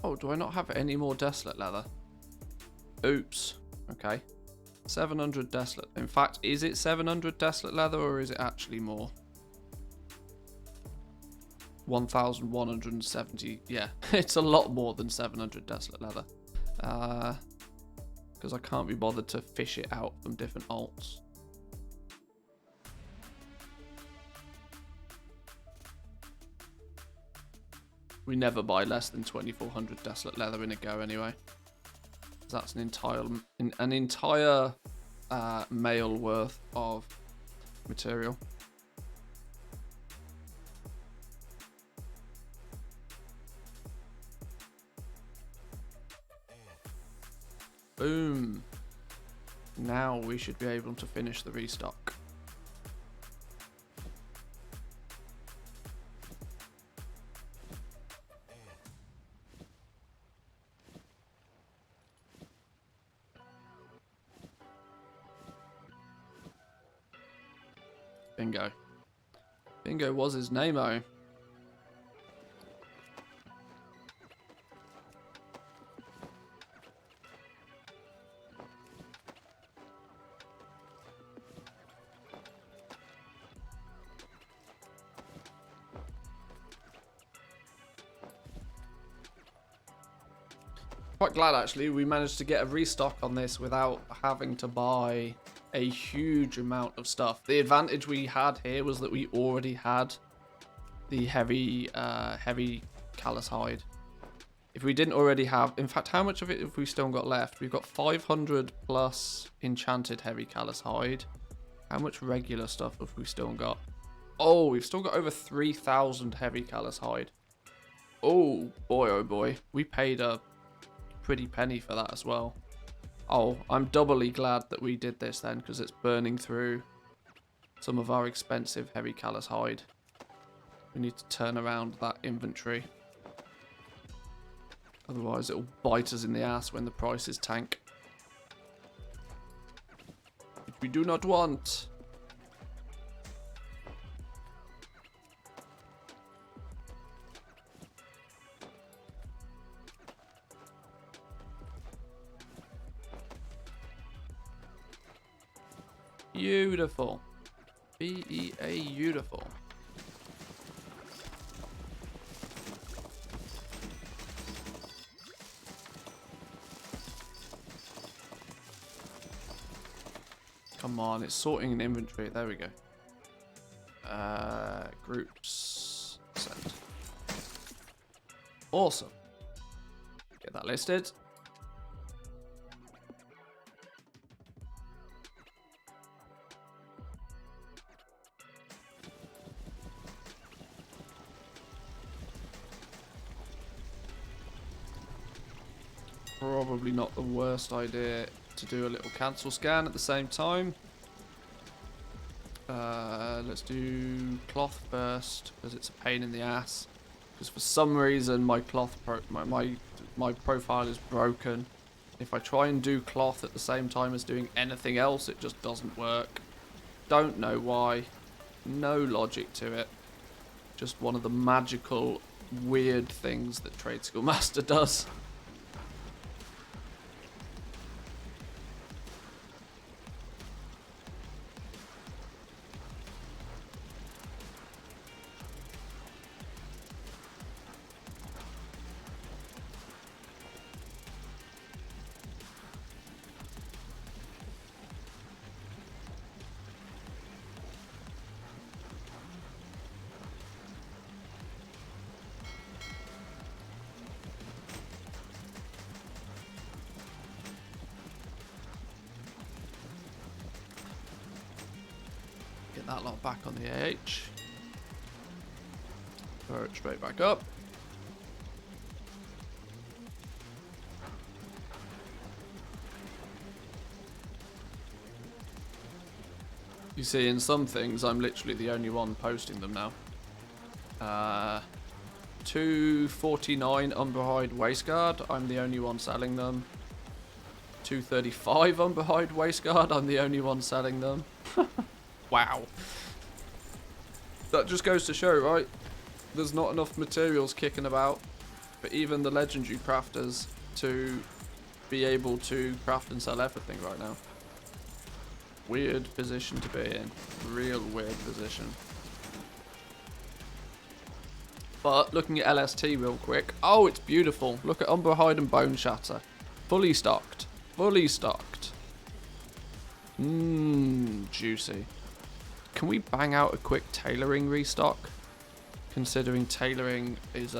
Oh, do I not have any more desolate leather? Oops. Okay. 700 desolate. In fact, is it 700 desolate leather or is it actually more? 1,170. Yeah, it's a lot more than 700 desolate leather. Because I can't be bothered to fish it out from different alts. We never buy less than 2,400 desolate leather in a go anyway. That's an entire mail worth of material. Boom. Now we should be able to finish the restock. Bingo. Bingo was his name-o. Quite glad actually we managed to get a restock on this without having to buy a huge amount of stuff. The advantage we had here was that we already had the heavy callous hide. If we didn't already have, in fact, how much of it have we still got left? We've got 500 plus enchanted heavy callous hide. How much regular stuff have we still got? Oh, we've still got over 3,000 heavy callous hide. Oh boy, we paid a pretty penny for that as well. Oh, I'm doubly glad that we did this then, because it's burning through some of our expensive heavy callous hide. We need to turn around that inventory. Otherwise it'll bite us in the ass when the prices tank. Which we do not want. Beautiful. Beautiful. Come on, it's sorting an inventory. There we go. Groups. Send. Awesome. Get that listed. Probably not the worst idea to do a little cancel scan at the same time. Let's do cloth first because it's a pain in the ass. Because for some reason my cloth my profile is broken. If I try and do cloth at the same time as doing anything else, it just doesn't work. Don't know why. No logic to it. Just one of the magical, weird things that Trade Skill Master does. that lot back on the AH. Throw it straight back up. You see, in some things, I'm literally the only one posting them now. 249 Umberhide Waistguard, I'm the only one selling them. 235 Umberhide Waistguard, I'm the only one selling them. Wow. That just goes to show, right? There's not enough materials kicking about for even the legendary crafters to be able to craft and sell everything right now. Weird position to be in. Real weird position. But looking at LST real quick. Oh, it's beautiful. Look at Umberhide and Bone Shatter. Fully stocked. Fully stocked. Mmm, juicy. Can we bang out a quick tailoring restock? Considering tailoring is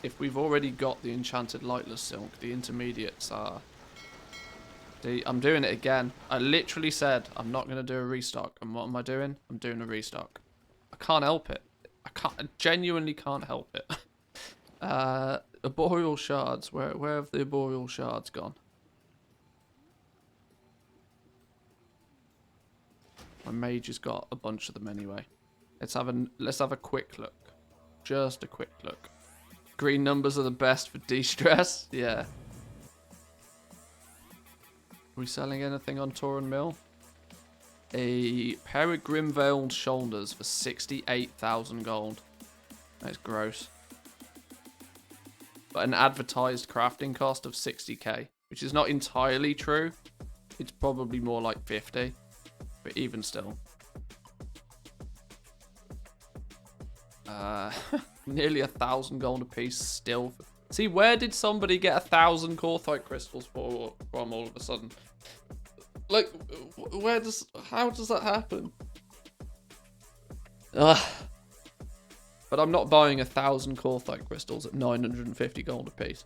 if we've already got the enchanted lightless silk, the intermediates are... See, I'm doing it again. I literally said I'm not going to do a restock. And what am I doing? I'm doing a restock. I can't help it. I genuinely can't help it. Arboreal shards. Where have the arboreal shards gone? My mage has got a bunch of them anyway. Let's have a quick look. Just a quick look. Green numbers are the best for de-stress. Yeah. Are we selling anything on Torin Mill? A pair of Grim-Veiled shoulders for 68,000 gold. That's gross. But an advertised crafting cost of 60k, which is not entirely true. It's probably more like 50, but even still. Nearly 1,000 gold a piece still. See, where did somebody get 1,000 Corthite crystals from all of a sudden? Like, how does that happen? Ugh. But I'm not buying 1,000 Corthite crystals at 950 gold a piece.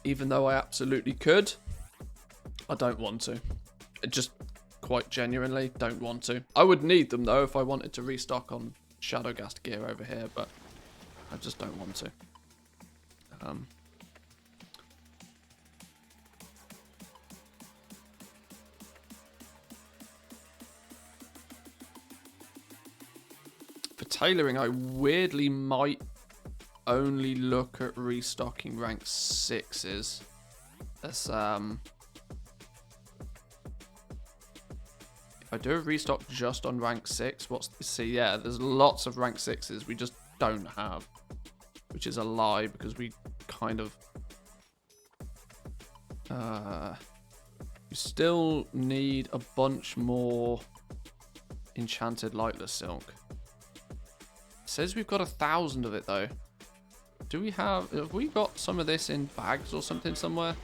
Even though I absolutely could, I don't want to. Just quite genuinely don't want to. I would need them though if I wanted to restock on Shadowgast gear over here, but I just don't want to. For tailoring, I weirdly might only look at restocking rank 6s. That's if I do a restock just on rank 6, yeah, there's lots of rank 6s we just don't have. Which is a lie, because we kind of... we still need a bunch more enchanted lightless silk. It says we've got 1,000 of it, though. Have we got some of this in bags or something somewhere?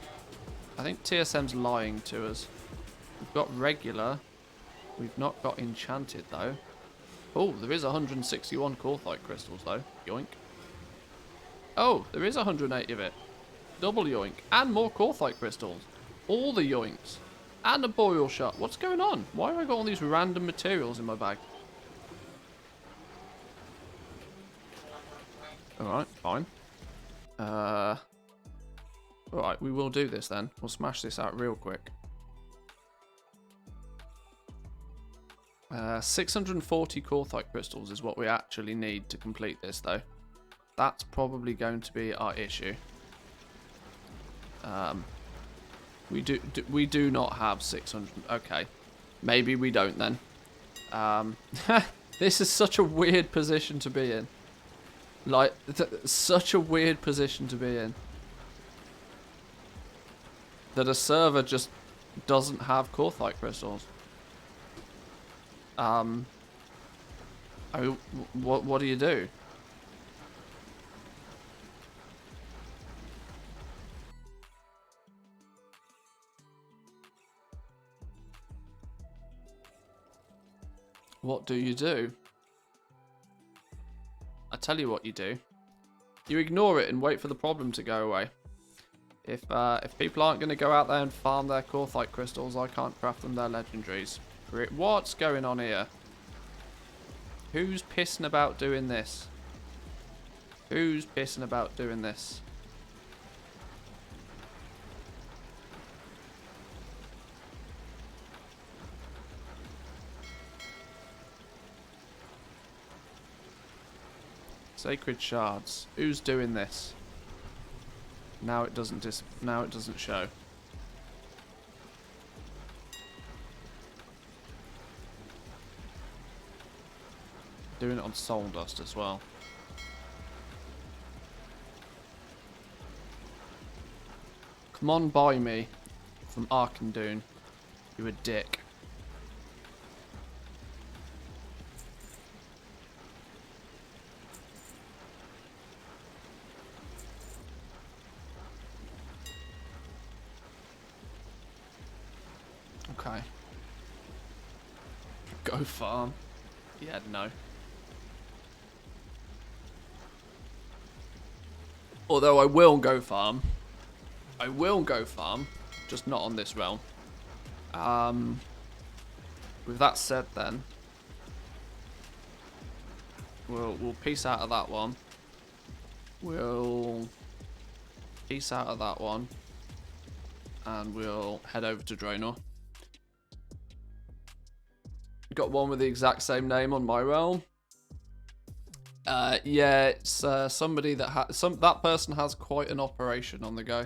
I think TSM's lying to us. We've got regular... We've not got enchanted, though. Oh, there is 161 Corthite crystals, though. Yoink. Oh, there is 180 of it. Double yoink. And more Corthite crystals. All the yoinks. And a boreal shot. What's going on? Why have I got all these random materials in my bag? Alright, fine. Alright, we will do this then. We'll smash this out real quick. 640 Corthite crystals is what we actually need to complete this, though. That's probably going to be our issue. We do not have 600. Okay, maybe we don't then. This is such a weird position to be in. Like, such a weird position to be in. That a server just doesn't have Corthite crystals. I mean, what do you do? What do you do? I tell you what you do. You ignore it and wait for the problem to go away. If people aren't going to go out there and farm their Corthite crystals, I can't craft them their legendaries. What's going on here? Who's pissing about doing this? Who's pissing about doing this? Sacred shards. Who's doing this? Now it doesn't show. Doing it on soul dust as well. Come on, buy me from Arkandoon. You a dick. Okay. Go farm. Yeah, no. Although I will go farm. I will go farm, just not on this realm. With that said then, we'll peace out of that one. We'll peace out of that one. And we'll head over to Draenor. Got one with the exact same name on my realm. Yeah, it's somebody that that person has quite an operation on the go.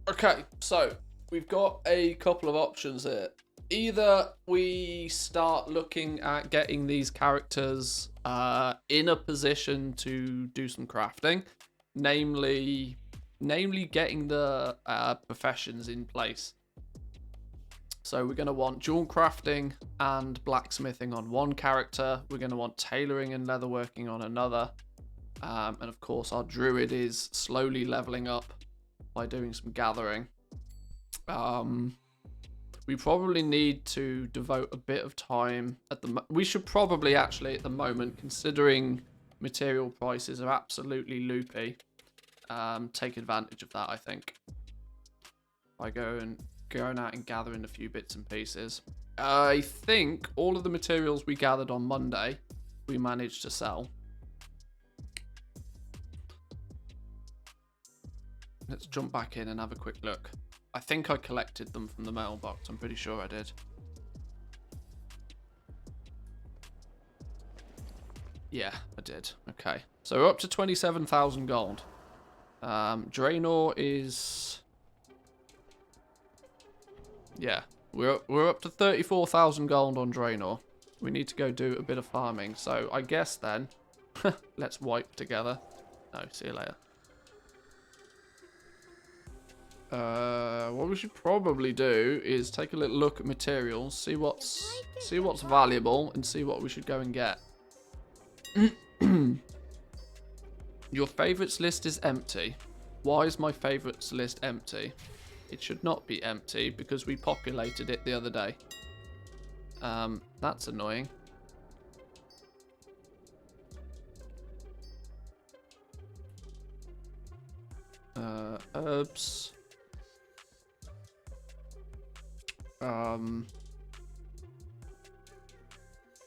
Okay, so we've got a couple of options here. Either we start looking at getting these characters in a position to do some crafting, namely getting the professions in place. So we're going to want jewel crafting and blacksmithing on one character. We're going to want tailoring and leatherworking on another. And of course our druid is slowly leveling up by doing some gathering. We probably need to devote a bit of time we should probably actually at the moment, considering material prices are absolutely loopy, take advantage of that, I think, by going out and gathering a few bits and pieces. I think all of the materials we gathered on Monday we managed to sell. Let's jump back in and have a quick look. I think I collected them from the mailbox. I'm pretty sure I did. Yeah, I did. Okay. So we're up to 27,000 gold. Draenor is... Yeah. We're up to 34,000 gold on Draenor. We need to go do a bit of farming. So I guess then... let's wipe together. No, see you later. What we should probably do is take a little look at materials, see what's valuable, and see what we should go and get. Your favourites list is empty. Why is my favourites list empty? It should not be empty because we populated it the other day. That's annoying. Herbs.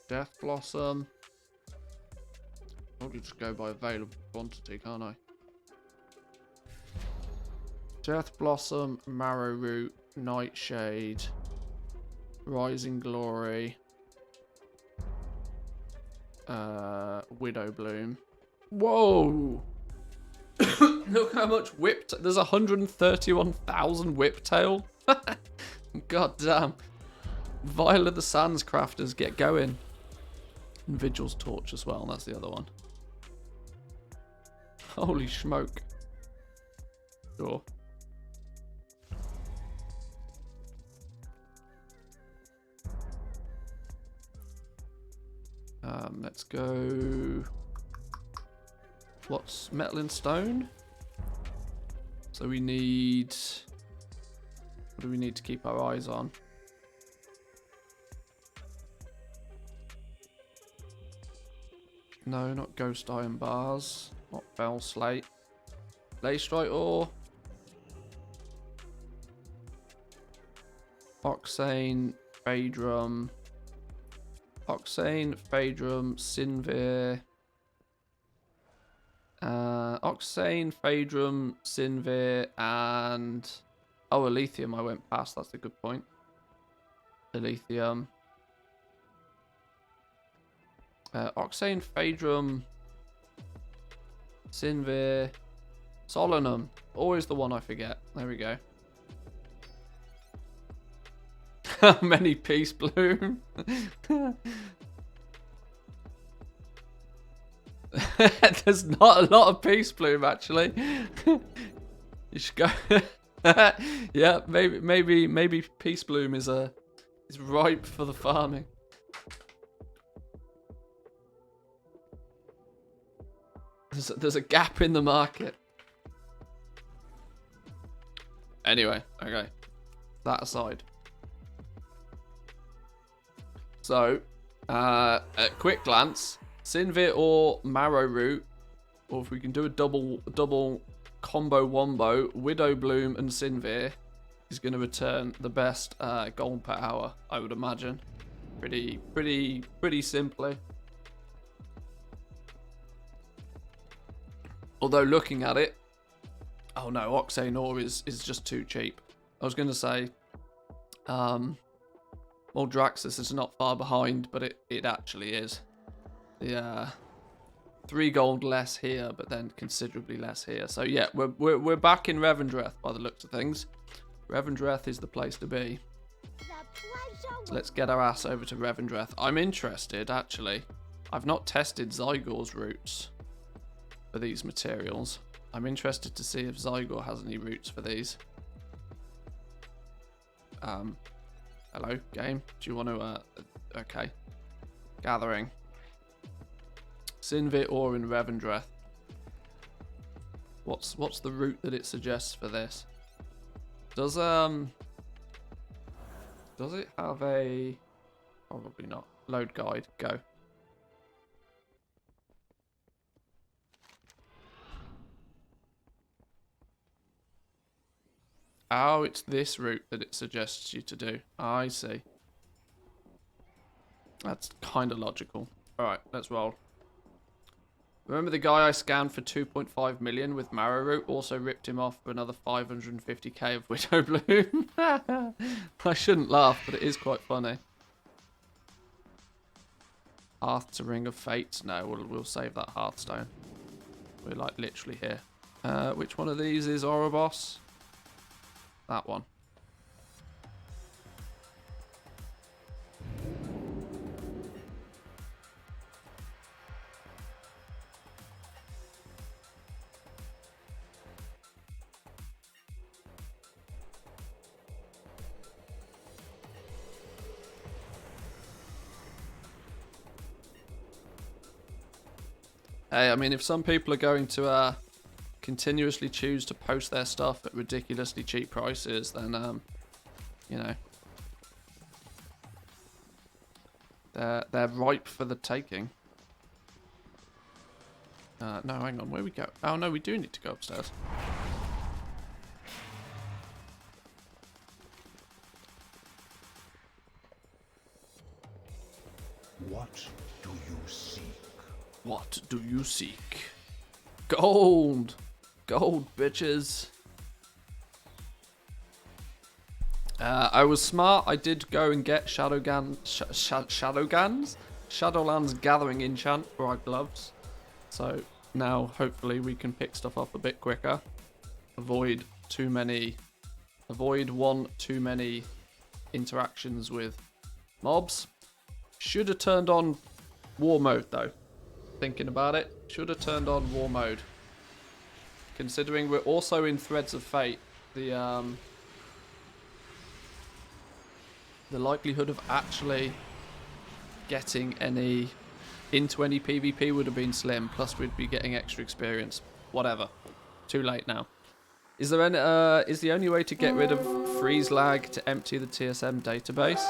Death Blossom. Probably just go by available quantity, can't I? Death Blossom, Marrow Root, Nightshade, Rising Glory, Widow Bloom. Whoa! Look how much there's 131,000 whiptail. God damn. Vial of the Sands crafters, get going. And Vigil's Torch as well, that's the other one. Holy smoke. Sure. Let's go... What's metal and stone? So we need... What do we need to keep our eyes on? No, not ghost iron bars. Not bell slate. Leystrite ore. Oxane, Phaedrum. Oxane, Phaedrum, Sinvir. Oxane, Phaedrum, Sinvir, and... Oh, Elithium I went past. That's a good point. Elithium. Oxane, Phaedrum, Sinvir, Solanum. Always the one I forget. There we go. How many Peace Bloom? There's not a lot of Peace Bloom, actually. You should go. Yeah, maybe Peace Bloom is ripe for the farming. There's a gap in the market. Anyway, okay. That aside. So, at quick glance, Sinvir or Marrow Root, or if we can do a double combo wombo, Widow Bloom and Sinvir is going to return the best gold per hour, I would imagine. Pretty simply. Although looking at it, oh no, Oxane ore is just too cheap. I was going to say, well, Draxus is not far behind, but it actually is. Yeah, 3 gold less here, but then considerably less here. So yeah, we're back in Revendreth by the looks of things. Revendreth is the place to be. So let's get our ass over to Revendreth. I'm interested, actually. I've not tested Zygor's roots for these materials. I'm interested to see if Zygor has any roots for these. Hello, game. Do you want to, okay. Gathering. Sinvir ore in Revendreth. What's the route that it suggests for this? Does it have a... Probably not. Load guide. Go. Oh, it's this route that it suggests you to do. I see. That's kind of logical. Alright, let's roll. Remember the guy I scanned for 2.5 million with Marrow Root? Also ripped him off for another 550k of Widow Bloom. I shouldn't laugh, but it is quite funny. Hearth to Ring of Fates. No, we'll save that Hearthstone. We're like literally here. Which one of these is Ouroboros? That one. Hey, I mean, if some people are going to continuously choose to post their stuff at ridiculously cheap prices, then you know, they're ripe for the taking. No, hang on, where we go? Oh no, we do need to go upstairs. What do you seek? What do you seek? Gold! Gold, bitches. I was smart. I did go and get Shadowlands Gathering enchant for our gloves. So now, hopefully, we can pick stuff up a bit quicker. Avoid one too many interactions with mobs. Should have turned on war mode, though. Thinking about it, should have turned on war mode. Considering we're also in Threads of Fate, the likelihood of actually getting into any PvP would have been slim. Plus, we'd be getting extra experience. Whatever. Too late now. Is there any? Is the only way to get rid of freeze lag to empty the TSM database?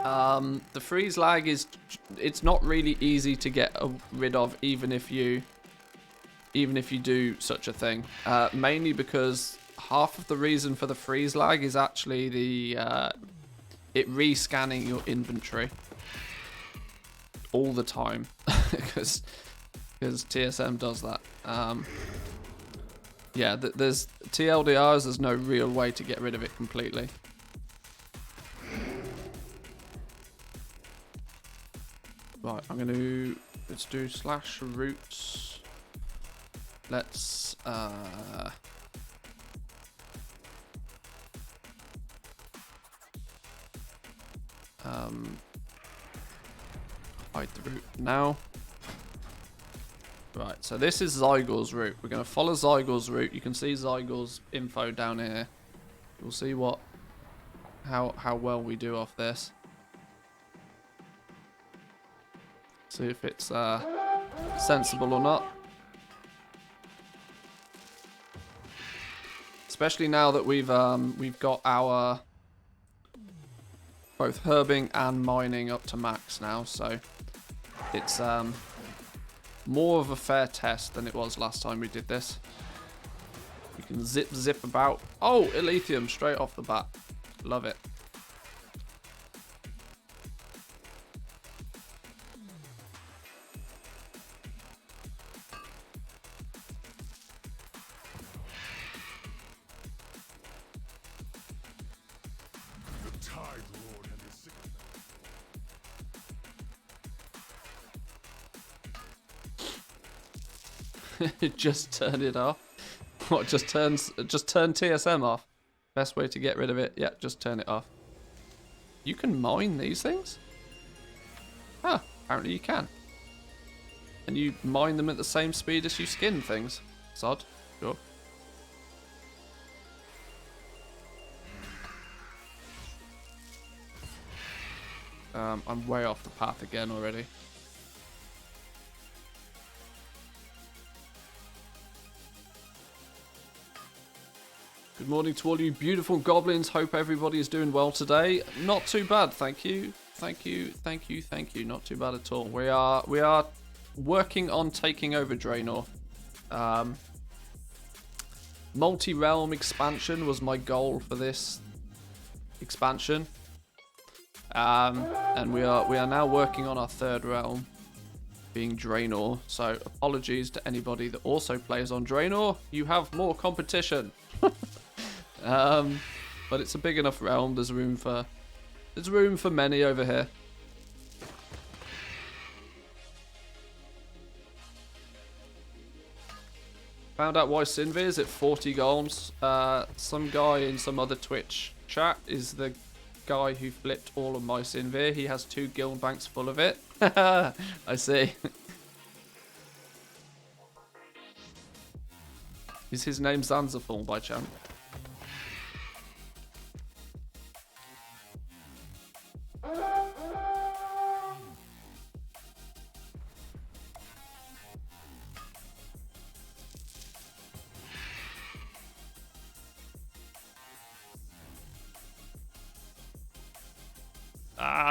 The freeze lag it's not really easy to get rid of, even if you do such a thing. Mainly because half of the reason for the freeze lag is actually it rescanning your inventory all the time, because TSM does that. Yeah, there's TLDRs. There's no real way to get rid of it completely. Right, let's do /roots. Let's hide the root now. Right, so this is Zygor's route. We're going to follow Zygor's route. You can see Zygor's info down here. We'll see how well we do off this. See if it's sensible or not. Especially now that we've got our both herbing and mining up to max now, so it's more of a fair test than it was last time we did this. We can zip about. Oh, Elithium straight off the bat. Love it. Just turn it off. What, just turn TSM off? Best way to get rid of it? Yeah, just turn it off. You can mine these things? Ah, apparently you can. And you mine them at the same speed as you skin things. It's odd. Sure. I'm way off the path again already. Good morning to all you beautiful goblins. Hope everybody is doing well today. Not too bad, thank you. Thank you. Not too bad at all. We are working on taking over Draenor. Multi-realm expansion was my goal for this expansion. And we are now working on our third realm, being Draenor. So apologies to anybody that also plays on Draenor. You have more competition. But it's a big enough realm. There's room for many over here. Found out why Sinve is at 40 goals. Some guy in some other Twitch chat is the guy who flipped all of my Sinve. He has 2 guild banks full of it. I see. Is his name Zanzaful by chance?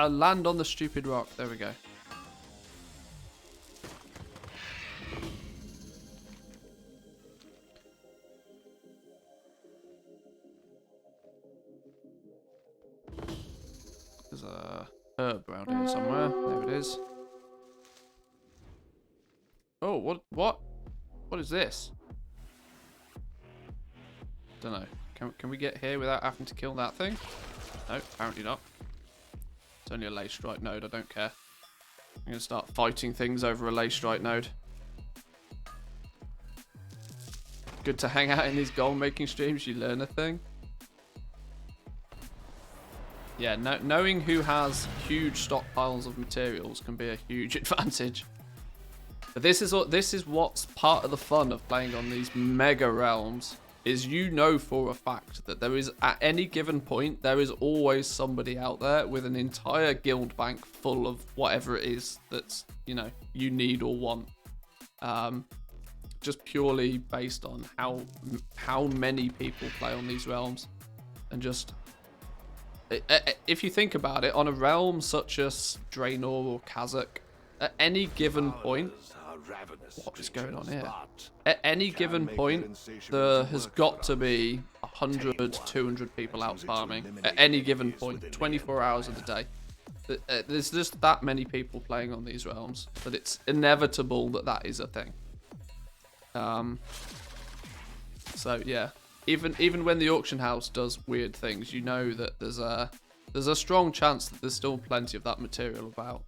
Land on the stupid rock. There we go. There's a herb around here somewhere. There it is. Oh, what is this? Don't know. Can we get here without having to kill that thing? No, apparently not. It's only a lay strike node, I don't care. I'm going to start fighting things over a lay strike node. Good to hang out in these gold making streams, you learn a thing. Yeah, knowing who has huge stockpiles of materials can be a huge advantage. But this is what's part of the fun of playing on these mega realms. Is you know for a fact that there is, at any given point, there is always somebody out there with an entire guild bank full of whatever it is that's, you know, you need or want. Just purely based on how many people play on these realms, and just if you think about it, on a realm such as Draenor or Kazakh, at any given point, what is going on here? At any given point, there has got to be 100, 200 people out farming. At any given point, 24 hours of the day. There's just that many people playing on these realms that it's inevitable that that is a thing. So yeah, even when the auction house does weird things, you know that there's a strong chance that there's still plenty of that material about.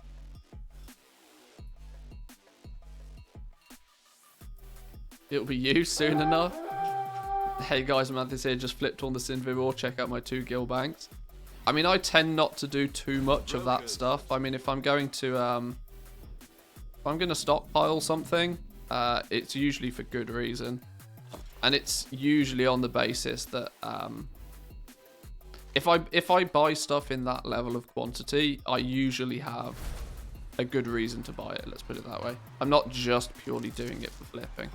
It'll be you soon enough. Hey guys, Manthis here, just flipped on the Sinvir, check out my 2 guild banks. I mean, I tend not to do too much of that stuff. I mean, if I'm going to stockpile something, it's usually for good reason. And it's usually on the basis that if I buy stuff in that level of quantity, I usually have a good reason to buy it, let's put it that way. I'm not just purely doing it for flipping.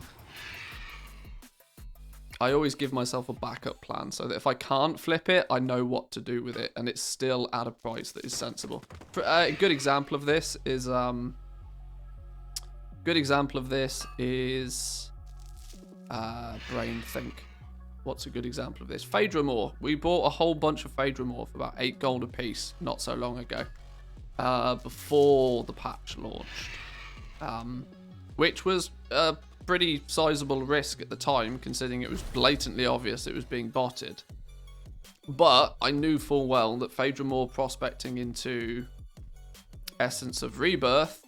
I always give myself a backup plan so that if I can't flip it, I know what to do with it, and it's still at a price that is sensible. A good example of this is brain think. What's a good example of this? Phaedra Ore. We bought a whole bunch of Phaedra Ore for about 8 gold a piece not so long ago, before the patch launched, which was pretty sizable risk at the time, considering it was blatantly obvious it was being botted. But I knew full well that Phaedra Ore prospecting into Essence of Rebirth,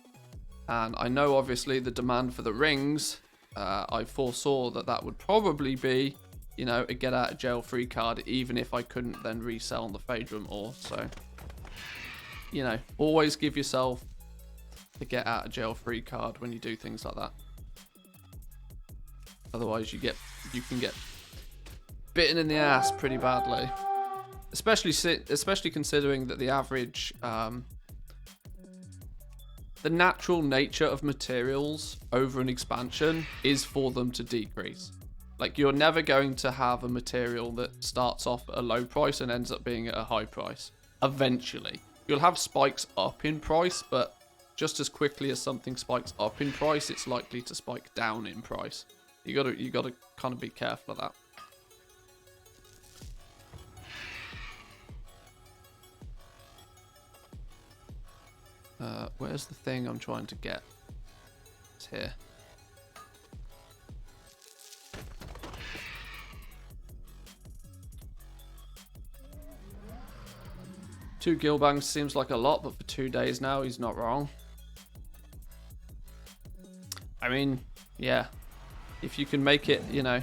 and I know obviously the demand for the rings, I foresaw that that would probably be, you know, a get out of jail free card, even if I couldn't then resell the Phaedra Ore. So, you know, always give yourself the get out of jail free card when you do things like that. Otherwise, you can get bitten in the ass pretty badly. Especially considering that the average, the natural nature of materials over an expansion is for them to decrease. Like, you're never going to have a material that starts off at a low price and ends up being at a high price. Eventually, you'll have spikes up in price, but just as quickly as something spikes up in price, it's likely to spike down in price. You gotta kind of be careful of that. Where's the thing I'm trying to get? It's here. Two guild banks seems like a lot, but for 2 days now, he's not wrong. I mean, yeah. If you can make it, you know,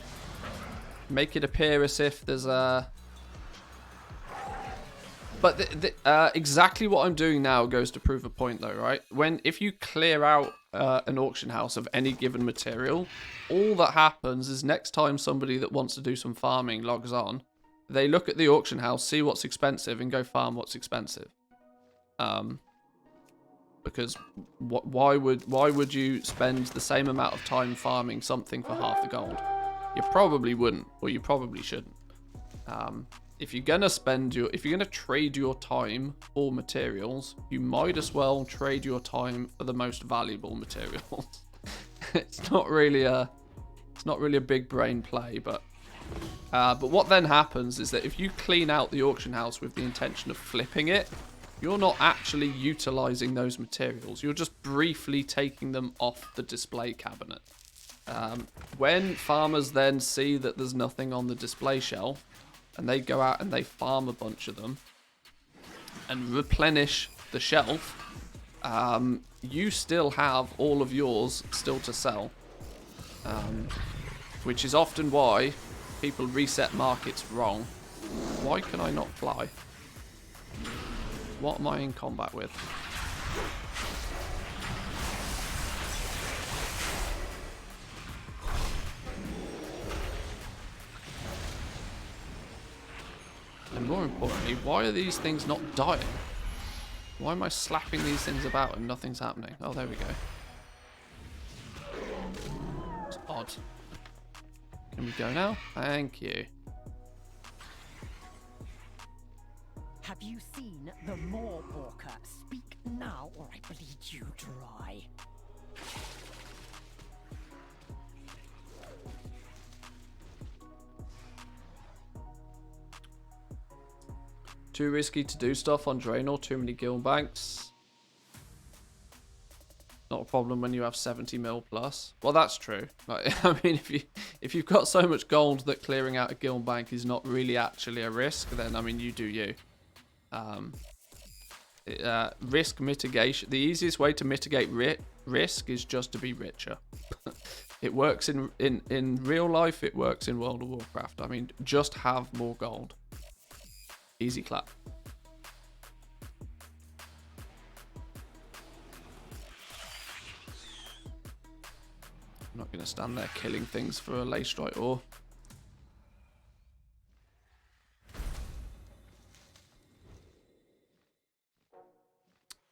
make it appear as if there's a... But exactly what I'm doing now goes to prove a point, though, right? If you clear out an auction house of any given material, all that happens is next time somebody that wants to do some farming logs on, they look at the auction house, see what's expensive, and go farm what's expensive. Because why would you spend the same amount of time farming something for half the gold? You probably wouldn't, or you probably shouldn't. If you're gonna trade your time for materials, you might as well trade your time for the most valuable materials. It's not really a big brain play, but what then happens is that if you clean out the auction house with the intention of flipping it, you're not actually utilizing those materials. You're just briefly taking them off the display cabinet. When farmers then see that there's nothing on the display shelf, and they go out and they farm a bunch of them and replenish the shelf, you still have all of yours still to sell. Which is often why people reset markets wrong. Why can I not fly? What am I in combat with? And more importantly, why are these things not dying? Why am I slapping these things about and nothing's happening? Oh, there we go. It's odd. Can we go now? Thank you. Have you seen the Moorwalker? Speak now, or I bleed you dry. Too risky to do stuff on Draenor, too many guild banks. Not a problem when you have 70 mil plus. Well, that's true. Like, I mean, if you've got so much gold that clearing out a guild bank is not really actually a risk, then I mean, you do you. Risk mitigation. The easiest way to mitigate risk is just to be richer. It works in real life. It works in World of Warcraft. I mean, just have more gold. Easy clap. I'm not going to stand there killing things for a lay strike ore.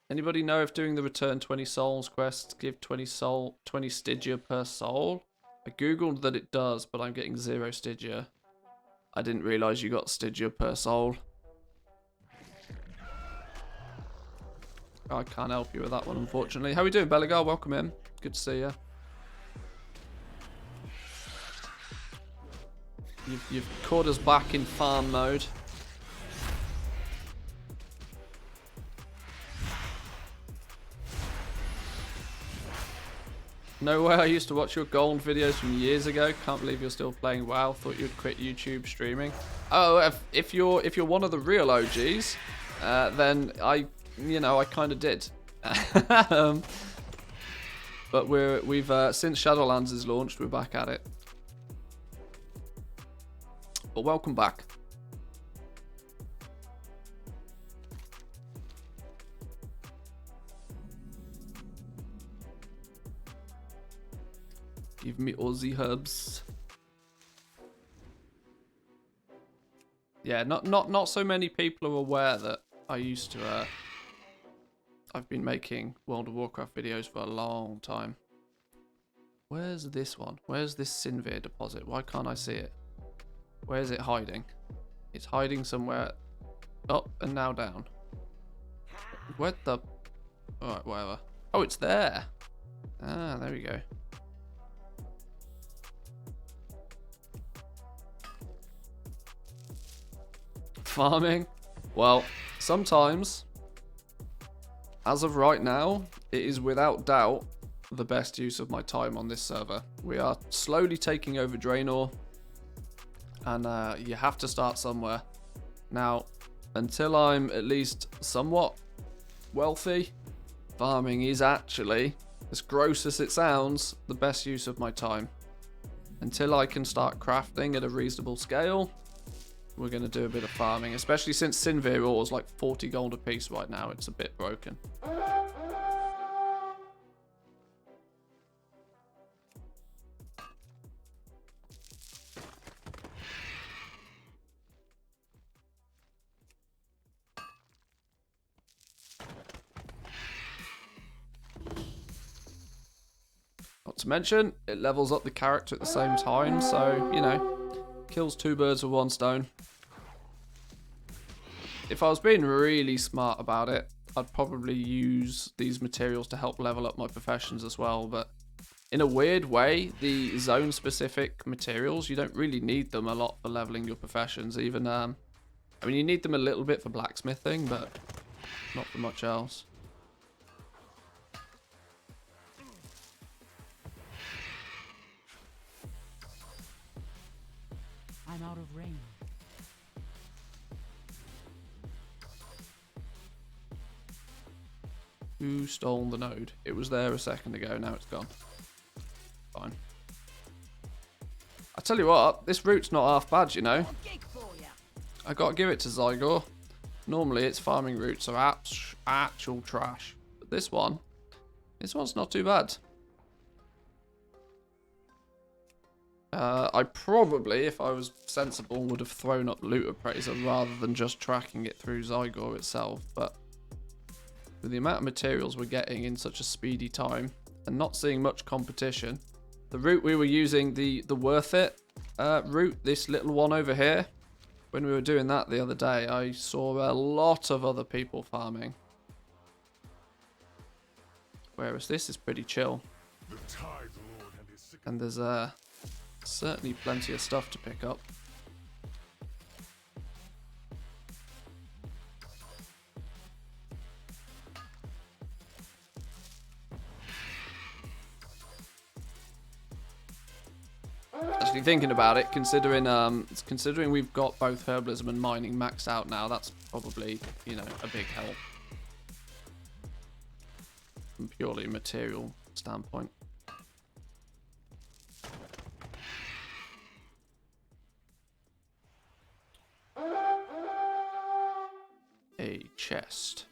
Anybody know if doing the return 20 souls quests give 20 stygia per soul? I googled that it does, but I'm getting 0 stygia. I didn't realise you got stygia per soul. I can't help you with that one, unfortunately. How are we doing, Belligar? Welcome in. Good to see you. You've caught us back in farm mode. No way, I used to watch your gold videos from years ago. Can't believe you're still playing WoW. Thought you'd quit YouTube streaming. Oh, if you're one of the real OGs, then I kind of did. But we've since Shadowlands is launched, we're back at it. But welcome back. Give me Aussie herbs. Yeah, not so many people are aware that I used to. I've been making World of Warcraft videos for a long time. Where's this one? Where's this Sinvir deposit? Why can't I see it? Where's it hiding? It's hiding somewhere up and now down. What the? Alright, whatever. Oh, it's there. Ah, there we go. Farming? Well, sometimes, as of right now, it is without doubt the best use of my time on this server. We are slowly taking over Draenor. And you have to start somewhere. Now, until I'm at least somewhat wealthy, farming is actually, as gross as it sounds, the best use of my time. Until I can start crafting at a reasonable scale, we're going to do a bit of farming. Especially since Sinvir ore is like 40 gold a piece right now. It's a bit broken. Not to mention, it levels up the character at the same time, so, you know, kills 2 birds with 1 stone. If I was being really smart about it, I'd probably use these materials to help level up my professions as well, but in a weird way, the zone-specific materials, you don't really need them a lot for leveling your professions, even, I mean, you need them a little bit for blacksmithing, but not for much else. I'm out of rain. Who stole the node? It was there a second ago, now it's gone. Fine. I tell you what, this route's not half bad, you know. I gotta give it to Zygor. Normally its farming routes are actual trash. But this one's not too bad. I probably, if I was sensible, would have thrown up Loot Appraiser rather than just tracking it through Zygor itself, but with the amount of materials we're getting in such a speedy time and not seeing much competition, the route we were using, the Worth It route, this little one over here, when we were doing that the other day, I saw a lot of other people farming. Whereas this is pretty chill. And there's certainly plenty of stuff to pick up. Actually thinking about it, considering we've got both herbalism and mining maxed out now, that's probably, you know, a big help. From purely material standpoint. A chest.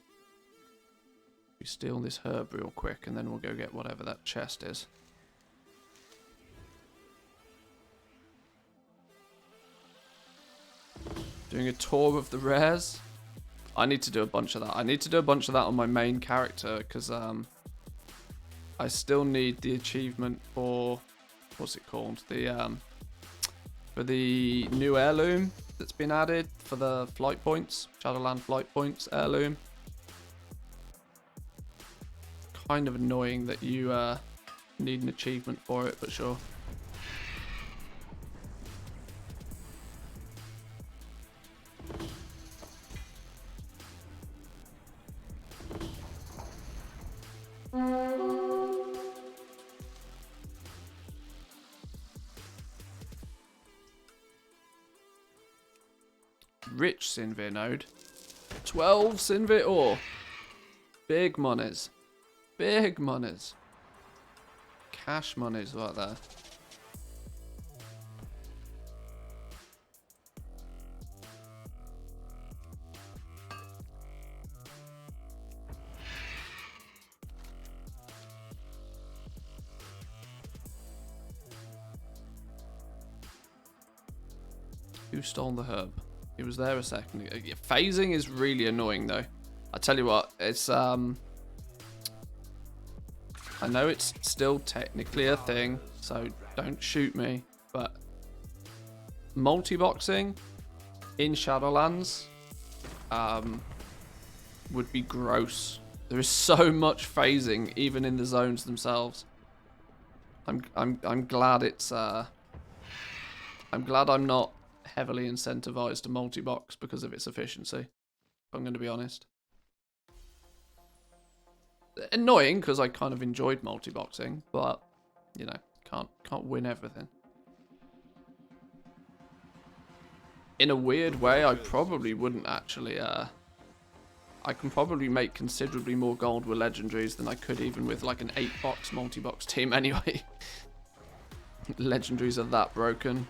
We steal this herb real quick and then we'll go get whatever that chest is. Doing a tour of the rares. I need to do a bunch of that. I need to do a bunch of that on my main character because I still need the achievement for what's it called? The for the new heirloom that's been added for the flight points, Shadowland flight points heirloom. Kind of annoying that you need an achievement for it, but sure. Rich Sinvir node. 12 Sinvir ore. Big monies. Big monies. Cash monies right there. Who stole the herb? He was there a second ago. Yeah, phasing is really annoying though. I tell you what, it's I know it's still technically a thing, so don't shoot me, but multi-boxing in Shadowlands would be gross. There is so much phasing even in the zones themselves. I'm glad it's I'm glad I'm not heavily incentivized to multi-box because of its efficiency, if I'm going to be honest. Annoying because I kind of enjoyed multi-boxing, but you know, can't win everything. In a weird way, I probably wouldn't actually I can probably make considerably more gold with legendaries than I could even with like an 8-box multi-box team anyway. Legendaries are that broken.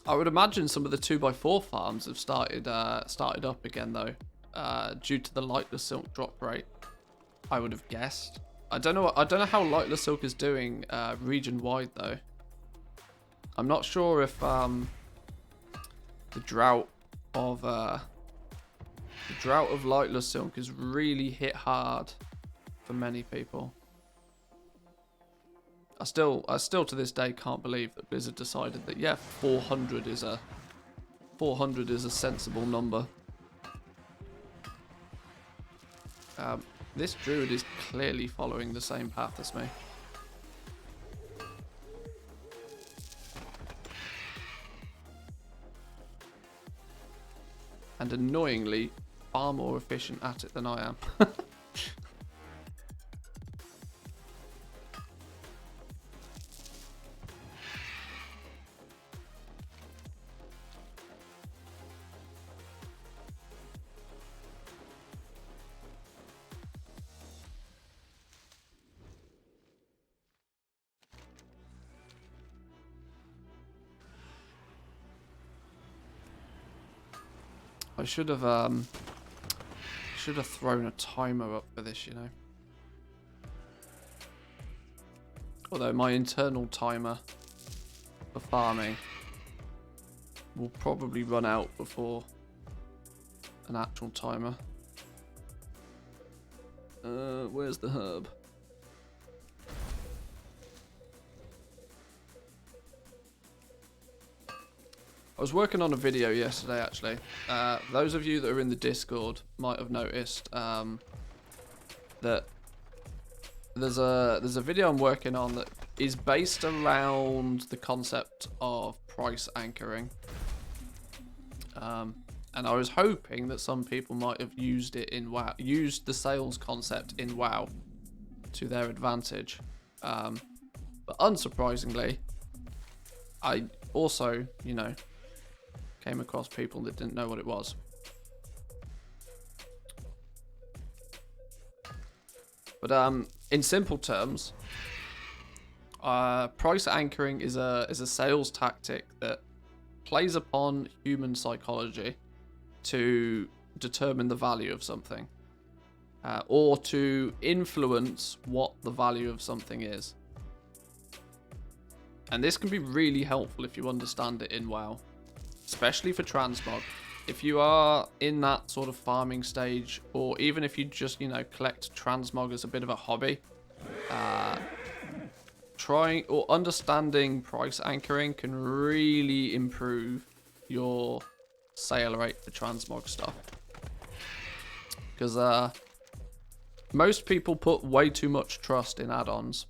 I would imagine some of the 2x4 farms have started up again though, due to the Lightless Silk drop rate. I would have guessed. I don't know how Lightless Silk is doing region wide though. I'm not sure if the drought of Lightless Silk has really hit hard for many people. I still to this day can't believe that Blizzard decided that yeah, 400 is a sensible number. This druid is clearly following the same path as me. And annoyingly far more efficient at it than I am. I should should have thrown a timer up for this, you know. Although my internal timer for farming will probably run out before an actual timer. Where's the herb? I was working on a video yesterday, actually. Those of you that are in the Discord might have noticed that there's a video I'm working on that is based around the concept of price anchoring. And I was hoping that some people might have used it in WoW, used the sales concept in WoW to their advantage. But unsurprisingly, I also, you know, came across people that didn't know what it was. But in simple terms, price anchoring is a sales tactic that plays upon human psychology to determine the value of something, or to influence what the value of something is. And this can be really helpful if you understand it in WoW, especially for transmog. If you are in that sort of farming stage, or even if you just, you know, collect transmog as a bit of a hobby, trying or understanding price anchoring can really improve your sale rate for transmog stuff. Because most people put way too much trust in add-ons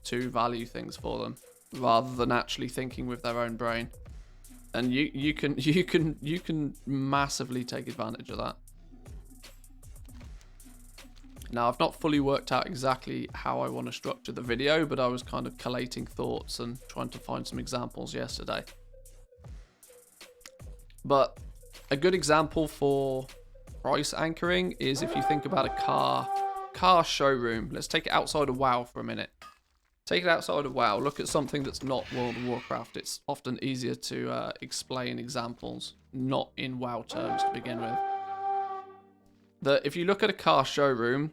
to value things for them, rather than actually thinking with their own brain. And you can massively take advantage of that. Now, I've not fully worked out exactly how I want to structure the video, but I was kind of collating thoughts and trying to find some examples yesterday. But a good example for price anchoring is if you think about a car showroom. Let's take it outside of WoW for a minute. Take it outside of WoW. Look at something that's not World of Warcraft. It's often easier to explain examples not in WoW terms to begin with. That if you look at a car showroom,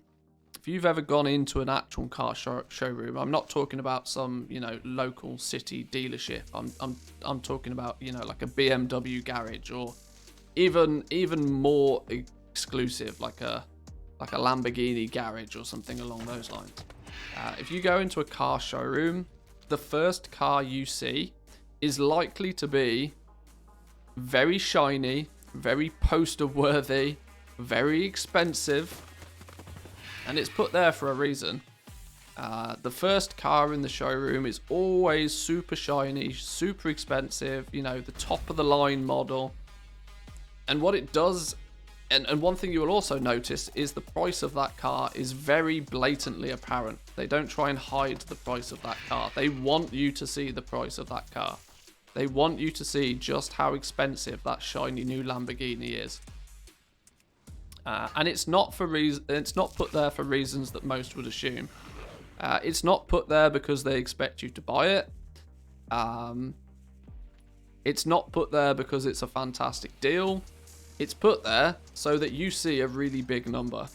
if you've ever gone into an actual car showroom, I'm not talking about some, you know, local city dealership. I'm talking about, you know, like a BMW garage, or even more exclusive, like a Lamborghini garage or something along those lines. If you go into a car showroom, the first car you see is likely to be very shiny, very poster worthy, very expensive, and it's put there for a reason. The first car in the showroom is always super shiny, super expensive, you know, the top of the line model. And what it does, and one thing you will also notice, is the price of that car is very blatantly apparent. They don't try and hide the price of that car. They want you to see the price of that car. They want you to see just how expensive that shiny new Lamborghini is. And it's not put there for reasons that most would assume. It's not put there because they expect you to buy it. It's not put there because it's a fantastic deal. It's put there so that you see a really big number.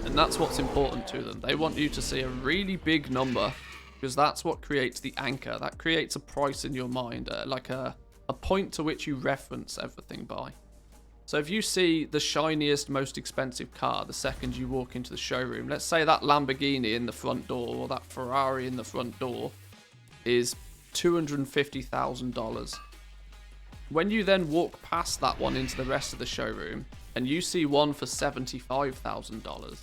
And that's what's important to them. They want you to see a really big number, because that's what creates the anchor. That creates a price in your mind, like a point to which you reference everything by. So if you see the shiniest, most expensive car the second you walk into the showroom, let's say that Lamborghini in the front door, or that Ferrari in the front door, is $250,000. When you then walk past that one into the rest of the showroom, and you see one for $75,000,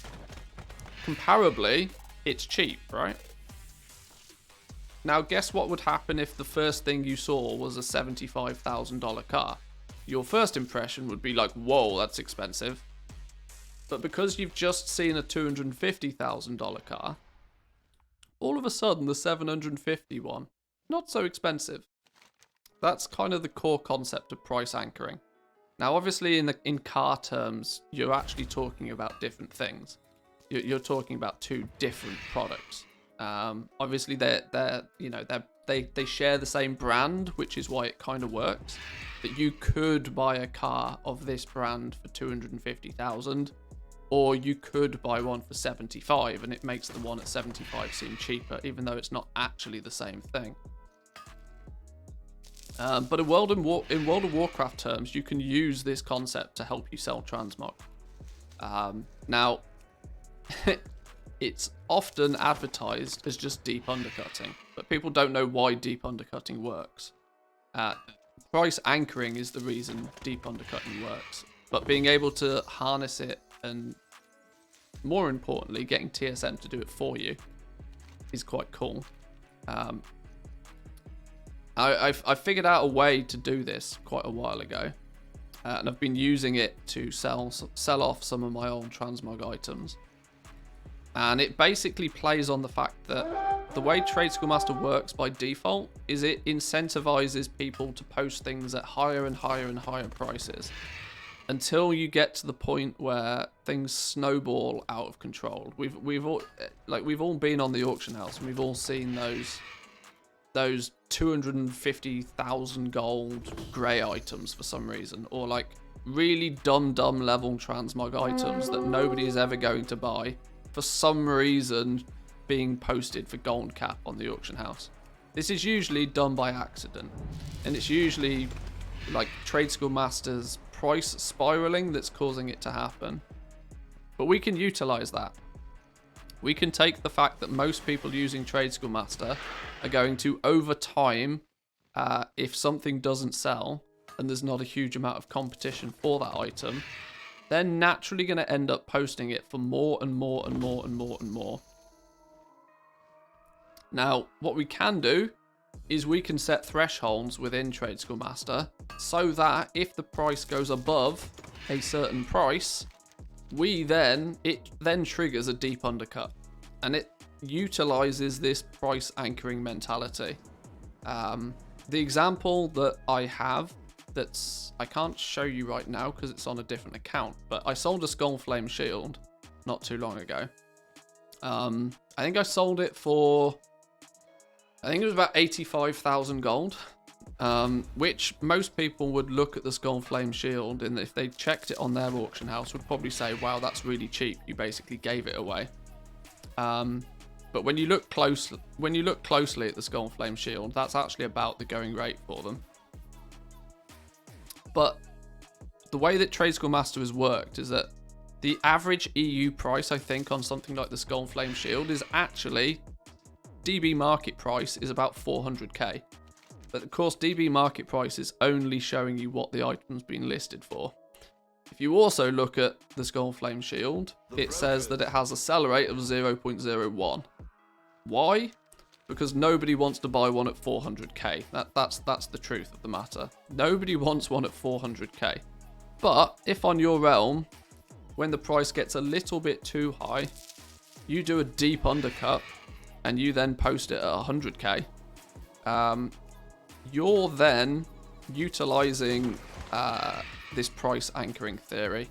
comparably, it's cheap, right? Now, guess what would happen if the first thing you saw was a $75,000 car? Your first impression would be like, whoa, that's expensive. But because you've just seen a $250,000 car, all of a sudden the $750 one, not so expensive. That's kind of the core concept of price anchoring. Now, obviously, in car terms, you're actually talking about different things. You're talking about two different products. Obviously, they're they share the same brand, which is why it kind of works. That you could buy a car of this brand for 250,000, or you could buy one for 75, and it makes the one at 75 seem cheaper, even though it's not actually the same thing. But in World of Warcraft terms, you can use this concept to help you sell transmog. Now, it's often advertised as just deep undercutting, but people don't know why deep undercutting works. Price anchoring is the reason deep undercutting works, but being able to harness it and, more importantly, getting TSM to do it for you is quite cool. I figured out a way to do this quite a while ago, and I've been using it to sell off some of my old transmog items. And it basically plays on the fact that the way Trade Schoolmaster works by default is it incentivizes people to post things at higher and higher and higher prices until you get to the point where things snowball out of control. We've all been on the auction house and we've all seen those 250,000 gold grey items for some reason, or like really dumb level transmog items that nobody is ever going to buy for some reason being posted for gold cap on the auction house. This is usually done by accident, and it's usually like Trade Schoolmaster's price spiraling that's causing it to happen. But we can utilize that. We can take the fact that most people using Trade Schoolmaster are going to, over time, if something doesn't sell and there's not a huge amount of competition for that item, they're naturally going to end up posting it for more and more and more and more and more. Now, what we can do is we can set thresholds within Trade Schoolmaster so that if the price goes above a certain price, it then triggers a deep undercut, and it utilizes this price anchoring mentality. The example that I have I can't show you right now because it's on a different account, but I sold a Skullflame shield not too long ago. I think I sold it for, I think it was about 85,000 gold, which most people would look at the Skullflame shield, and if they checked it on their auction house would probably say, wow, that's really cheap, you basically gave it away. But when you look closely at the Skullflame shield, that's actually about the going rate for them. But the way that Trade Schoolmaster has worked is that the average EU price, I think, on something like the Skullflame shield is actually, DB market price is about 400k. But of course, DB market price is only showing you what the item's been listed for. If you also look at the Skullflame shield, it says that it has a sell rate of 0.01. Why? Because nobody wants to buy one at 400k. That's the truth of the matter. Nobody wants one at 400k. But if on your realm, when the price gets a little bit too high, you do a deep undercut and you then post it at 100k, you're then utilizing this price anchoring theory.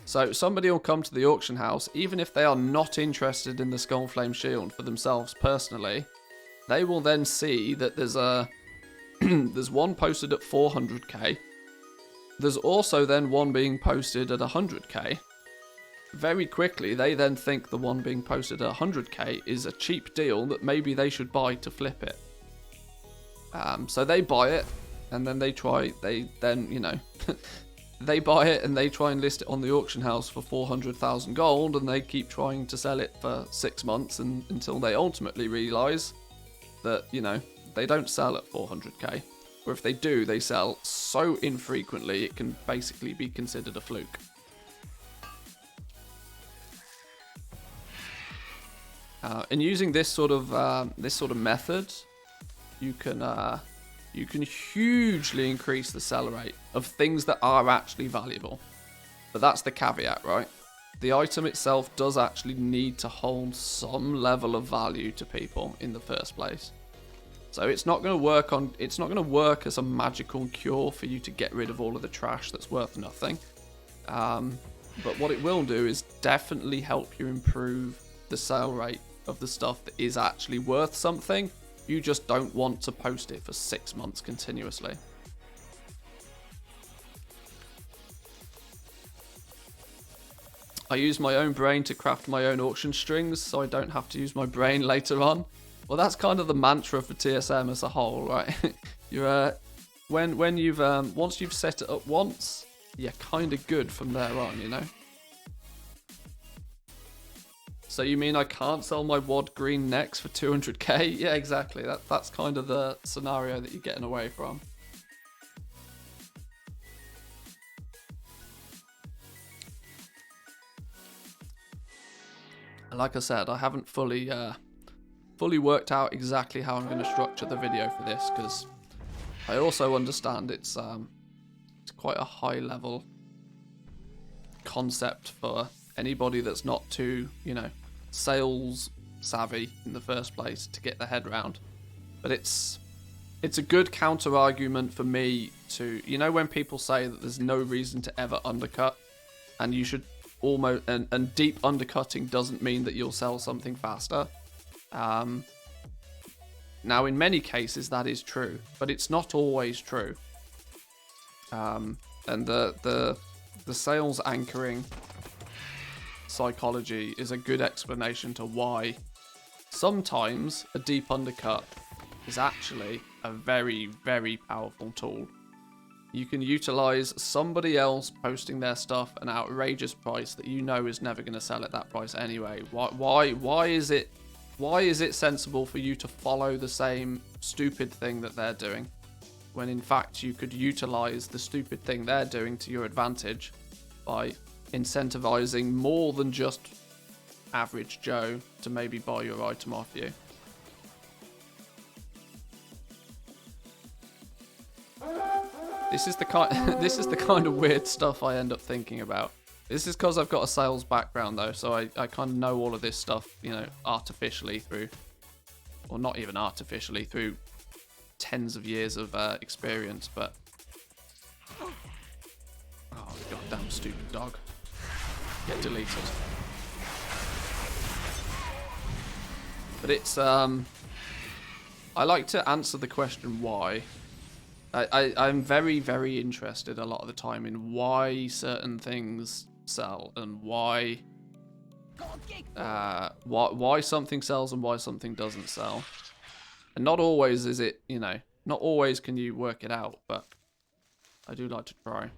So somebody will come to the auction house, even if they are not interested in the Skullflame shield for themselves personally, they will then see that there's there's one posted at 400k. There's also then one being posted at 100k. Very quickly, they then think the one being posted at 100k is a cheap deal that maybe they should buy to flip it. So they buy it, and then they buy it and they try and list it on the auction house for 400,000 gold, and they keep trying to sell it for 6 months until they ultimately realize that, they don't sell at 400k. Or if they do, they sell so infrequently it can basically be considered a fluke. And using this sort of method, you can hugely increase the sell rate of things that are actually valuable. But that's the caveat, right? The item itself does actually need to hold some level of value to people in the first place. So it's not going to work as a magical cure for you to get rid of all of the trash that's worth nothing. But what it will do is definitely help you improve the sale rate of the stuff that is actually worth something, You just don't want to post it for 6 months continuously. I use my own brain to craft my own auction strings, so I don't have to use my brain later on. Well, that's kind of the mantra for TSM as a whole, right? You're when you've once you've set it up once, you're kind of good from there on, you know. So you mean I can't sell my WOD green next for 200k? Yeah, exactly. That's kind of the scenario that you're getting away from. And like I said, I haven't fully worked out exactly how I'm going to structure the video for this, because I also understand it's quite a high level concept for anybody that's not too, you know, sales savvy in the first place to get their head around. But it's a good counter argument for me to, you know, when people say that there's no reason to ever undercut, and you should almost, and deep undercutting doesn't mean that you'll sell something faster. Now, in many cases, that is true, but it's not always true. And the sales anchoring psychology is a good explanation to why sometimes a deep undercut is actually a very, very powerful tool. You can utilize somebody else posting their stuff an outrageous price that you know is never going to sell at that price anyway. Why is it sensible for you to follow the same stupid thing that they're doing, when in fact you could utilize the stupid thing they're doing to your advantage by incentivizing more than just average Joe to maybe buy your item off you? This is the kind of weird stuff I end up thinking about. This is because I've got a sales background though, so I kind of know all of this stuff, you know, artificially through, or not even artificially, through tens of years of experience. But oh, goddamn stupid dog, get deleted. But it's I like to answer the question why. I'm very, very interested a lot of the time in why certain things sell and why something sells and why something doesn't sell. And not always is it, you know, not always can you work it out, but I do like to try.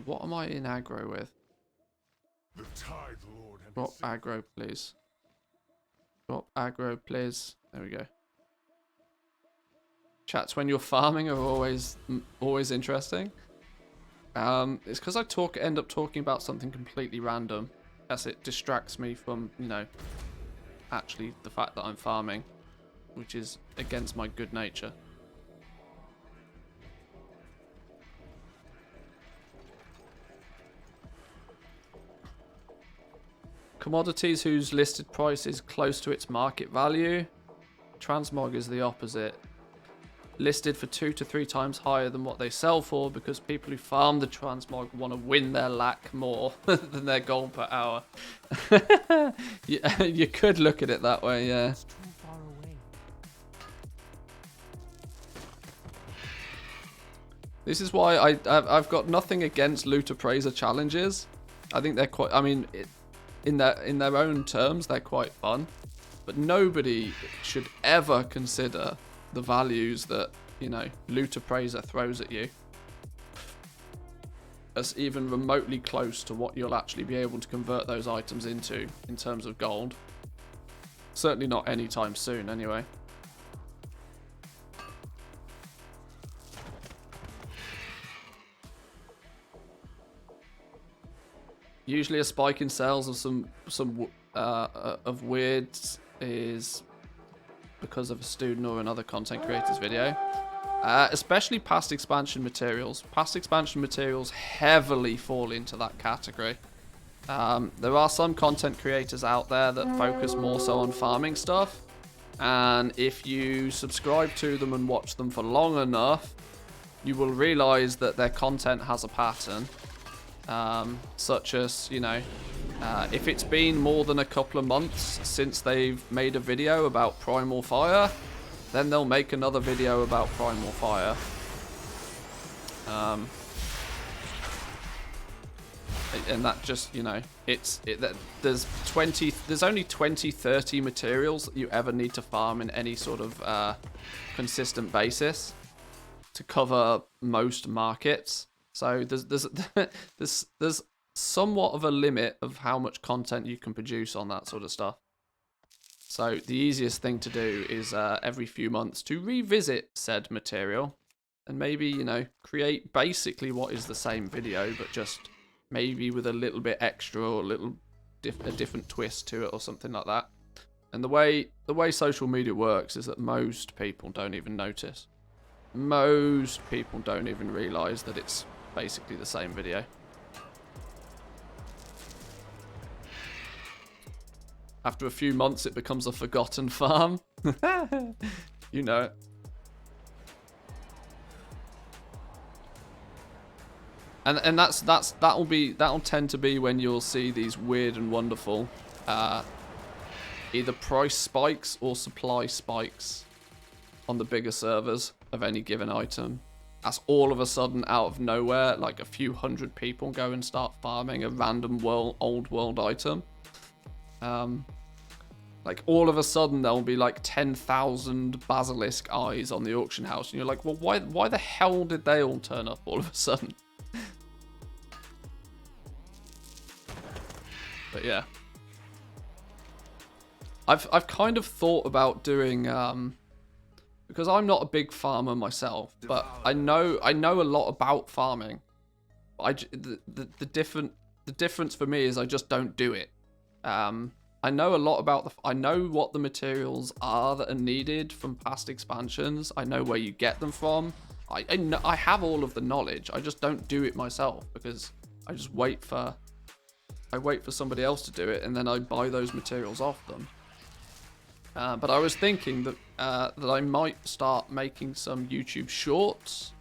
What am I in aggro with? The Tide Lord and Drop aggro, please. Drop aggro, please. There we go. Chats when you're farming are always interesting. It's because I end up talking about something completely random, as it distracts me from, you know, actually the fact that I'm farming, which is against my good nature. Commodities whose listed price is close to its market value. Transmog is the opposite. Listed for 2 to 3 times higher than what they sell for, because people who farm the transmog want to win their lack more than their gold per hour. You could look at it that way, yeah. This is why I've got nothing against loot appraiser challenges. I think they're quite, I mean, in their own terms, they're quite fun. But nobody should ever consider the values that, you know, loot appraiser throws at you as even remotely close to what you'll actually be able to convert those items into in terms of gold. Certainly not anytime soon, anyway. Usually a spike in sales of some of weirds is because of a student or another content creator's video. Especially past expansion materials. Past expansion materials heavily fall into that category. There are some content creators out there that focus more so on farming stuff, and if you subscribe to them and watch them for long enough, you will realize that their content has a pattern, such as, you know, If it's been more than a couple of months since they've made a video about Primal Fire, then they'll make another video about Primal Fire. And that just, you know, there's only 20-30 materials that you ever need to farm in any sort of consistent basis to cover most markets. So there's somewhat of a limit of how much content you can produce on that sort of stuff. So the easiest thing to do is every few months to revisit said material and maybe, you know, create basically what is the same video, but just maybe with a little bit extra or a different twist to it or something like that. And the way social media works is that most people don't even notice. Most people don't even realize that it's basically the same video. After a few months, it becomes a forgotten farm. You know it. And that'll tend to be when you'll see these weird and wonderful either price spikes or supply spikes on the bigger servers of any given item. That's all of a sudden out of nowhere, like a few hundred people go and start farming a random old world item. Like all of a sudden there'll be like 10,000 basilisk eyes on the auction house, and you're like, well, why the hell did they all turn up all of a sudden? But yeah, I've kind of thought about doing because I'm not a big farmer myself, but I know a lot about farming. The difference for me is I just don't do it. I know a lot about I know what the materials are that are needed from past expansions. I know where you get them from. I have all of the knowledge. I just don't do it myself because I just wait for somebody else to do it, and then I buy those materials off them. But I was thinking that I might start making some YouTube shorts,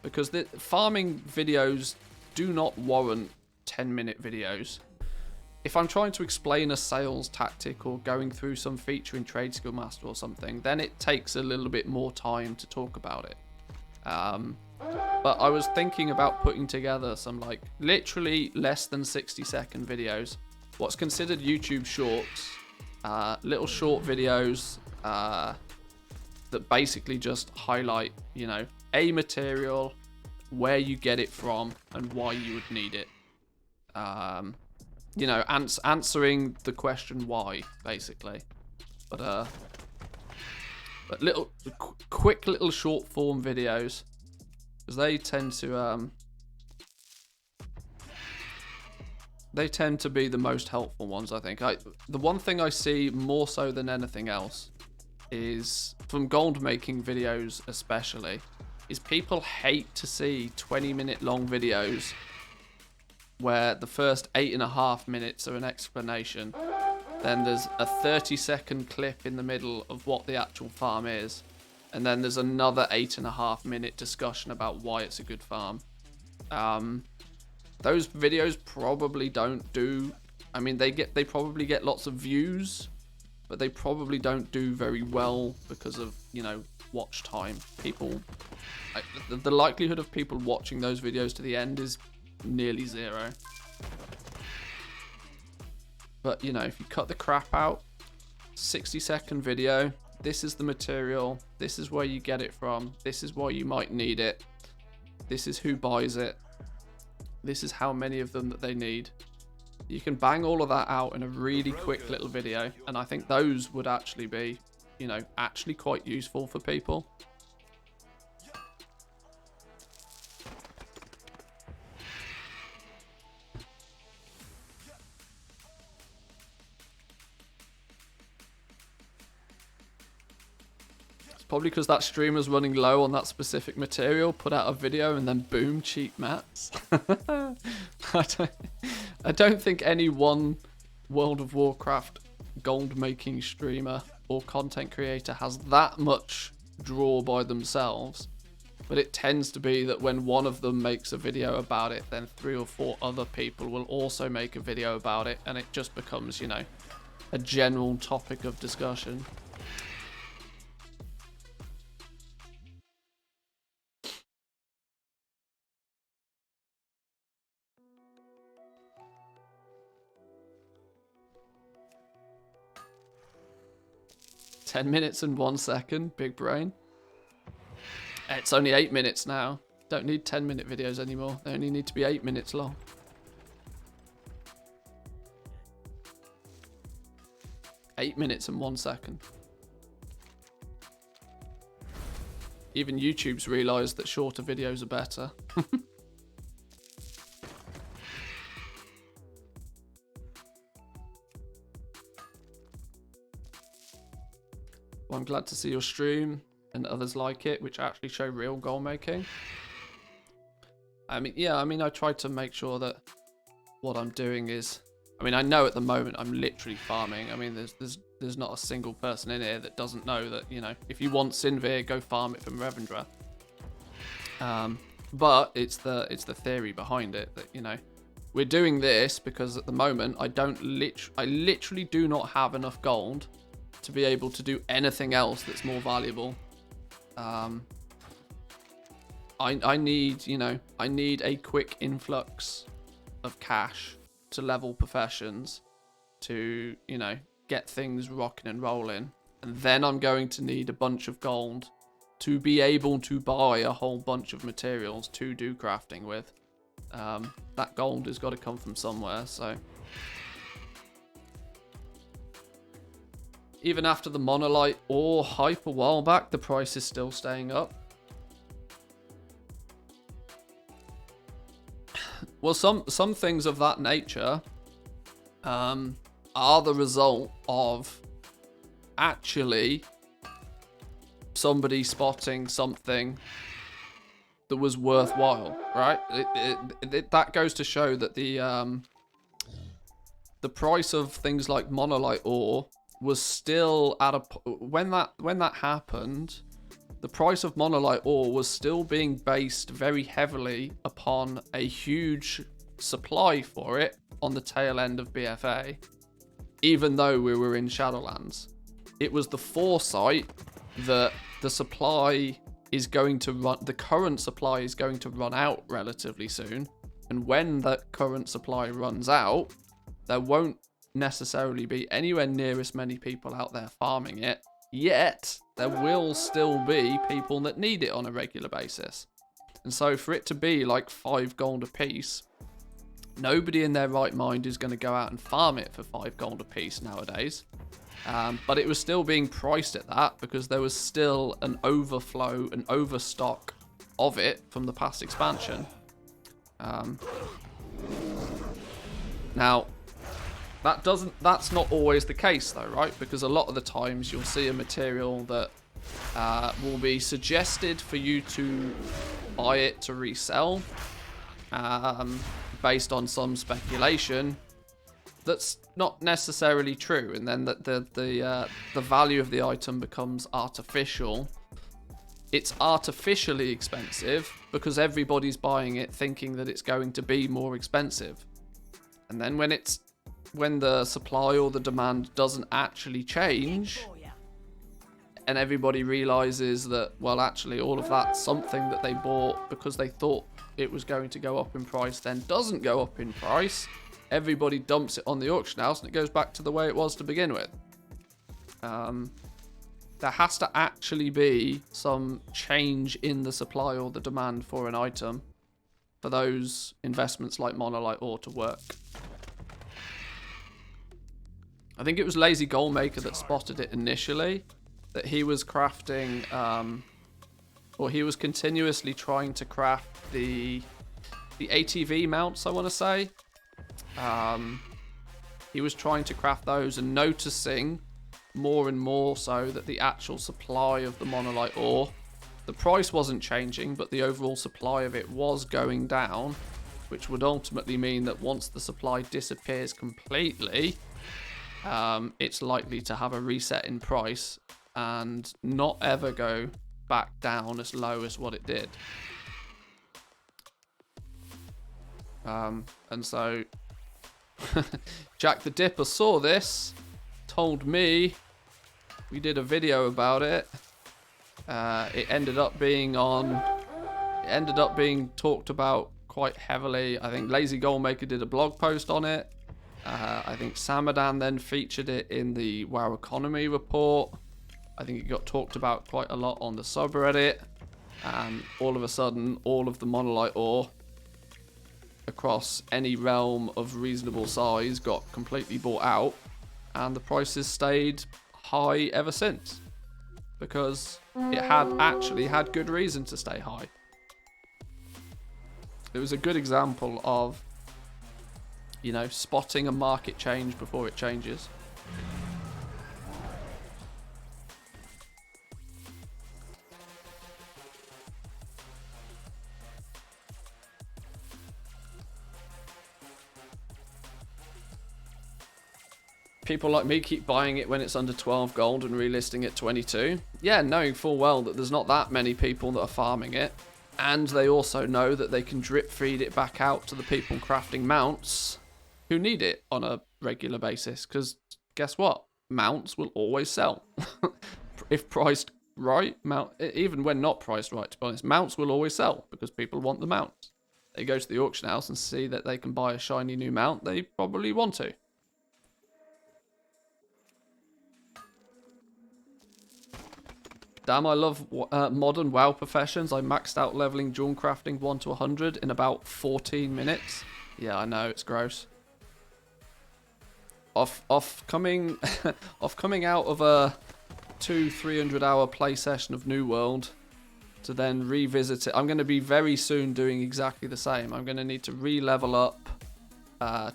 because the farming videos do not warrant 10-minute videos. If I'm trying to explain a sales tactic or going through some feature in Trade Skill Master or something, then it takes a little bit more time to talk about it. But I was thinking about putting together some like literally less than 60-second videos. What's considered YouTube shorts. Little short videos that basically just highlight, you know, a material, where you get it from, and why you would need it. You know, answering the question why, basically. But quick little short form videos, because they tend to be the most helpful ones, I think. The one thing I see more so than anything else is, from gold making videos especially, is people hate to see 20-minute long videos where the first 8.5 minutes are an explanation, then there's a 30-second clip in the middle of what the actual farm is, and then there's another 8.5-minute discussion about why it's a good farm. Those videos probably don't do, I mean, they probably get lots of views, but they probably don't do very well because of, you know, watch time. People, the likelihood of people watching those videos to the end is nearly zero. But, you know, if you cut the crap out, 60-second video, this is the material, this is where you get it from, this is why you might need it, this is who buys it, this is how many of them that they need. You can bang all of that out in a really quick little video, and I think those would actually be, you know, actually quite useful for people. Probably because that streamer's running low on that specific material, put out a video, and then boom, cheap mats. I don't think any one World of Warcraft gold making streamer or content creator has that much draw by themselves But it tends to be that when one of them makes a video about it, then 3 or 4 other people will also make a video about it, and it just becomes, you know, a general topic of discussion. "10 minutes and 1 second, big brain." It's only 8 minutes now. Don't need 10-minute videos anymore. They only need to be 8 minutes long. "8 minutes and 1 second. Even YouTube's realised that shorter videos are better. Well, I'm glad to see your stream and others like it, which actually show real goal making. I mean, yeah, I try to make sure that what I'm doing is, I know at the moment I'm literally farming. I mean, there's not a single person in here that doesn't know that, you know, if you want Sinvir, go farm it from Revendra. But it's the theory behind it that, you know, we're doing this because at the moment I literally do not have enough gold to be able to do anything else that's more valuable. I need, you know, I need a quick influx of cash to level professions to, you know, get things rocking and rolling. And then I'm going to need a bunch of gold to be able to buy a whole bunch of materials to do crafting with. That gold has got to come from somewhere, so. Even after the monolite ore hype a while back, the price is still staying up. Well, some things of that nature are the result of actually somebody spotting something that was worthwhile, right? That goes to show that the price of things like monolite ore was still at a when that happened. The price of monolite ore was still being based very heavily upon a huge supply for it on the tail end of BFA, even though we were in Shadowlands. It was the foresight that the supply is going to run, the current supply is going to run out relatively soon, and when that current supply runs out, there won't necessarily be anywhere near as many people out there farming it, yet there will still be people that need it on a regular basis. And so for it to be like 5 gold a piece, nobody in their right mind is going to go out and farm it for 5 gold a piece nowadays. But it was still being priced at that because there was still an overflow, an overstock of it from the past expansion. Now, that's not always the case though, right? Because a lot of the times you'll see a material that will be suggested for you to buy it to resell based on some speculation that's not necessarily true, and then the value of the item becomes artificial. It's artificially expensive because everybody's buying it thinking that it's going to be more expensive, and then when the supply or the demand doesn't actually change, and everybody realizes that, well, actually all of that something that they bought because they thought it was going to go up in price then doesn't go up in price, everybody dumps it on the auction house and it goes back to the way it was to begin with. There has to actually be some change in the supply or the demand for an item for those investments like monolite ore to work. I think it was Lazy Goalmaker that spotted it initially, that he was crafting, or he was continuously trying to craft the ATV mounts, I want to say. He was trying to craft those and noticing more and more so that the actual supply of the monolite ore, the price wasn't changing, but the overall supply of it was going down, which would ultimately mean that once the supply disappears completely, it's likely to have a reset in price and not ever go back down as low as what it did. And so Jack the Dipper saw this, told me, we did a video about it. It ended up being talked about quite heavily. I think Lazy Goalmaker did a blog post on it. I think Samadan then featured it in the WoW Economy report. I think it got talked about quite a lot on the subreddit. And all of a sudden, all of the monolite ore across any realm of reasonable size got completely bought out, and the prices stayed high ever since, because it had actually had good reason to stay high. It was a good example of, you know, spotting a market change before it changes. People like me keep buying it when it's under 12 gold and relisting at 22. Yeah, knowing full well that there's not that many people that are farming it. And they also know that they can drip feed it back out to the people crafting mounts who need it on a regular basis. Because guess what? Mounts will always sell. If priced right, even when not priced right, to be honest, mounts will always sell because people want the mounts. They go to the auction house and see that they can buy a shiny new mount, they probably want to. Damn, I love modern WoW professions. I maxed out leveling jewel crafting 1 to 100 in about 14 minutes. Yeah, I know, it's gross. Off coming out of a 200-300 hour play session of New World to then revisit it. I'm going to be very soon doing exactly the same. I'm going to need to re-level up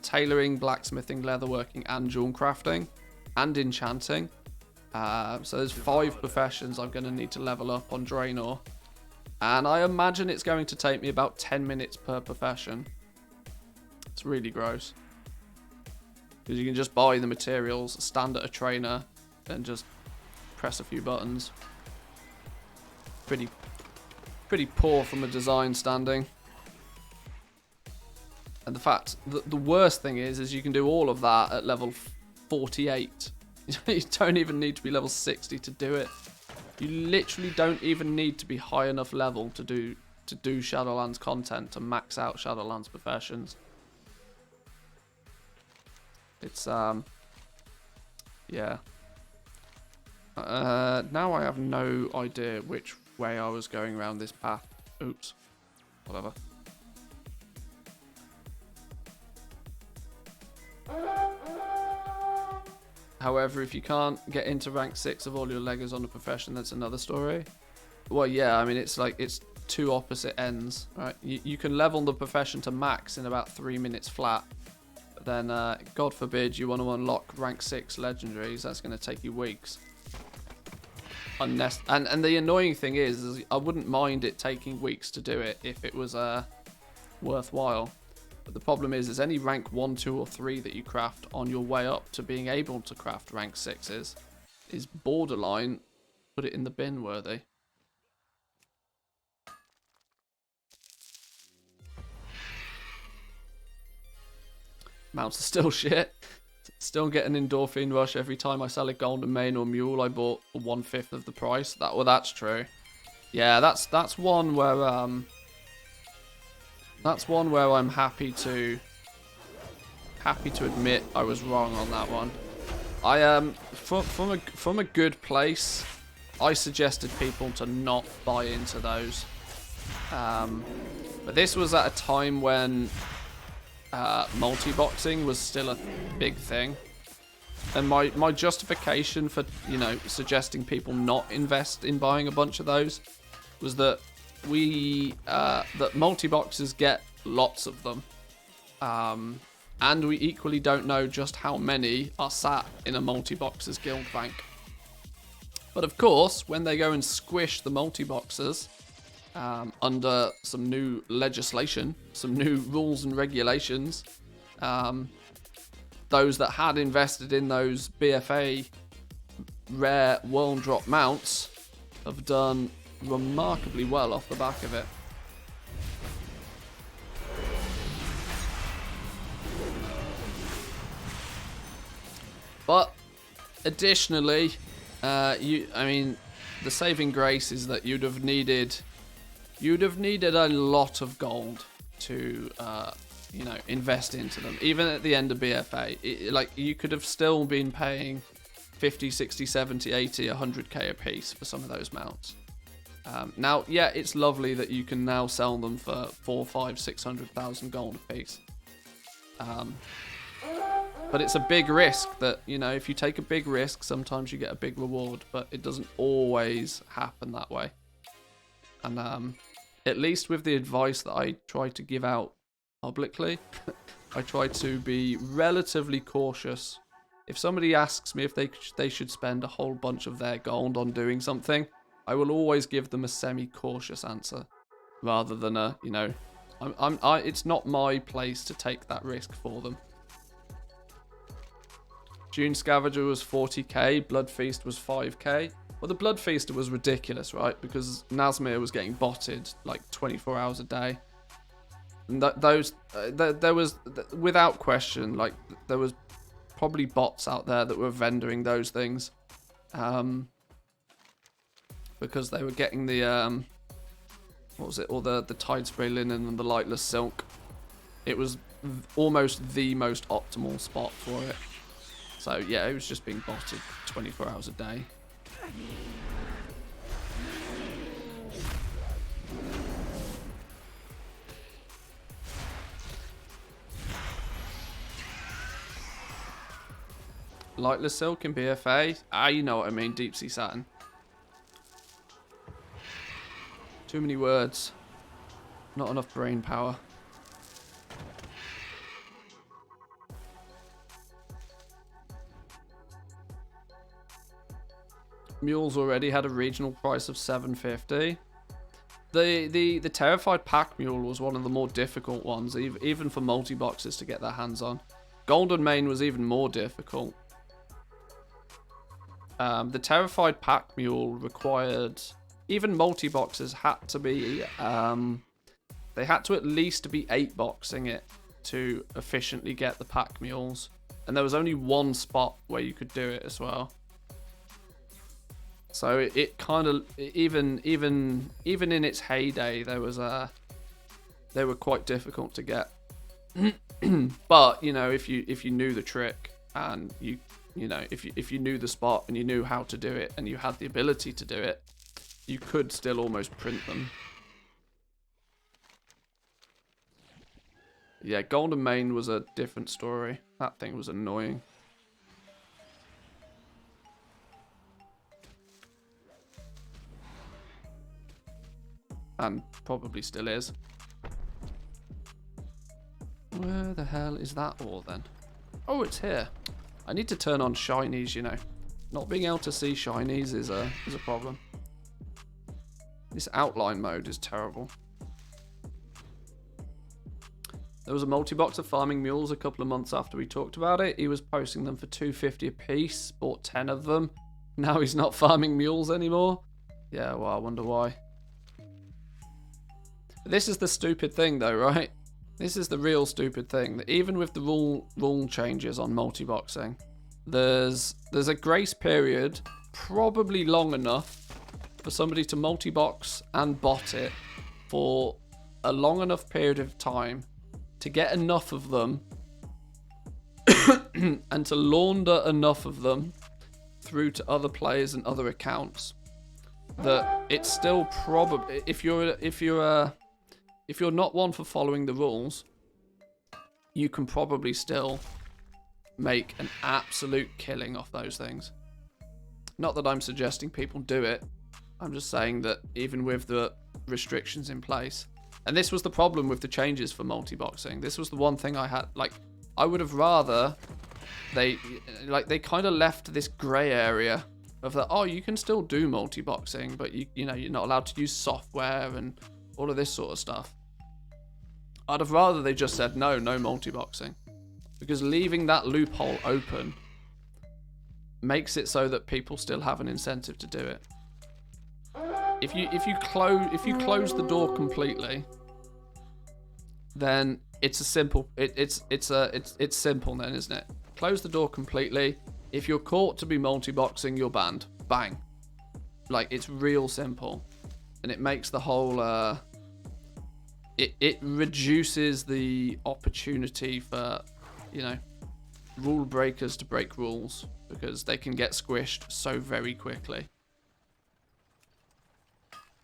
tailoring, blacksmithing, leatherworking, and jewel crafting, and enchanting. So there's 5 professions I'm going to need to level up on Draenor. And I imagine it's going to take me about 10 minutes per profession. It's really gross. Because you can just buy the materials, stand at a trainer, and just press a few buttons. Pretty poor from a design standing. And the worst thing is you can do all of that at level 48. You don't even need to be level 60 to do it. You literally don't even need to be high enough level to do Shadowlands content, to max out Shadowlands professions. It's yeah. Now I have no idea which way I was going around this path. Oops. Whatever. However, if you can't get into rank 6 of all your Legos on a profession, that's another story. Well, yeah, I mean, it's like, it's two opposite ends, right? You can level the profession to max in about 3 minutes flat. But then, God forbid, you want to unlock rank 6 legendaries, that's going to take you weeks. And the annoying thing is I wouldn't mind it taking weeks to do it if it was worthwhile. But the problem is any rank 1, 2, or 3 that you craft on your way up to being able to craft rank 6s is borderline, put it in the bin worthy. Mounts are still shit. Still get an endorphin rush every time I sell a golden mane or mule I bought for 1/5 of the price. Well, that's true. Yeah, that's one where I'm happy to admit I was wrong on that one. I from a good place, I suggested people to not buy into those. But this was at a time when multi-boxing was still a big thing. And my justification for, you know, suggesting people not invest in buying a bunch of those was that that multi-boxers get lots of them. And we equally don't know just how many are sat in a multi-boxers guild bank. But of course, when they go and squish the multi-boxers under some new legislation, some new rules and regulations, those that had invested in those BFA rare world drop mounts have done remarkably well off the back of it. But additionally, I mean, the saving grace is that you'd have needed a lot of gold to, you know, invest into them. Even at the end of BFA, like, you could have still been paying 50, 60, 70, 80, 100k a piece for some of those mounts. Now, yeah, it's lovely that you can now sell them for 4, 5, 600,000 gold a piece. But it's a big risk that, you know, if you take a big risk, sometimes you get a big reward, but it doesn't always happen that way. And at least with the advice that I try to give out publicly, I try to be relatively cautious. If somebody asks me if they should spend a whole bunch of their gold on doing something, I will always give them a semi-cautious answer, rather than a, you know, it's not my place to take that risk for them. Dune Scavenger was 40k, Blood Feast was 5k. Well, the Blood Feaster was ridiculous, right? Because Nazmir was getting botted like 24 hours a day. And there was, without question, like, there was probably bots out there that were vendoring those things. Because they were getting the, what was it? All the Tide Spray Linen and the Lightless Silk. It was almost the most optimal spot for it. So, yeah, it was just being botted 24 hours a day. Lightless Silk in BFA? Ah, you know what I mean, Deep Sea Satin. Too many words. Not enough brain power. Mules already had a regional price of 750. The Terrified Pack Mule was one of the more difficult ones, even for multi-boxes to get their hands on. Golden Mane was even more difficult. The Terrified Pack Mule required, even multi-boxes had to be, they had to at least be 8-boxing it to efficiently get the Pack Mules. And there was only one spot where you could do it as well. So it kind of, even in its heyday, they were quite difficult to get. But, you know, if you knew the trick, and you know, if you knew the spot and you knew how to do it and you had the ability to do it, you could still almost print them. Yeah, Golden Mane was a different story. That thing was annoying. And probably still is. Where the hell is that ore then? Oh, it's here. I need to turn on shinies, you know. Not being able to see shinies is a problem. This outline mode is terrible. There was a multi-boxer farming mules a couple of months after we talked about it. He was posting them for 250 a piece, bought 10 of them. Now he's not farming mules anymore. Yeah, well, I wonder why. This is the stupid thing though, right? This is the real stupid thing, that even with the rule changes on multi-boxing, there's a grace period, probably long enough for somebody to multi-box and bot it for a long enough period of time to get enough of them and to launder enough of them through to other players and other accounts, that it's still probably, if you're not one for following the rules, you can probably still make an absolute killing off those things. Not that I'm suggesting people do it. I'm just saying that even with the restrictions in place, and this was the problem with the changes for multi-boxing. This was the one thing I had, like, I would have rather they kind of left this grey area of that, oh, you can still do multi-boxing, but you know, you're not allowed to use software and all of this sort of stuff. I'd have rather they just said no multi-boxing, because leaving that loophole open makes it so that people still have an incentive to do it. if you close the door completely, then it's a simple it's simple then, isn't it? Close the door completely. If you're caught to be multi-boxing, you're banned. Bang. Like, it's real simple, and it makes the whole it reduces the opportunity for, you know, rule breakers to break rules, because they can get squished so very quickly.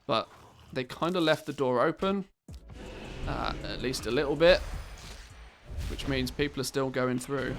But they kind of left the door open, at least a little bit, which means people are still going through.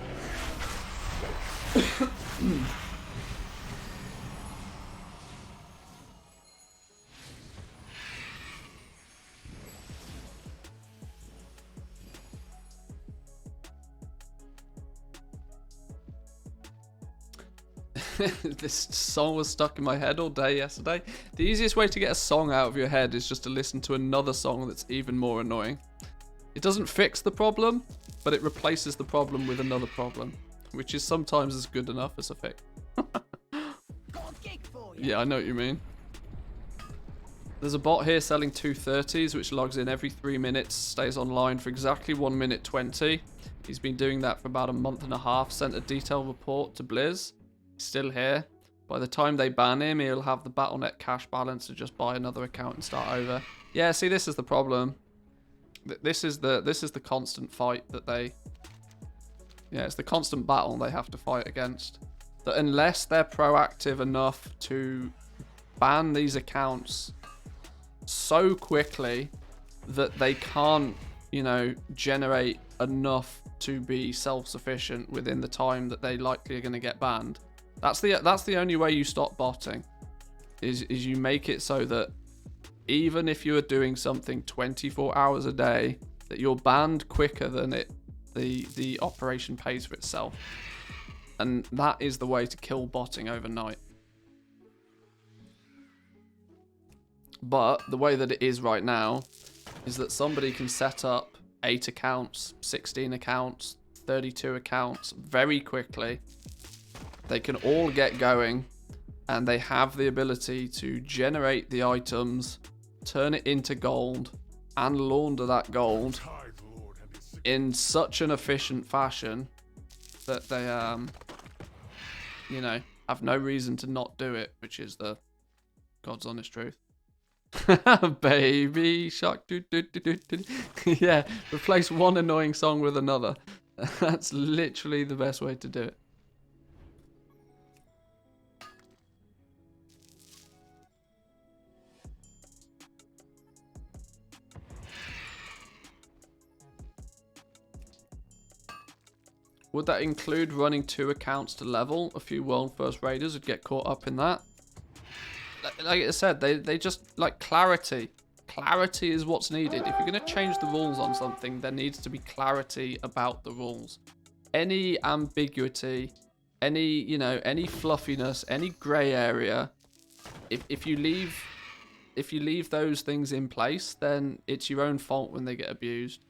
This song was stuck in my head all day yesterday. The easiest way to get a song out of your head is just to listen to another song that's even more annoying. It doesn't fix the problem, but it replaces the problem with another problem, which is sometimes as good enough as a fix. Yeah, I know what you mean. There's a bot here selling 230s, which logs in every 3 minutes, stays online for exactly 1 minute 20. He's been doing that for about a month and a half, sent a detailed report to Blizz. He's still here. By the time they ban him, he'll have the Battle.net cash balance to just buy another account and start over. Yeah, see, this is the problem. This is the constant fight that they... Yeah, it's the constant battle they have to fight against. That unless they're proactive enough to ban these accounts so quickly that they can't, you know, generate enough to be self-sufficient within the time that they likely are going to get banned. That's the only way you stop botting, is you make it so that even if you are doing something 24 hours a day, that you're banned quicker than the operation pays for itself. And that is the way to kill botting overnight. But the way that it is right now is that somebody can set up 8 accounts, 16 accounts, 32 accounts very quickly. They can all get going, and they have the ability to generate the items, turn it into gold, and launder that gold in such an efficient fashion that they, you know, have no reason to not do it, which is the God's honest truth. Baby shark, do, do, do, do, do. Yeah, replace one annoying song with another. That's literally the best way to do it. Would that include running 2 accounts to level? A few world first raiders would get caught up in that. Like I said, they just like clarity. Clarity is what's needed. If you're going to change the rules on something, there needs to be clarity about the rules. Any ambiguity, any, you know, any fluffiness, any grey area, if you leave those things in place, then it's your own fault when they get abused.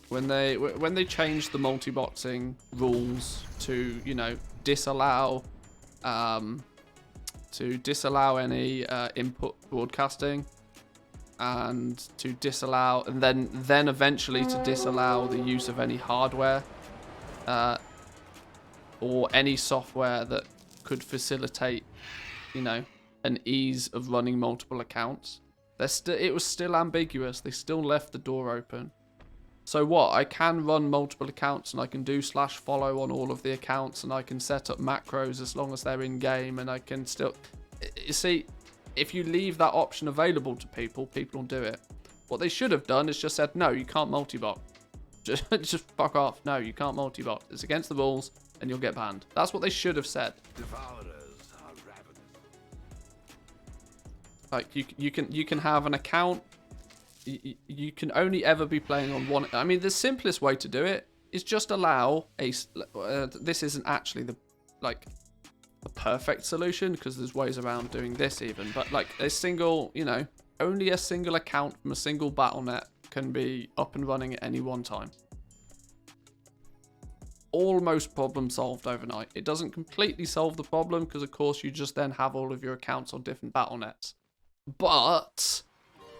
When they changed the multi-boxing rules to, you know, disallow any input broadcasting, and to disallow, and then eventually to disallow the use of any hardware or any software that could facilitate, you know, an ease of running multiple accounts. It was still ambiguous. They still left the door open. So what? I can run multiple accounts, and I can do /follow on all of the accounts, and I can set up macros as long as they're in game, and I can still... You see, if you leave that option available to people, people will do it. What they should have done is just said, no, you can't multi-bot. Just fuck off. No, you can't multi-bot. It's against the rules, and you'll get banned. That's what they should have said. Like, you can have an account. You can only ever be playing on one. I mean, the simplest way to do it is just allow a... this isn't actually the perfect solution, because there's ways around doing this even. But like a single, you know, only a single account from a single Battle.net can be up and running at any one time. almost problem solved overnight. It doesn't completely solve the problem because, of course, you just then have all of your accounts on different battle nets. But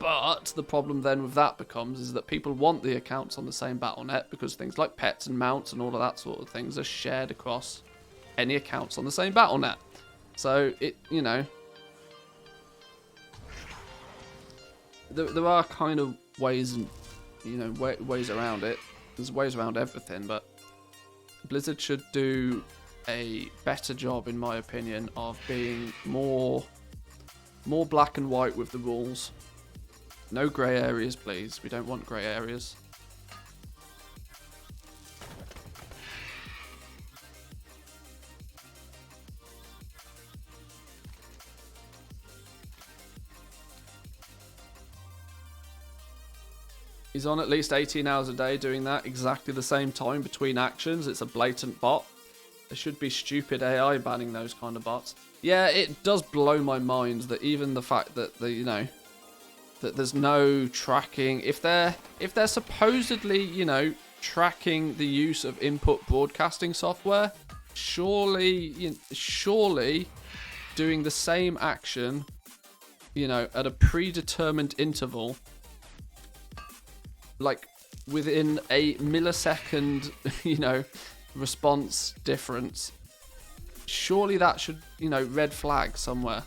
the problem then with that becomes is that people want the accounts on the same battle net because things like pets and mounts and all of that sort of things are shared across any accounts on the same battle net. So it, you know, there are kind of ways and, you know, ways around it. There's ways around everything, but Blizzard should do a better job, in my opinion, of being more black and white with the rules. No grey areas, please. We don't want grey areas. He's on at least 18 hours a day doing that, exactly the same time between actions. It's a blatant bot. There should be stupid AI banning those kind of bots. Yeah, it does blow my mind that even the fact that that there's no tracking. If they're supposedly, you know, tracking the use of input broadcasting software, surely doing the same action, you know, at a predetermined interval, like within a millisecond, you know, response difference, surely that should, you know, red flag somewhere.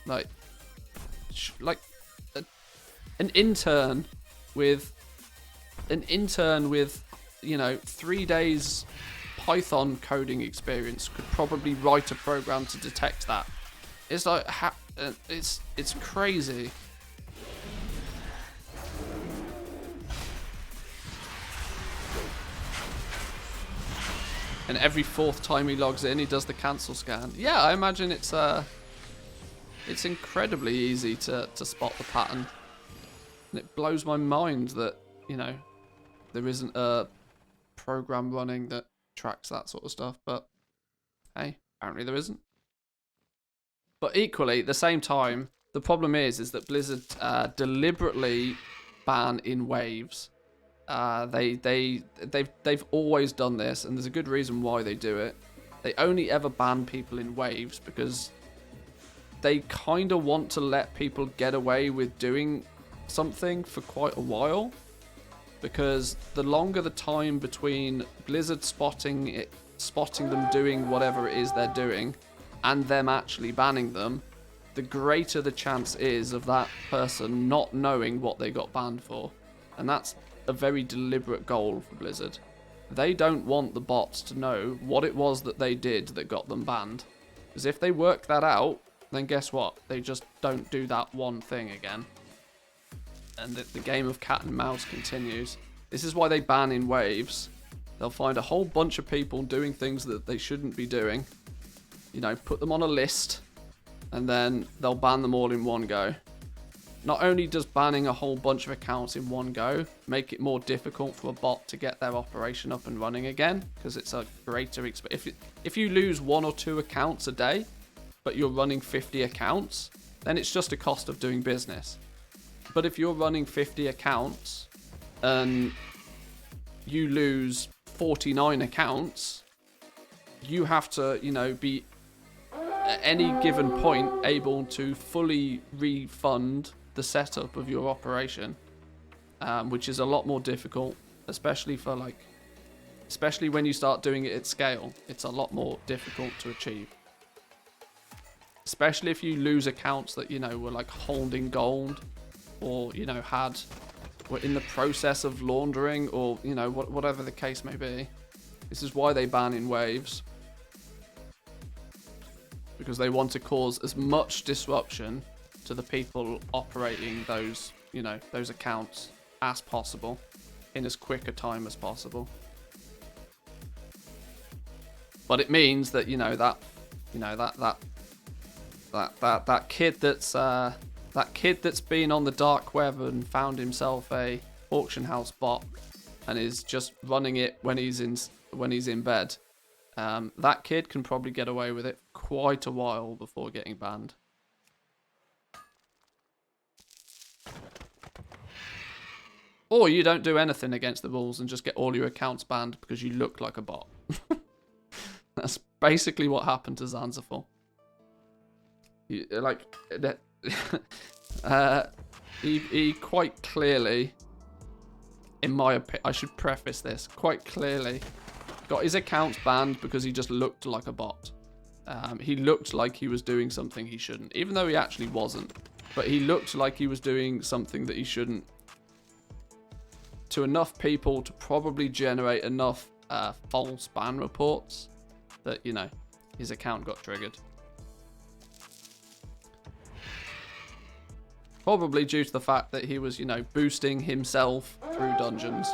Like an intern with, you know, 3 days Python coding experience could probably write a program to detect that. It's like, it's crazy. And every 4th time he logs in, he does the cancel scan. Yeah, I imagine it's incredibly easy to spot the pattern. And it blows my mind that, you know, there isn't a program running that tracks that sort of stuff. But hey, apparently there isn't. But equally, at the same time, the problem is that Blizzard deliberately ban in waves. They've always done this, and there's a good reason why they do it. They only ever ban people in waves because they kind of want to let people get away with doing something for quite a while, because the longer the time between Blizzard spotting them doing whatever it is they're doing and them actually banning them, the greater the chance is of that person not knowing what they got banned for. And that's a very deliberate goal for Blizzard. They don't want the bots to know what it was that they did that got them banned, because if they work that out, then guess what? They just don't do that one thing again. And the game of cat and mouse continues. This is why they ban in waves. They'll find a whole bunch of people doing things that they shouldn't be doing. You know, put them on a list, and then they'll ban them all in one go. Not only does banning a whole bunch of accounts in one go make it more difficult for a bot to get their operation up and running again, because it's a greater if you lose 1 or 2 accounts a day, but you're running 50 accounts, then it's just a cost of doing business. But if you're running 50 accounts and you lose 49 accounts, you have to, you know, be at any given point able to fully refund the setup of your operation, which is a lot more difficult, especially when you start doing it at scale. It's a lot more difficult to achieve. Especially if you lose accounts that, you know, were like holding gold, or, you know, were in the process of laundering, or, you know, whatever the case may be. This is why they ban in waves, because they want to cause as much disruption to the people operating those, you know, those accounts as possible in as quick a time as possible. But it means that, you know, that kid that's been on the dark web and found himself a auction house bot and is just running it when he's in bed, that kid can probably get away with it quite a while before getting banned. Or you don't do anything against the rules and just get all your accounts banned because you look like a bot. That's basically what happened to Zanzibar. He quite clearly, in my opinion, I should preface this, quite clearly got his accounts banned because he just looked like a bot. He looked like he was doing something he shouldn't, even though he actually wasn't. But he looked like he was doing something that he shouldn't to enough people to probably generate enough false ban reports that, you know, his account got triggered. Probably due to the fact that he was, you know, boosting himself through dungeons.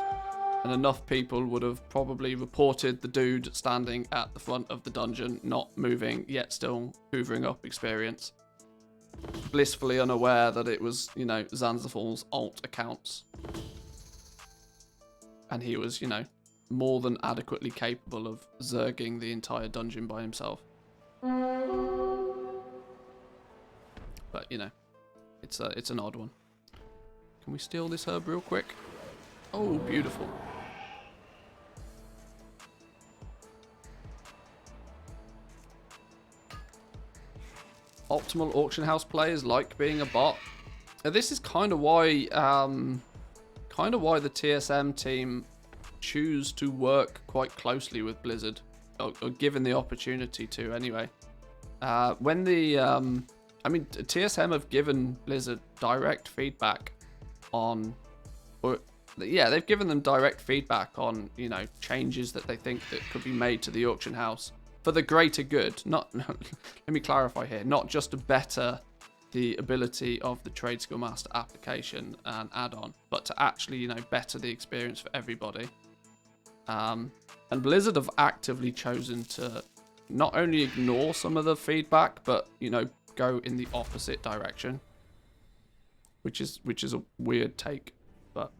And enough people would have probably reported the dude standing at the front of the dungeon, not moving, yet still hoovering up experience. Blissfully unaware that it was, you know, Zanzifal's alt accounts. And he was, you know, more than adequately capable of zerging the entire dungeon by himself. But, you know, it's an odd one. Can we steal this herb real quick? Oh, beautiful. Optimal auction house players like being a bot. This is kind of why the TSM team choose to work quite closely with Blizzard, or given the opportunity to anyway. When the I mean, TSM have given Blizzard direct feedback on, or yeah, they've given them direct feedback on, you know, changes that they think that could be made to the auction house for the greater good. Not, let me clarify here, not just to better the ability of the Trade Skill Master application and add-on, but to actually, you know, better the experience for everybody. And Blizzard have actively chosen to not only ignore some of the feedback, but, you know, go in the opposite direction, which is a weird take, but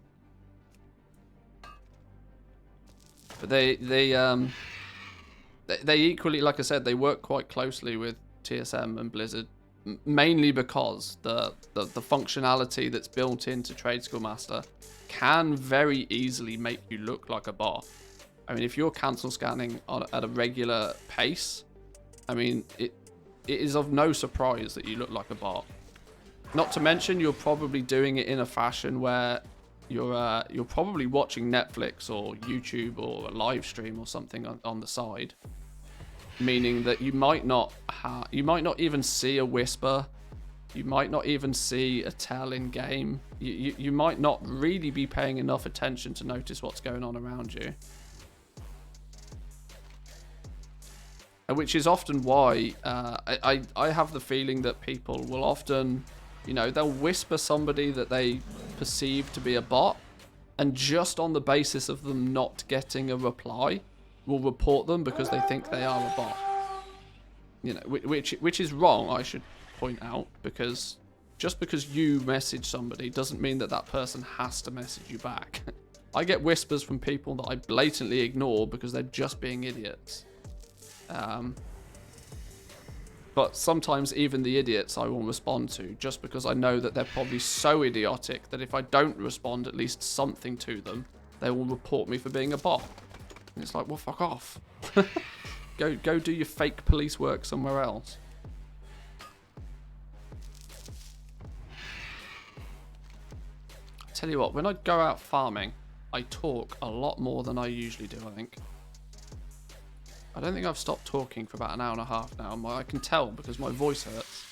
they equally, like I said, they work quite closely with TSM and Blizzard, mainly because the functionality that's built into Trade Skill Master can very easily make you look like a bot. I mean, if you're cancel scanning at a regular pace, I mean, it is of no surprise that you look like a bot. Not to mention, you're probably doing it in a fashion where you're probably watching Netflix or YouTube or a live stream or something on the side, meaning that you might not even see a whisper, you might not even see a tell in game. You might not really be paying enough attention to notice what's going on around you. Which is often why I have the feeling that people will often, you know, they'll whisper somebody that they perceive to be a bot, and just on the basis of them not getting a reply, will report them because they think they are a bot. You know, which is wrong, I should point out, because just because you message somebody doesn't mean that that person has to message you back. I get whispers from people that I blatantly ignore because they're just being idiots. But sometimes even the idiots I will respond to, just because I know that they're probably so idiotic that if I don't respond at least something to them, they will report me for being a bot. And it's like, well, fuck off. Go do your fake police work somewhere else. I tell you what, when I go out farming, I talk a lot more than I usually do, I think. I don't think I've stopped talking for about an hour and a half now. I can tell because my voice hurts.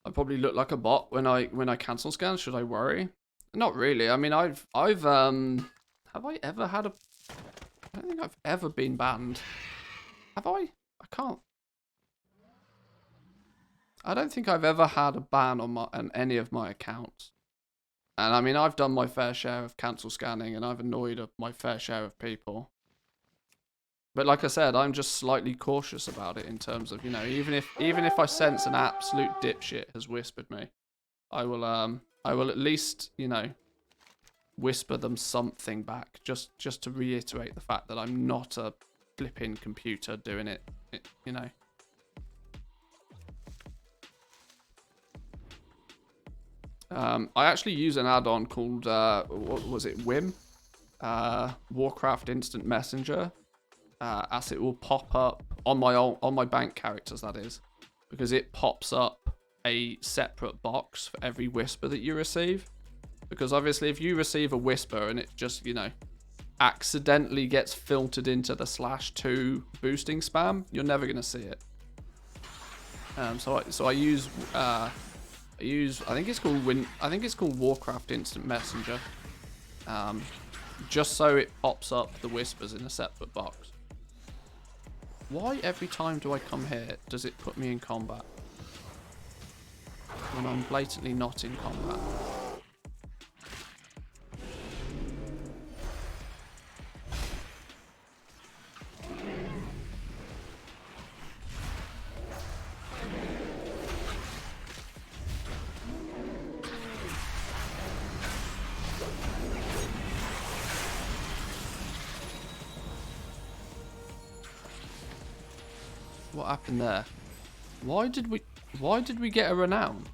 I probably look like a bot when I cancel scans. Should I worry? Not really. I mean, have I ever had a... I don't think I've ever been banned. Have I? I can't. I don't think I've ever had a ban on any of my accounts. And I mean, I've done my fair share of cancel scanning and I've annoyed my fair share of people. But like I said, I'm just slightly cautious about it in terms of, you know, even if I sense an absolute dipshit has whispered me, I will at least, you know, whisper them something back, just to reiterate the fact that I'm not a flipping computer doing it, you know. I actually use an add-on called, what was it, Wim? Warcraft Instant Messenger, as it will pop up on my bank characters, that is, because it pops up a separate box for every whisper that you receive. Because obviously if you receive a whisper and it just, you know, accidentally gets filtered into the /2 boosting spam, you're never going to see it. So I use I think it's called Warcraft Instant Messenger, just so it pops up the whispers in a separate box. Why every time do I come here does it put me in combat when I'm blatantly not in combat? What happened there? Why did we get a renown?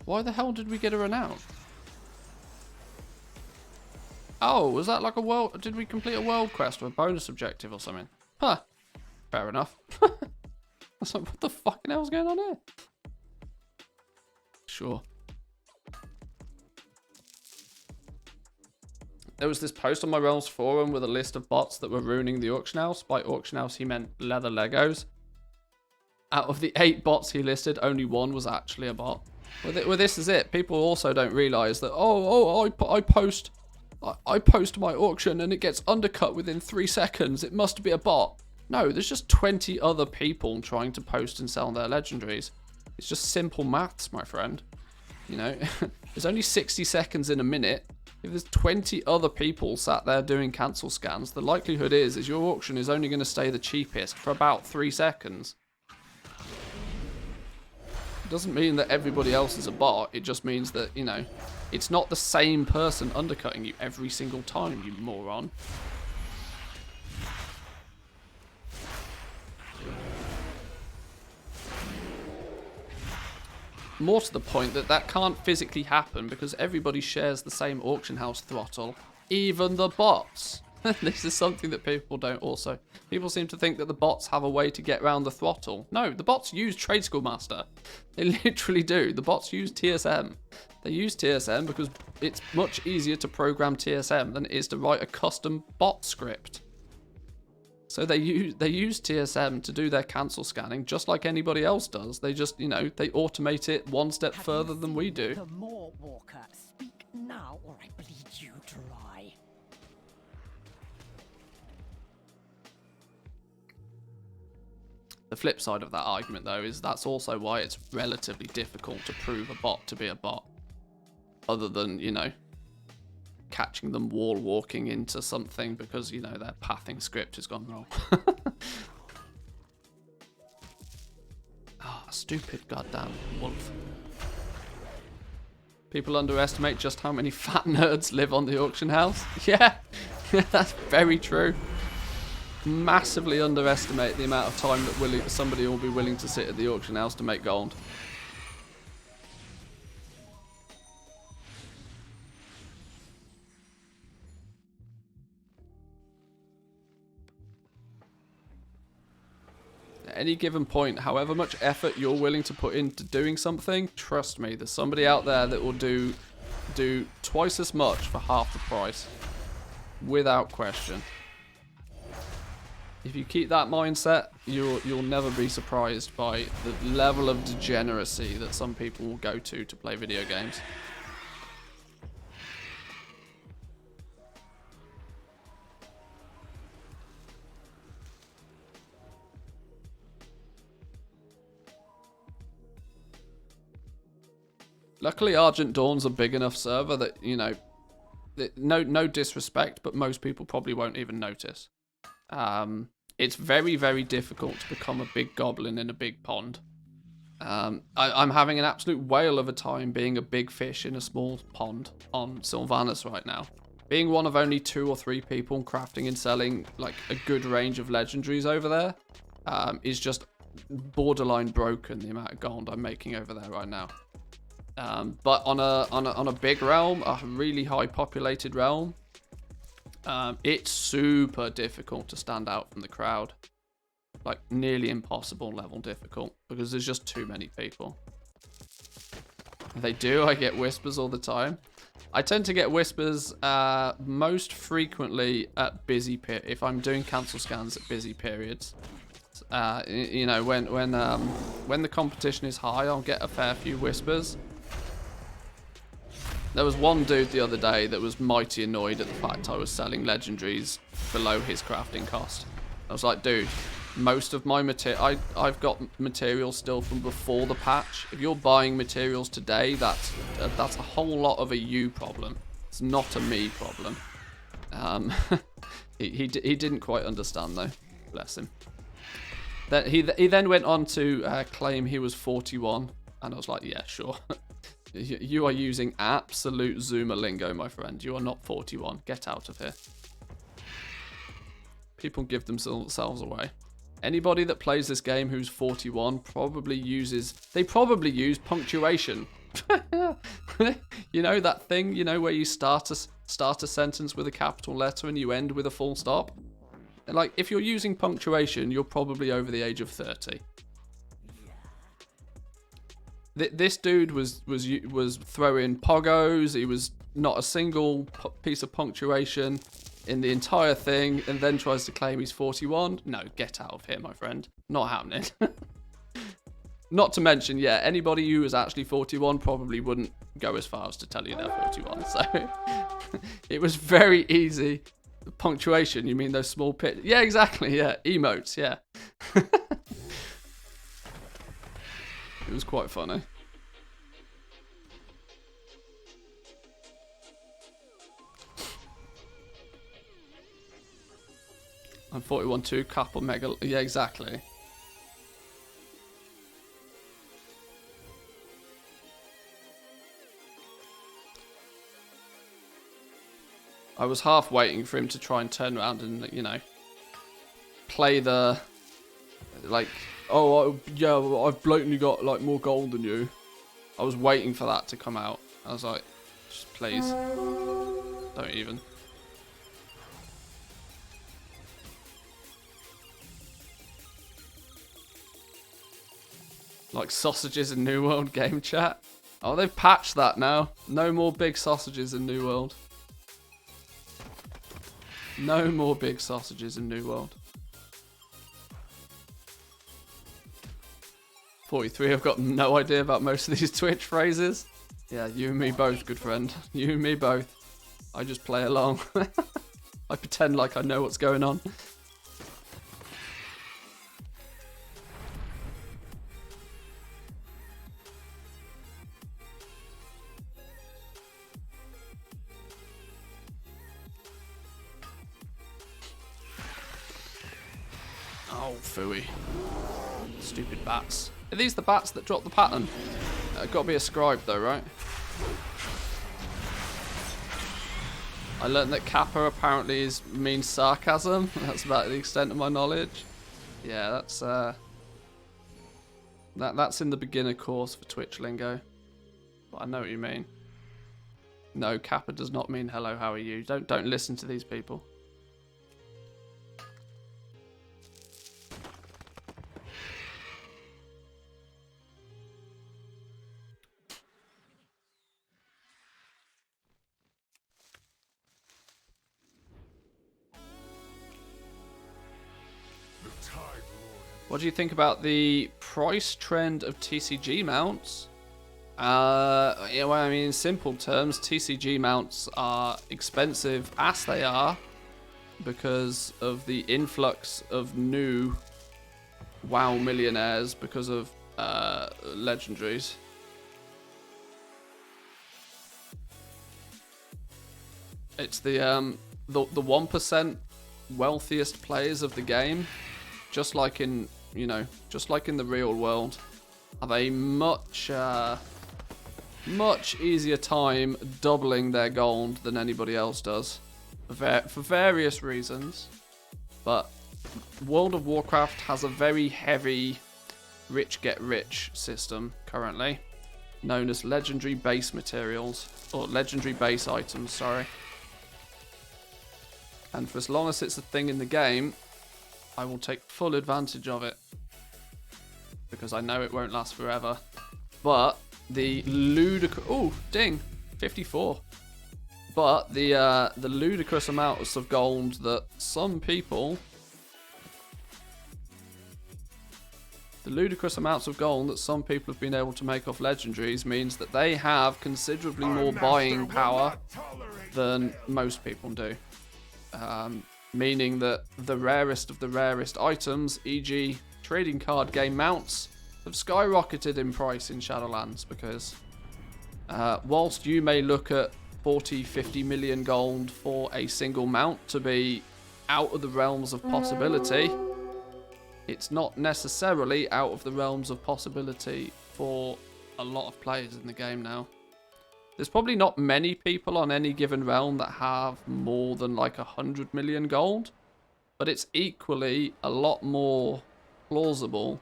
Why the hell did we get a renown? Oh, was that like a world? Did we complete a world quest or a bonus objective or something? Huh. Fair enough. I was like, what the fucking hell's going on here? Sure. There was this post on my Realms forum with a list of bots that were ruining the auction house. By auction house, he meant leather Legos. Out of the 8 bots he listed, only 1 was actually a bot. Well, this is it. People also don't realise that, I post my auction and it gets undercut within 3 seconds. It must be a bot. No, there's just 20 other people trying to post and sell their legendaries. It's just simple maths, my friend. You know, there's only 60 seconds in a minute. If there's 20 other people sat there doing cancel scans, the likelihood is your auction is only going to stay the cheapest for about 3 seconds. It doesn't mean that everybody else is a bot. It just means that, you know, it's not the same person undercutting you every single time, you moron. More to the point that can't physically happen because everybody shares the same auction house throttle, even the bots. This is something that people don't also... People seem to think that the bots have a way to get around the throttle. No, the bots use Trade School Master. They literally do. The bots use TSM. They use TSM because it's much easier to program TSM than it is to write a custom bot script. So they use TSM to do their cancel scanning just like anybody else does. They just, you know, they automate it one step further than we do. The more Walker, speak now or I bleed you dry. The flip side of that argument, though, is that's also why it's relatively difficult to prove a bot to be a bot. Other than, you know, catching them wall walking into something because, you know, their pathing script has gone wrong. Ah, stupid goddamn wolf. People underestimate just how many fat nerds live on the auction house. Yeah, that's very true. Massively underestimate the amount of time that somebody will be willing to sit at the auction house to make gold. At any given point, however much effort you're willing to put into doing something, trust me, there's somebody out there that will do twice as much for half the price. Without question. If you keep that mindset, you'll never be surprised by the level of degeneracy that some people will go to play video games. Luckily, Argent Dawn's a big enough server that, you know, no disrespect, but most people probably won't even notice. it's very, very difficult to become a big goblin in a big pond. I'm having an absolute whale of a time being a big fish in a small pond on Sylvanas right now. Being one of only 2 or 3 people crafting and selling like a good range of legendaries over there is just borderline broken, the amount of gold I'm making over there right now. But on a big realm, a really high populated realm, it's super difficult to stand out from the crowd. Like nearly impossible level difficult because there's just too many people. I get whispers all the time. I tend to get whispers most frequently at busy if I'm doing cancel scans at busy periods. You know, when the competition is high, I'll get a fair few whispers. There was one dude the other day that was mighty annoyed at the fact I was selling legendaries below his crafting cost. I was like, dude, most of my material, I've got materials still from before the patch. If you're buying materials today, that's a whole lot of a you problem. It's not a me problem. He didn't quite understand though. Bless him. He then went on to claim he was 41, and I was like, yeah, sure. You are using absolute Zoomer lingo, my friend. You are not 41. Get out of here. People give themselves away. Anybody that plays this game who's 41 probably use punctuation. You know that thing, you know, where you start a sentence with a capital letter and you end with a full stop? Like, if you're using punctuation, you're probably over the age of 30. This dude was throwing poggos. He was not a single piece of punctuation in the entire thing, and then tries to claim he's 41. No, get out of here, my friend. Not happening. Not to mention, yeah, anybody who is actually 41 probably wouldn't go as far as to tell you they're 41. So it was very easy. Punctuation, you mean those small pit? Yeah, exactly. Yeah, emotes. Yeah. It was quite funny. I'm 41 too, couple mega. Yeah, exactly. I was half waiting for him to try and turn around and, you know, play the, like, oh, yeah, I've blatantly got, like, more gold than you. I was waiting for that to come out. I was like, just please. Don't even. Like sausages in New World game chat. Oh, they've patched that now. No more big sausages in New World. No more big sausages in New World. 43, I've got no idea about most of these Twitch phrases. Yeah, you and me both, good friend. You and me both. I just play along. I pretend like I know what's going on. Oh, phooey. Stupid bats. Are these the bats that drop the pattern? Gotta be a scribe though, right? I learned that Kappa apparently means sarcasm. That's about the extent of my knowledge. Yeah, that's in the beginner course for Twitch lingo. But I know what you mean. No, Kappa does not mean hello, how are you? Don't listen to these people. What do you think about the price trend of TCG mounts? Yeah, well, I mean, in simple terms, TCG mounts are expensive as they are because of the influx of new WoW millionaires because of legendaries. It's the 1% wealthiest players of the game just like in, you know, just like in the real world, have a much easier time doubling their gold than anybody else does, for various reasons. But World of Warcraft has a very heavy rich get rich system currently, known as legendary base materials, or legendary base items, sorry. And for as long as it's a thing in the game, I will take full advantage of it, because I know it won't last forever. But the ludicrous... Oh, ding! 54. But the ludicrous amounts of gold that some people... The ludicrous amounts of gold that some people have been able to make off legendaries means that they have considerably more buying power than most people do. Meaning that the rarest of the rarest items, e.g. trading card game mounts, have skyrocketed in price in Shadowlands, because whilst you may look at 40-50 million gold for a single mount to be out of the realms of possibility, it's not necessarily out of the realms of possibility for a lot of players in the game now. There's probably not many people on any given realm that have more than like 100 million gold, but it's equally a lot more plausible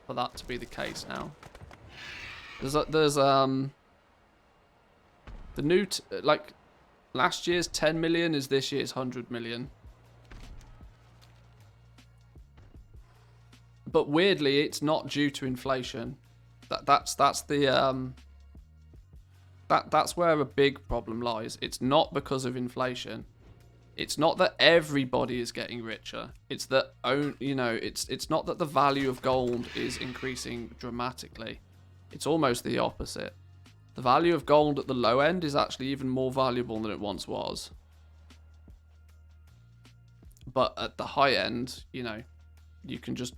for that to be the case now. There's the new like last year's 10 million is this year's 100 million. But weirdly, it's not due to inflation. That's where a big problem lies. It's not because of inflation. It's not that everybody is getting richer. It's that it's not that the value of gold is increasing dramatically. It's almost the opposite. The value of gold at the low end is actually even more valuable than it once was. But at the high end, you know, you can just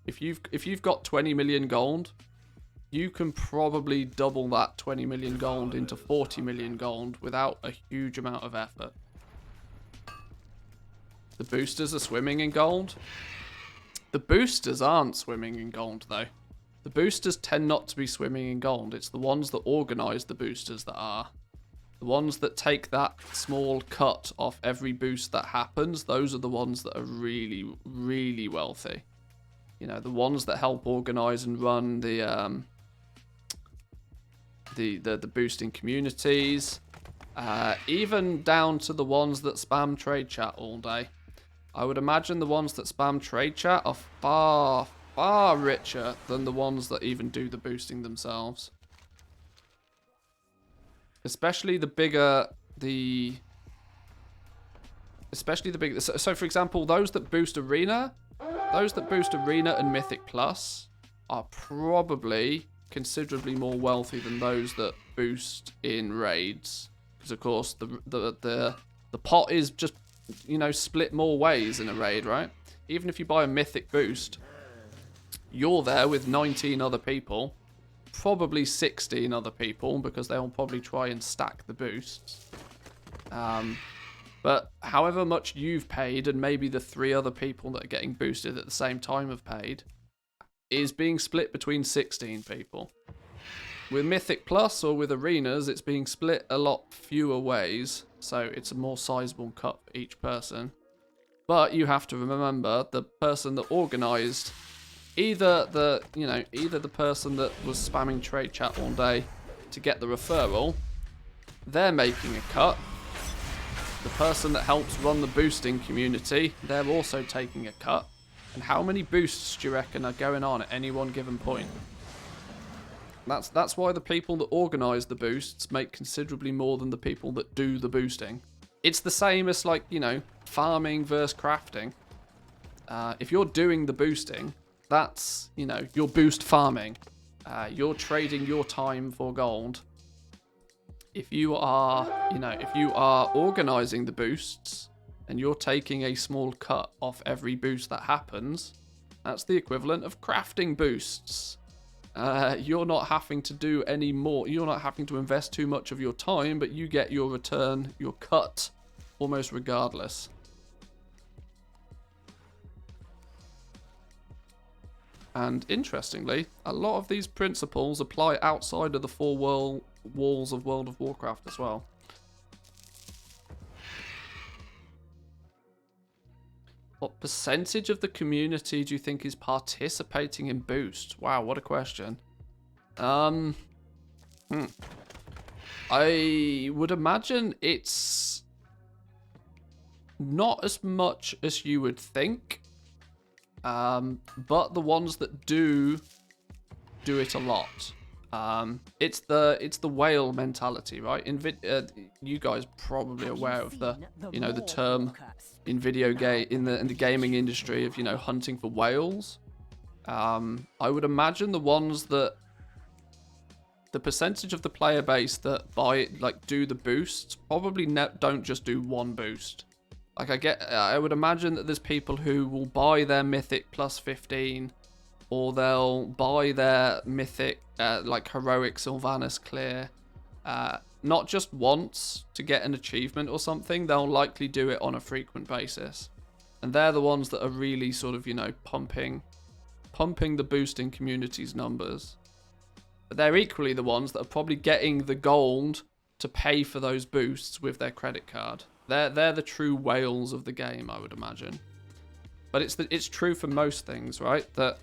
if you've got 20 million gold, you can probably double that 20 million gold into 40 million gold without a huge amount of effort. The boosters are swimming in gold. The boosters aren't swimming in gold, though. The boosters tend not to be swimming in gold. It's the ones that organise the boosters that are. The ones that take that small cut off every boost that happens, those are the ones that are really, really wealthy. You know, the ones that help organise and run the boosting communities, even down to the ones that spam trade chat all day. I would imagine the ones that spam trade chat are far, far richer than the ones that even do the boosting themselves. Especially the bigger the... Especially the big... So for example, those that boost Arena and Mythic Plus are probably considerably more wealthy than those that boost in raids, because of course the pot is just, you know, split more ways in a raid, right? Even if you buy a mythic boost, you're there with 19 other people, probably 16 other people, because they'll probably try and stack the boosts. But however much you've paid, and maybe the 3 other people that are getting boosted at the same time have paid, is being split between 16 people. With Mythic Plus or with Arenas, it's being split a lot fewer ways, so it's a more sizable cut for each person. But you have to remember, the person that organised, either the person that was spamming trade chat all day to get the referral, they're making a cut. The person that helps run the boosting community, they're also taking a cut. And how many boosts do you reckon are going on at any one given point? That's why the people that organise the boosts make considerably more than the people that do the boosting. It's the same as, like, you know, farming versus crafting. If you're doing the boosting, that's, you know, you're boost farming. You're trading your time for gold. If you are organising the boosts and you're taking a small cut off every boost that happens, that's the equivalent of crafting boosts. You're not having to do any more. You're not having to invest too much of your time, but you get your return, your cut, almost regardless. And interestingly, a lot of these principles apply outside of the four walls of World of Warcraft as well. What percentage of the community do you think is participating in Boost? Wow, what a question. I would imagine it's not as much as you would think. But the ones that do it a lot. It's the whale mentality, right? You guys probably aware of the term in the gaming industry of hunting for whales. I would imagine the ones that the percentage of the player base that do the boosts probably don't just do one boost. I would imagine that there's people who will buy their mythic plus 15, or they'll buy their mythic heroic Sylvanas clear, not just once to get an achievement or something. They'll likely do it on a frequent basis, and they're the ones that are really sort of pumping the boosting community's numbers. But they're equally the ones that are probably getting the gold to pay for those boosts with their credit card. They're the true whales of the game, I would imagine. But it's true for most things, right? That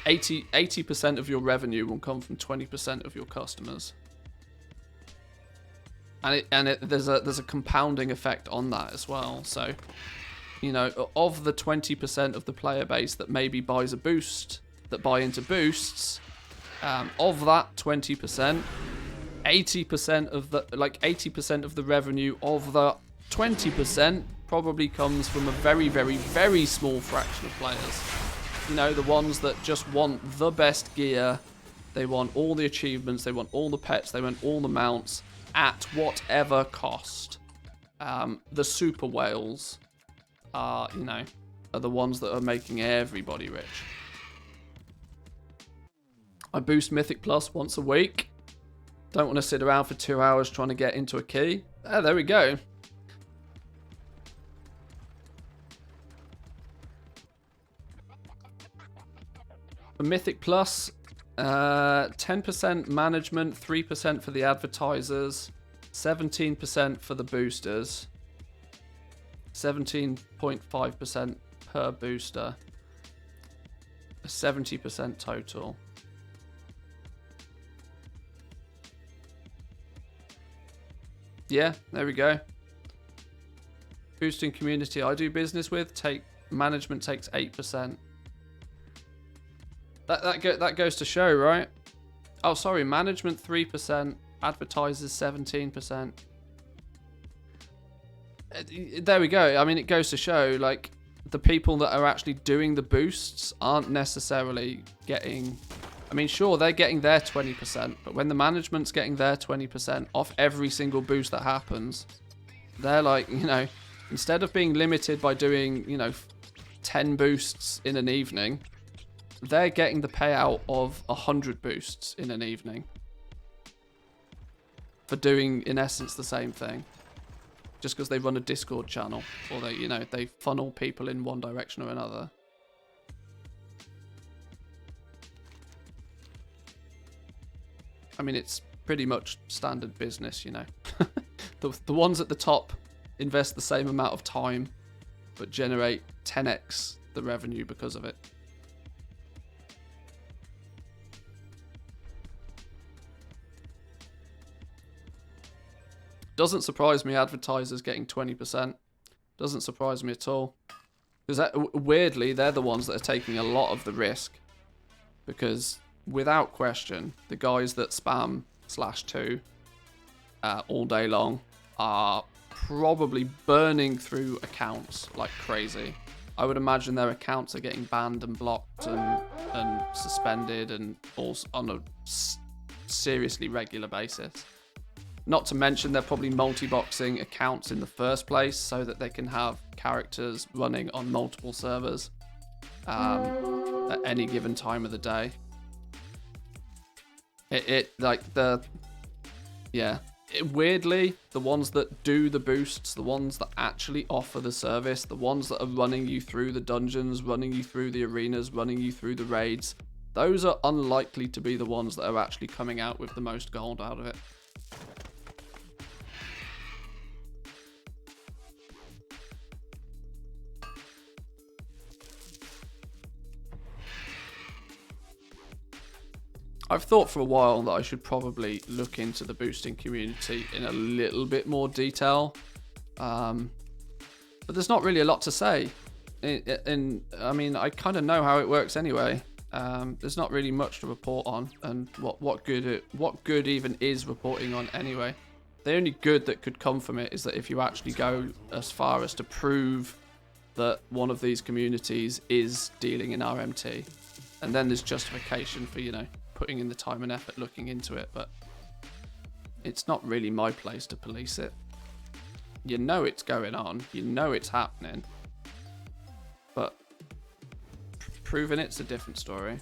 80% of your revenue will come from 20% of your customers. And there's a compounding effect on that as well. So, of the 20% of the player base that maybe buys a boost, that buy into boosts, of that 20%, 80% of the revenue of the 20% probably comes from a very, very, very small fraction of players. The ones that just want the best gear, they want all the achievements, they want all the pets, they want all the mounts at whatever cost. The super whales are the ones that are making everybody rich. I boost Mythic Plus once a week. Don't want to sit around for 2 hours trying to get into a key. There we go. For Mythic Plus, 10% management, 3% for the advertisers, 17% for the boosters, 17.5% per booster, 70% total. Yeah, there we go. Boosting community I do business with, management takes 8%. That goes to show, right? Oh, sorry, management 3%, advertisers 17%. There we go. I mean, it goes to show, the people that are actually doing the boosts aren't necessarily getting... I mean, sure, they're getting their 20%, but when the management's getting their 20% off every single boost that happens, they're instead of being limited by doing, 10 boosts in an evening, they're getting the payout of 100 boosts in an evening for doing, in essence, the same thing. Just because they run a Discord channel, or they funnel people in one direction or another. I mean, it's pretty much standard business, The ones at the top invest the same amount of time, but generate 10x the revenue because of it. Doesn't surprise me advertisers getting 20%. Doesn't surprise me at all. Because weirdly, they're the ones that are taking a lot of the risk. Because... without question, the guys that spam /2 all day long are probably burning through accounts like crazy. I would imagine their accounts are getting banned and blocked and suspended and all on a seriously regular basis. Not to mention they're probably multi-boxing accounts in the first place so that they can have characters running on multiple servers at any given time of the day. weirdly, the ones that do the boosts, the ones that actually offer the service, the ones that are running you through the dungeons, running you through the arenas, running you through the raids, those are unlikely to be the ones that are actually coming out with the most gold out of it. I've thought for a while that I should probably look into the boosting community in a little bit more detail. But there's not really a lot to say. I mean, I kind of know how it works anyway. There's not really much to report on, and what good even is reporting on anyway. The only good that could come from it is that if you actually go as far as to prove that one of these communities is dealing in RMT, and then there's justification for, you know, putting in the time and effort looking into it, but it's not really my place to police it. You know it's going on, you know it's happening, but proving it's a different story.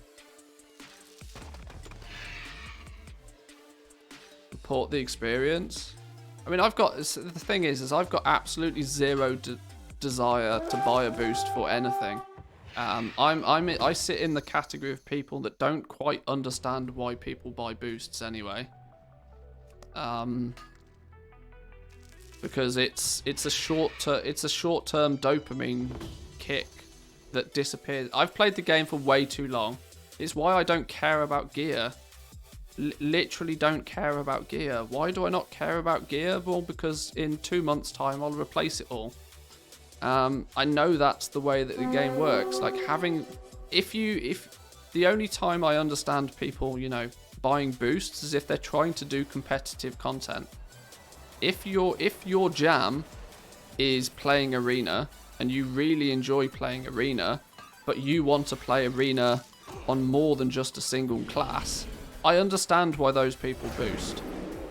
Report the experience. I mean, the thing is I've got absolutely zero desire to buy a boost for anything. I sit in the category of people that don't quite understand why people buy boosts anyway. Because it's a short-term dopamine kick that disappears. I've played the game for way too long. It's why I don't care about gear. Literally don't care about gear. Why do I not care about gear? Well, because in 2 months' time I'll replace it all. I know that's the way that the game works. Like, if the only time I understand people, you know, buying boosts is if they're trying to do competitive content. If your jam is playing arena and you really enjoy playing arena, but you want to play arena on more than just a single class, I understand why those people boost,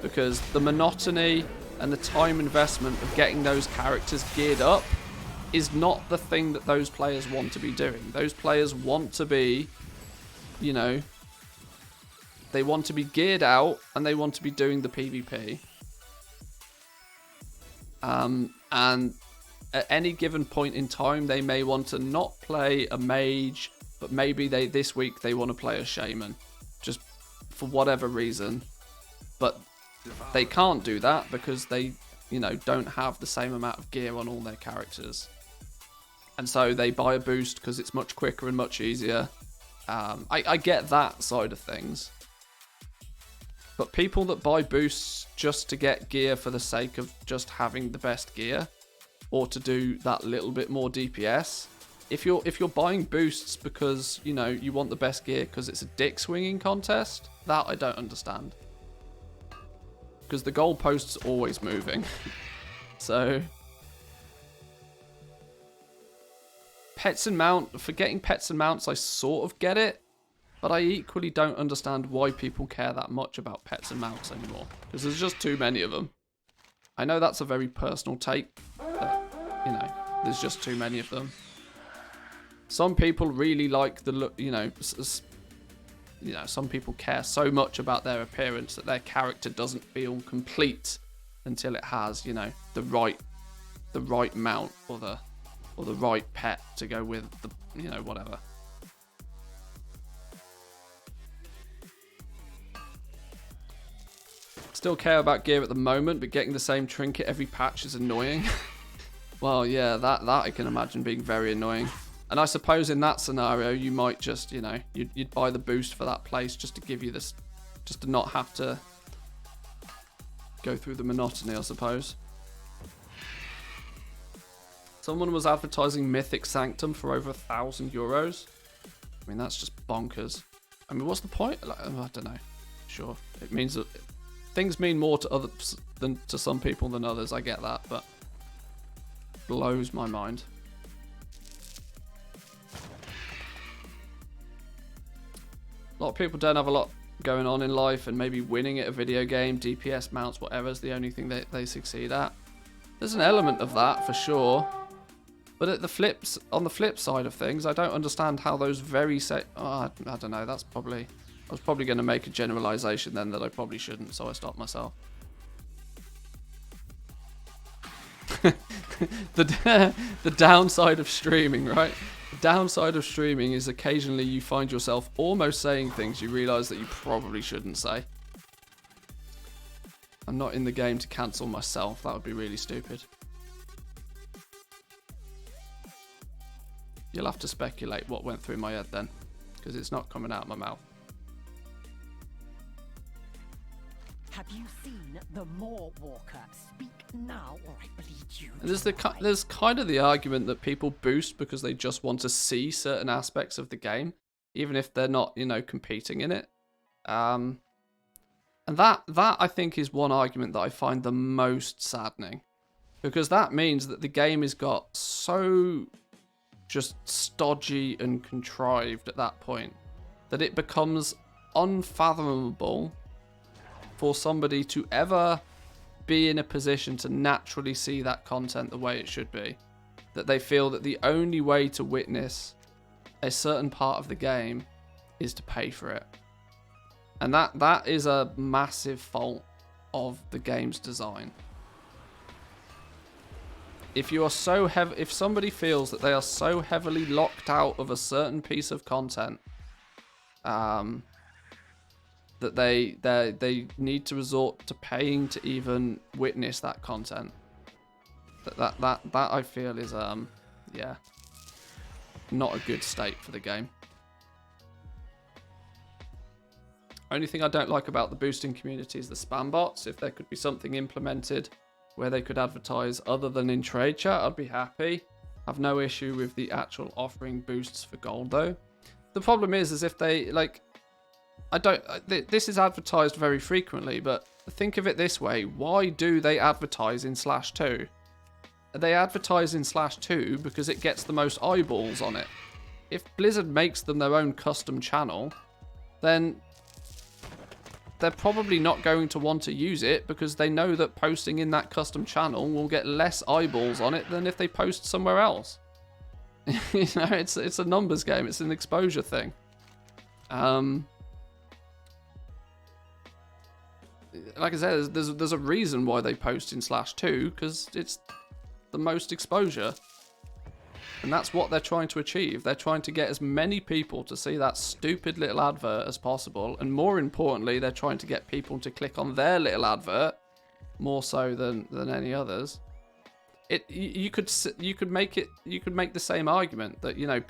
because the monotony and the time investment of getting those characters geared up is not the thing that those players want to be doing. Those players want to be, you know, they want to be geared out and they want to be doing the PvP. And at any given point in time, they may want to not play a mage, but maybe this week they want to play a shaman, just for whatever reason. But they can't do that because they, you know, don't have the same amount of gear on all their characters. And so they buy a boost because it's much quicker and much easier. I get that side of things. But people that buy boosts just to get gear for the sake of just having the best gear, or to do that little bit more DPS, if you're buying boosts because, you know, you want the best gear because it's a dick swinging contest, that I don't understand. Because the goalpost's always moving. So pets and for getting pets and mounts, I sort of get it, but I equally don't understand why people care that much about pets and mounts anymore, because there's just too many of them. I know that's a very personal take, but, you know, there's just too many of them. Some people really like the look, you know, some people care so much about their appearance that their character doesn't feel complete until it has, you know, the right mount or the right pet to go with the, you know, whatever. Still care about gear at the moment, but getting the same trinket every patch is annoying. Well, yeah, that I can imagine being very annoying. And I suppose in that scenario, you might just, you know, you'd buy the boost for that place just to give you this, just to not have to go through the monotony, I suppose. Someone was advertising Mythic Sanctum for over €1,000. I mean, that's just bonkers. I mean, what's the point? Like, I don't know. Sure, it means that things mean more to others than to some people than others. I get that, but blows my mind. A lot of people don't have a lot going on in life, and maybe winning at a video game, DPS mounts, whatever, is the only thing that they succeed at. There's an element of that for sure, but on the flip side of things, I don't understand how those I don't know. I was probably going to make a generalization then that I probably shouldn't, so I stopped myself. the downside of streaming, right? The downside of streaming is occasionally you find yourself almost saying things you realise that you probably shouldn't say. I'm not in the game to cancel myself. That would be really stupid. You'll have to speculate what went through my head then, because it's not coming out of my mouth. Have you seen the Moor Walker? Speak now, or I bleed you. And dry. there's kind of the argument that people boost because they just want to see certain aspects of the game, even if they're not, you know, competing in it. And that I think is one argument that I find the most saddening, because that means that the game has got so just stodgy and contrived at that point that it becomes unfathomable for somebody to ever be in a position to naturally see that content the way it should be. That they feel that the only way to witness a certain part of the game is to pay for it. And that is a massive fault of the game's design. If you are so if somebody feels that they are so heavily locked out of a certain piece of content, that they need to resort to paying to even witness that content, that I feel is yeah, not a good state for the game. Only thing I don't like about the boosting community is the spam bots. If there could be something implemented where they could advertise other than in trade chat, I'd be happy. I've no issue with the actual offering boosts for gold though. The problem is if they like, this is advertised very frequently, but think of it this way: why do they advertise in /2? They advertise in /2 because it gets the most eyeballs on it. If Blizzard makes them their own custom channel, then they're probably not going to want to use it because they know that posting in that custom channel will get less eyeballs on it than if they post somewhere else. You know, it's a numbers game. It's an exposure thing. Like I said, there's a reason why they post in /2, because it's the most exposure. And that's what they're trying to achieve. They're trying to get as many people to see that stupid little advert as possible. And more importantly, they're trying to get people to click on their little advert more so than any others. You could make the same argument that, you know,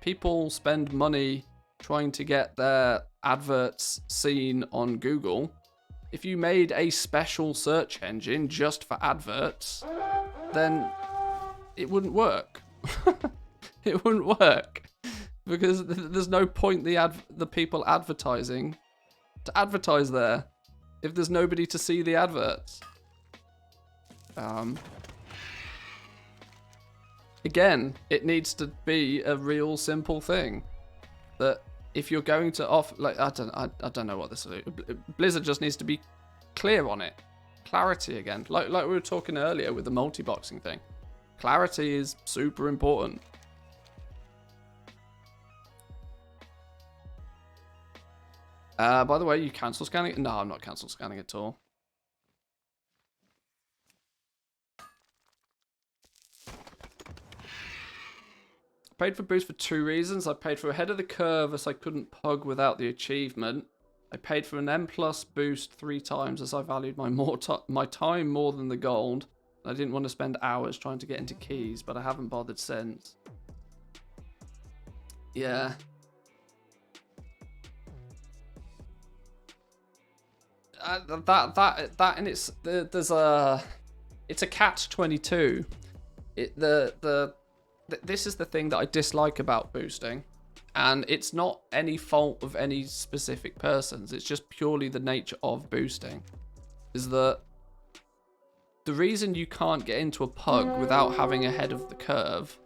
people spend money trying to get their adverts seen on Google. If you made a special search engine just for adverts, then it wouldn't work. It wouldn't work because there's no point the people advertising to advertise there if there's nobody to see the adverts. Again, it needs to be a real simple thing that if you're going to offer, like, I don't know what this is. Blizzard just needs to be clear on it. Clarity again, like we were talking earlier with the multi-boxing thing. Clarity is super important. By the way, you cancel scanning? No, I'm not cancel scanning at all. I paid for boost for 2 reasons. I paid for ahead of the curve as I couldn't pug without the achievement. I paid for an M+ boost 3 times as I valued my time more than the gold. I didn't want to spend hours trying to get into keys, but I haven't bothered since. Yeah. That and it's a catch-22. This is the thing that I dislike about boosting, and it's not any fault of any specific persons. It's just purely the nature of boosting. Is that the reason you can't get into a pug without having ahead of the curve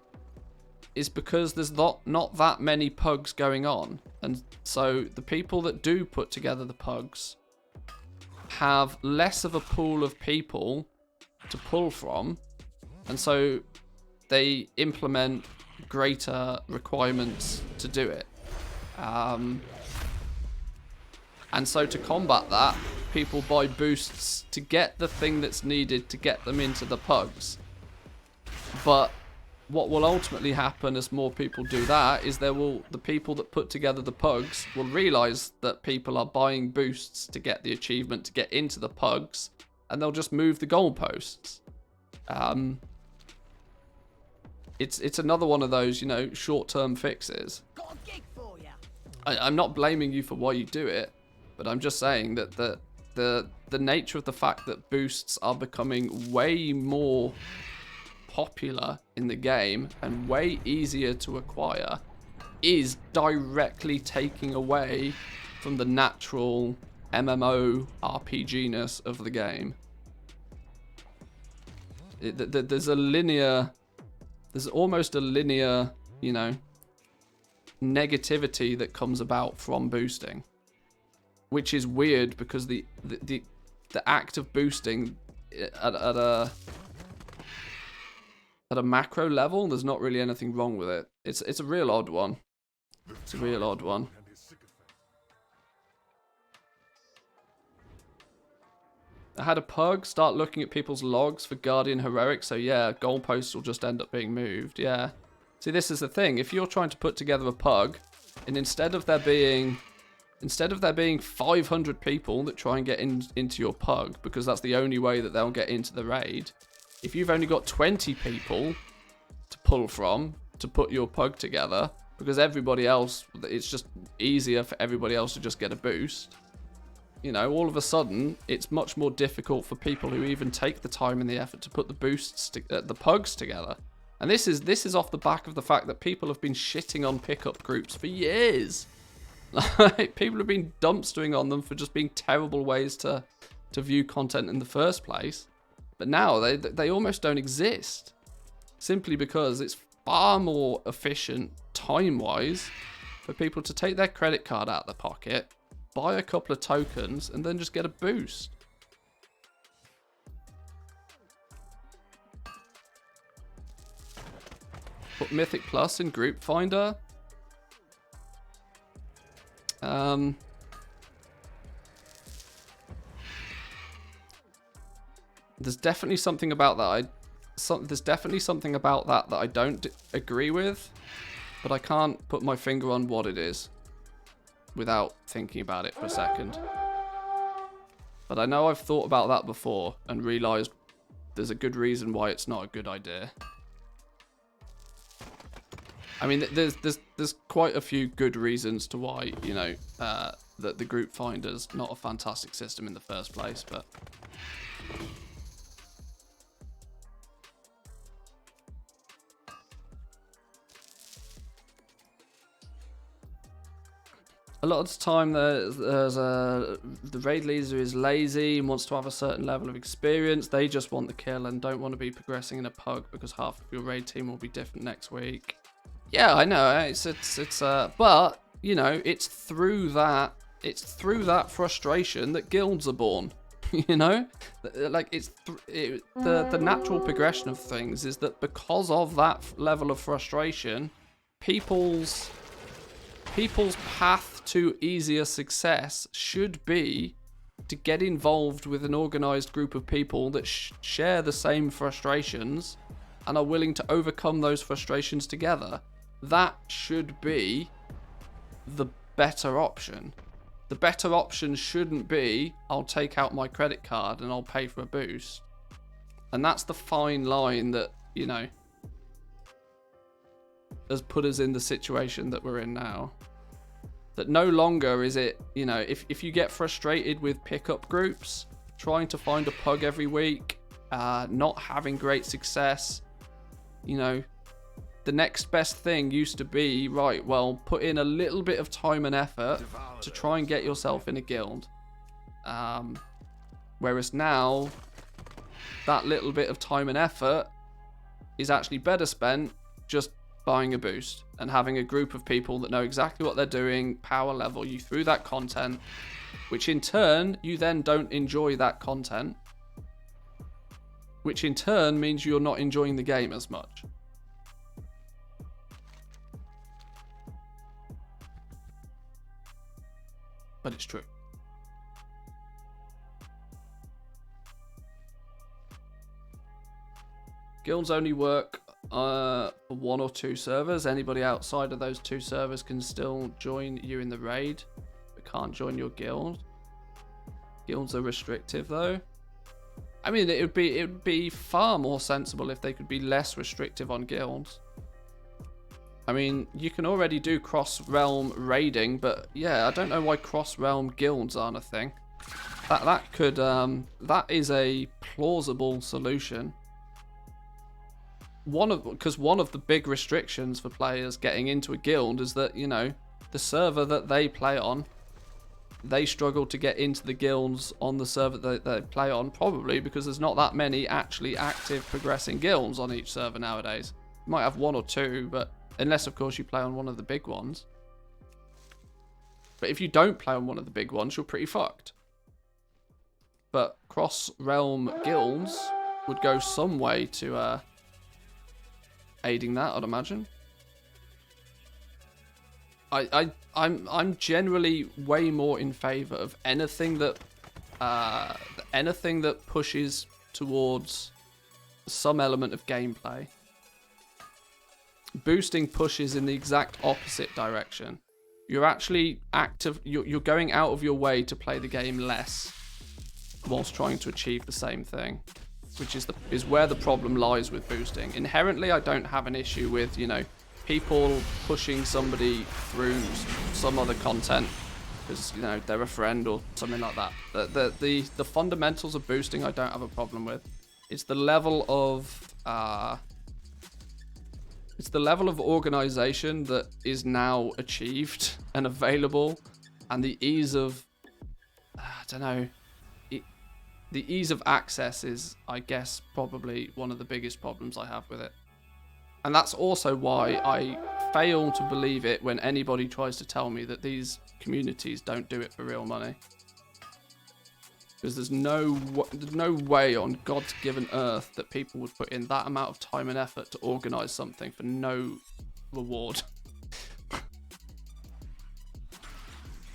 is because there's not that many pugs going on, and so the people that do put together the pugs have less of a pool of people to pull from, and so they implement greater requirements to do it. And so to combat that, people buy boosts to get the thing that's needed to get them into the pugs. But what will ultimately happen as more people do that is the people that put together the pugs will realize that people are buying boosts to get the achievement to get into the pugs, and they'll just move the goalposts. It's another one of those, you know, short-term fixes. Got a gig for ya. I'm not blaming you for why you do it, but I'm just saying that the nature of the fact that boosts are becoming way more popular in the game and way easier to acquire is directly taking away from the natural MMO RPG-ness of the game. There's almost a linear, you know, negativity that comes about from boosting, which is weird because the act of boosting at a macro level, there's not really anything wrong with it. It's a real odd one. It's a real odd one. I had a pug start looking at people's logs for Guardian Heroic, so yeah, goalposts will just end up being moved, yeah. See, this is the thing. If you're trying to put together a pug, and instead of there being 500 people that try and get into your pug, because that's the only way that they'll get into the raid, if you've only got 20 people to pull from to put your pug together, because everybody else, it's just easier for everybody else to just get a boost, you know, all of a sudden, it's much more difficult for people who even take the time and the effort to put the boosts, the pugs together. And this is off the back of the fact that people have been shitting on pickup groups for years. Like, people have been dumpstering on them for just being terrible ways to view content in the first place. But now they almost don't exist, simply because it's far more efficient time-wise for people to take their credit card out of their pocket, buy a couple of tokens, and then just get a boost. Put Mythic Plus in Group Finder. There's definitely something about that. There's definitely something about that I don't agree with, but I can't put my finger on what it is without thinking about it for a second. But I know I've thought about that before and realized there's a good reason why it's not a good idea. I mean, there's quite a few good reasons to why, you know, that the group finder's not a fantastic system in the first place, but a lot of the time the raid leader is lazy and wants to have a certain level of experience. They just want the kill and don't want to be progressing in a pug because half of your raid team will be different next week. Yeah, I know. But you know, it's through that frustration that guilds are born. You know, like the natural progression of things is that because of that level of frustration, people's path to easier success should be to get involved with an organized group of people that share the same frustrations and are willing to overcome those frustrations together. That should be the better option. The better option shouldn't be, I'll take out my credit card and I'll pay for a boost. And that's the fine line that, you know, has put us in the situation that we're in now. That no longer is it, you know, if you get frustrated with pickup groups, trying to find a pug every week, not having great success, you know, the next best thing used to be, right, well, put in a little bit of time and effort to try and get yourself in a guild. Whereas now, that little bit of time and effort is actually better spent just buying a boost and having a group of people that know exactly what they're doing, power level you through that content, which in turn, you then don't enjoy that content, which in turn means you're not enjoying the game as much. But it's true. Guilds only work for 1 or 2 servers. Anybody outside of those 2 servers can still join you in the raid, but can't join your guild. Guilds are restrictive though. I mean, it would be far more sensible if they could be less restrictive on guilds. I mean, you can already do cross-realm raiding, but yeah, I don't know why cross-realm guilds aren't a thing. That is a plausible solution. Because one of the big restrictions for players getting into a guild is that, you know, the server that they play on, they struggle to get into the guilds on the server that they play on, probably because there's not that many actually active progressing guilds on each server nowadays. You might have 1 or 2, but unless of course you play on one of the big ones. But if you don't play on one of the big ones, you're pretty fucked. But cross-realm guilds would go some way to aiding that, I'd imagine. I'm generally way more in favor of anything that pushes towards some element of gameplay. Boosting pushes in the exact opposite direction. You're actually you're going out of your way to play the game less whilst trying to achieve the same thing, which is where the problem lies with boosting. Inherently, I don't have an issue with, you know, people pushing somebody through some other content because, you know, they're a friend or something like that. The fundamentals of boosting I don't have a problem with. It's the level of organization that is now achieved and available, and the ease of the ease of access is, I guess, probably one of the biggest problems I have with it. And that's also why I fail to believe it when anybody tries to tell me that these communities don't do it for real money. Because there's no way on God's given earth that people would put in that amount of time and effort to organize something for no reward.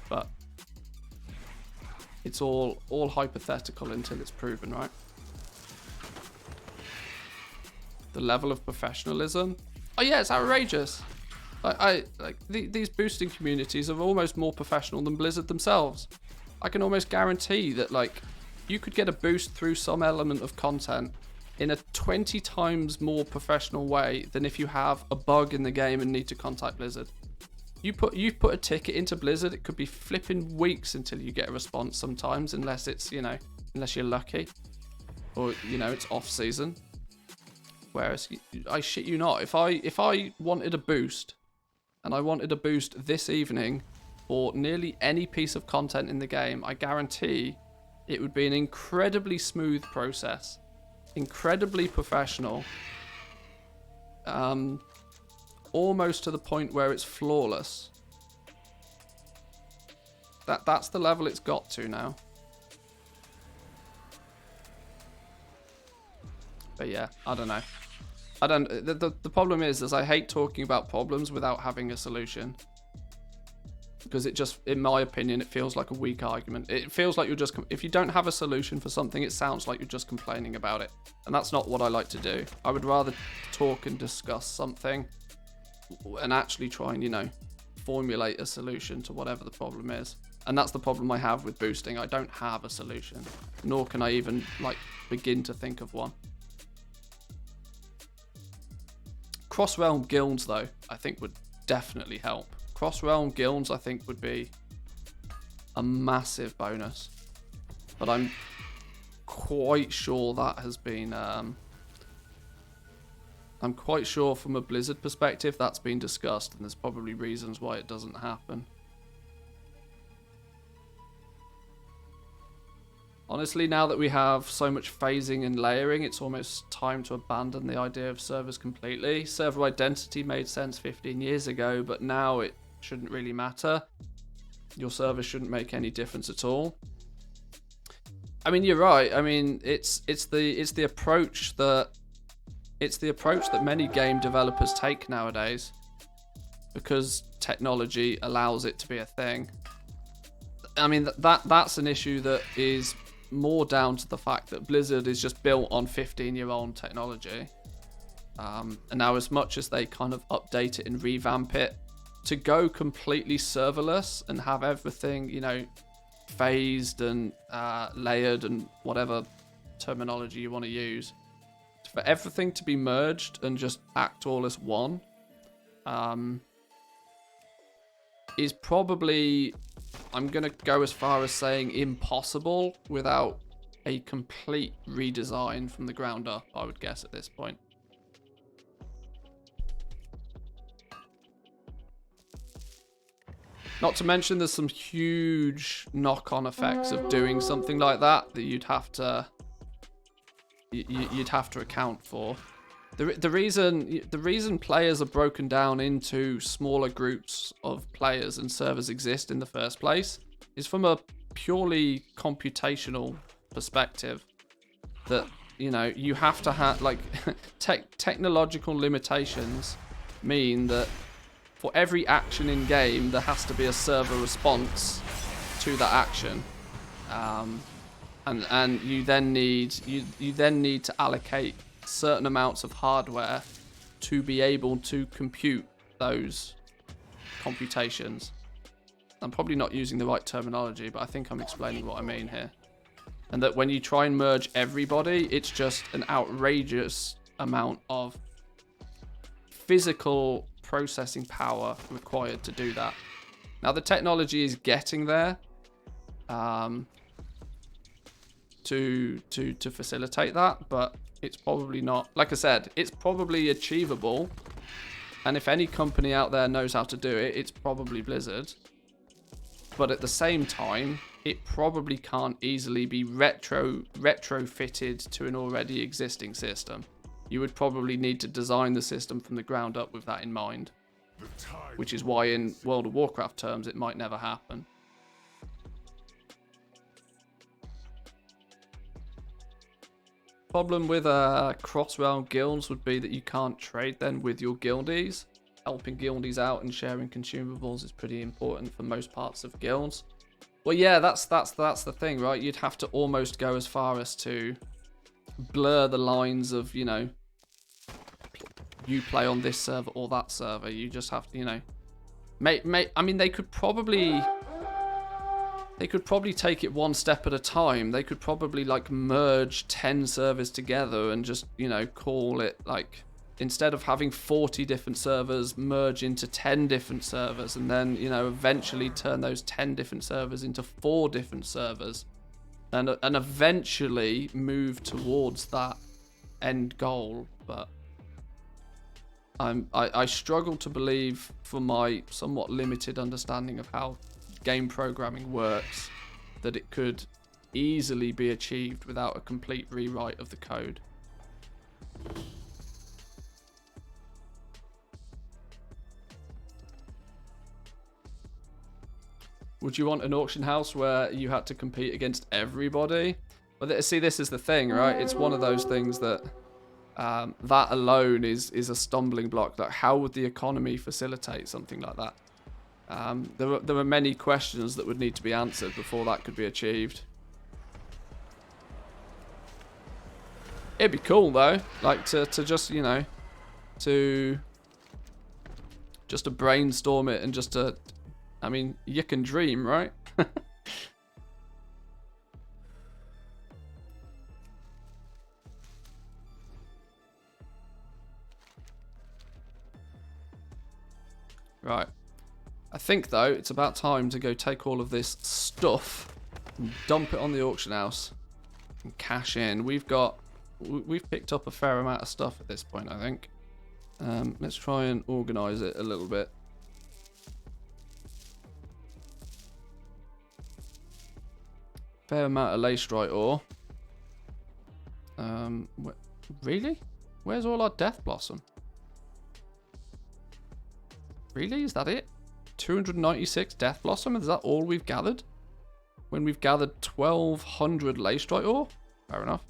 But it's all hypothetical until it's proven, right? The level of professionalism. Oh yeah, it's outrageous. These boosting communities are almost more professional than Blizzard themselves. I can almost guarantee that, like, you could get a boost through some element of content in a 20 times more professional way than if you have a bug in the game and need to contact Blizzard. You put a ticket into Blizzard, it could be flipping weeks until you get a response sometimes, unless it's, you know, unless you're lucky, or, you know, it's off season. Whereas, I shit you not, if I wanted a boost, and I wanted a boost this evening for nearly any piece of content in the game, I guarantee it would be an incredibly smooth process, incredibly professional, almost to the point where it's flawless. That's the level it's got to now. But yeah, I don't know. The problem is I hate talking about problems without having a solution. Because it just, in my opinion, it feels like a weak argument. It feels like you're just, if you don't have a solution for something, it sounds like you're just complaining about it. And that's not what I like to do. I would rather talk and discuss something and actually try and, you know, formulate a solution to whatever the problem is. And that's the problem I have with boosting. I don't have a solution, nor can I even, like, begin to think of one. Cross-realm guilds, though, I think would definitely help. Cross-realm guilds, I think, would be a massive bonus. But I'm quite sure that has been... I'm quite sure from a Blizzard perspective that's been discussed, and there's probably reasons why it doesn't happen. Honestly, now that we have so much phasing and layering, it's almost time to abandon the idea of servers completely. Server identity made sense 15 years ago, but now it shouldn't really matter. Your server shouldn't make any difference at all. I mean, you're right. I mean, it's the approach that many game developers take nowadays, because technology allows it to be a thing. I mean, that's an issue that is more down to the fact that Blizzard is just built on 15-year-old technology. And now as much as they kind of update it and revamp it, to go completely serverless and have everything, you know, phased and layered and whatever terminology you want to use, for everything to be merged and just act all as one, is probably, I'm going to go as far as saying impossible without a complete redesign from the ground up, I would guess at this point. Not to mention there's some huge knock-on effects of doing something like that you'd have to account for. The reason players are broken down into smaller groups of players and servers exist in the first place is from a purely computational perspective. That, you know, you have to have, like, technological limitations mean that for every action in game there has to be a server response to that action, and you then need to allocate certain amounts of hardware to be able to compute those computations. I'm probably not using the right terminology, but I think I'm explaining what I mean here. And that when you try and merge everybody, it's just an outrageous amount of physical processing power required to do that. Now the technology is getting there to facilitate that, but it's probably not, like I said, it's probably achievable, and if any company out there knows how to do it, it's probably Blizzard. But at the same time, it probably can't easily be retrofitted to an already existing system. You would probably need to design the system from the ground up with that in mind, which is why in World of Warcraft terms it might never happen. Problem with cross-realm guilds would be that you can't trade then with your guildies. Helping guildies out and sharing consumables is pretty important for most parts of guilds. Well, yeah, that's the thing, right? You'd have to almost go as far as to blur the lines of, you know, you play on this server or that server. You just have to, you know, I mean, they could probably take it one step at a time. They could probably, like, merge 10 servers together and just, you know, call it, like, instead of having 40 different servers, merge into 10 different servers, and then, you know, eventually turn those 10 different servers into 4 different servers, and eventually move towards that end goal. But I struggle to believe, from my somewhat limited understanding of how game programming works, that it could easily be achieved without a complete rewrite of the code. Would you want an auction house where you had to compete against everybody? Well, see, this is the thing, right? It's one of those things that that alone is a stumbling block. Like, how would the economy facilitate something like that? There are many questions that would need to be answered before that could be achieved. It'd be cool though, like to just, you know, to brainstorm it and just to, I mean, you can dream, right? Right. I think, though, it's about time to go take all of this stuff and dump it on the auction house and cash in. We've picked up a fair amount of stuff at this point, I think. Let's try and organise it a little bit. Fair amount of lacerite ore. Really? Where's all our Death Blossom? Really? Is that it? 296 Death Blossom? Is that all we've gathered? When we've gathered 1,200 lacerite ore? Fair enough.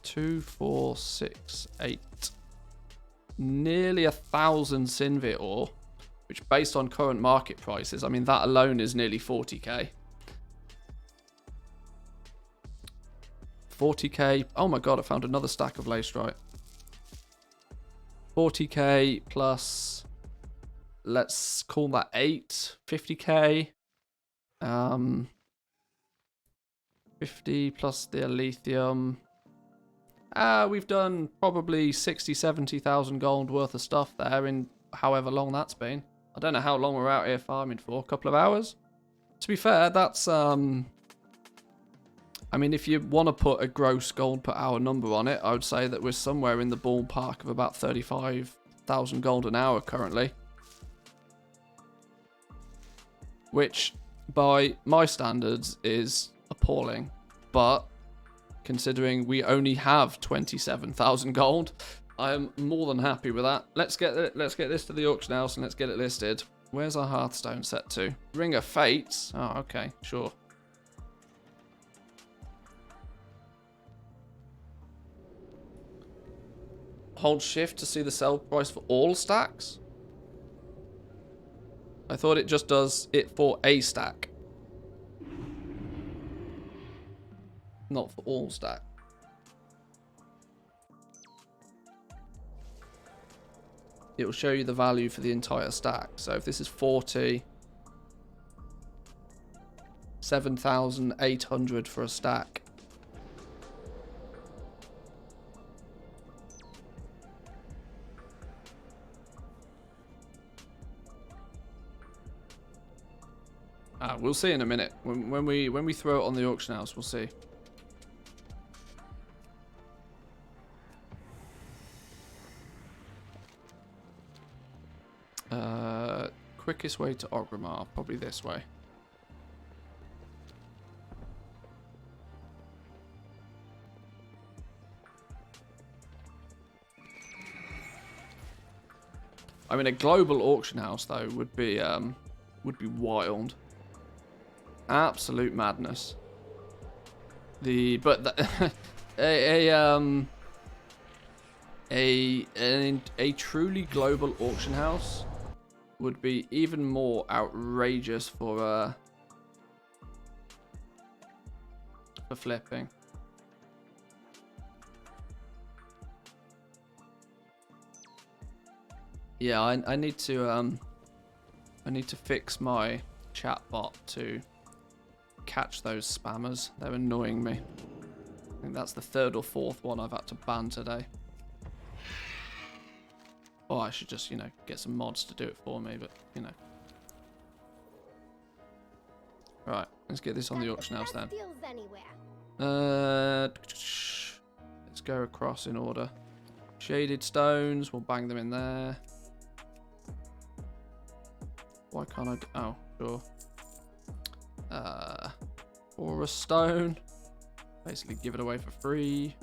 2, 4, 6, 8. Nearly 1,000 Sinvit ore, which based on current market prices, I mean, that alone is nearly 40k. 40k. Oh my god, I found another stack of lacerite. 40k plus, let's call that 8. 50k. 50 plus the lithium. We've done probably 70,000 gold worth of stuff there in however long that's been. I don't know how long we're out here farming for. A couple of hours? To be fair, that's, I mean, if you want to put a gross gold per hour number on it, I would say that we're somewhere in the ballpark of about 35,000 gold an hour currently. Which, by my standards, is appalling. But, considering we only have 27,000 gold, I am more than happy with that. Let's get this to the auction house and let's get it listed. Where's our Hearthstone set to? Ring of Fates. Oh, okay, sure. Hold shift to see the sell price for all stacks? I thought it just does it for a stack. Not for all stack. It will show you the value for the entire stack. So if this is 40, 7,800 for a stack. We'll see in a minute. When we throw it on the auction house, we'll see. Quickest way to Orgrimmar, probably this way. I mean, a global auction house though would be wild. Absolute madness. A truly global auction house would be even more outrageous for flipping. Yeah, I need to fix my chat bot to catch those spammers. They're annoying me. I think that's the 3rd or 4th one I've had to ban today. Oh, I should just, get some mods to do it for me, but, Right, let's get this on the auction house then. Let's go across in order. Shaded stones, we'll bang them in there. Why can't I oh, sure. Or a stone. Basically give it away for free.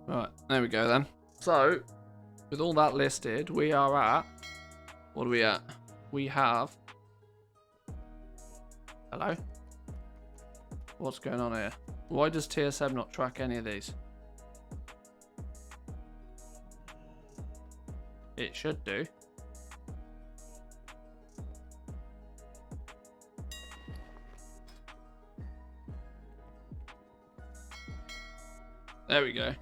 Right, there we go then. So, with all that listed, we are at... What are we at? We have... Hello? What's going on here? Why does TSM not track any of these? It should do. There we go.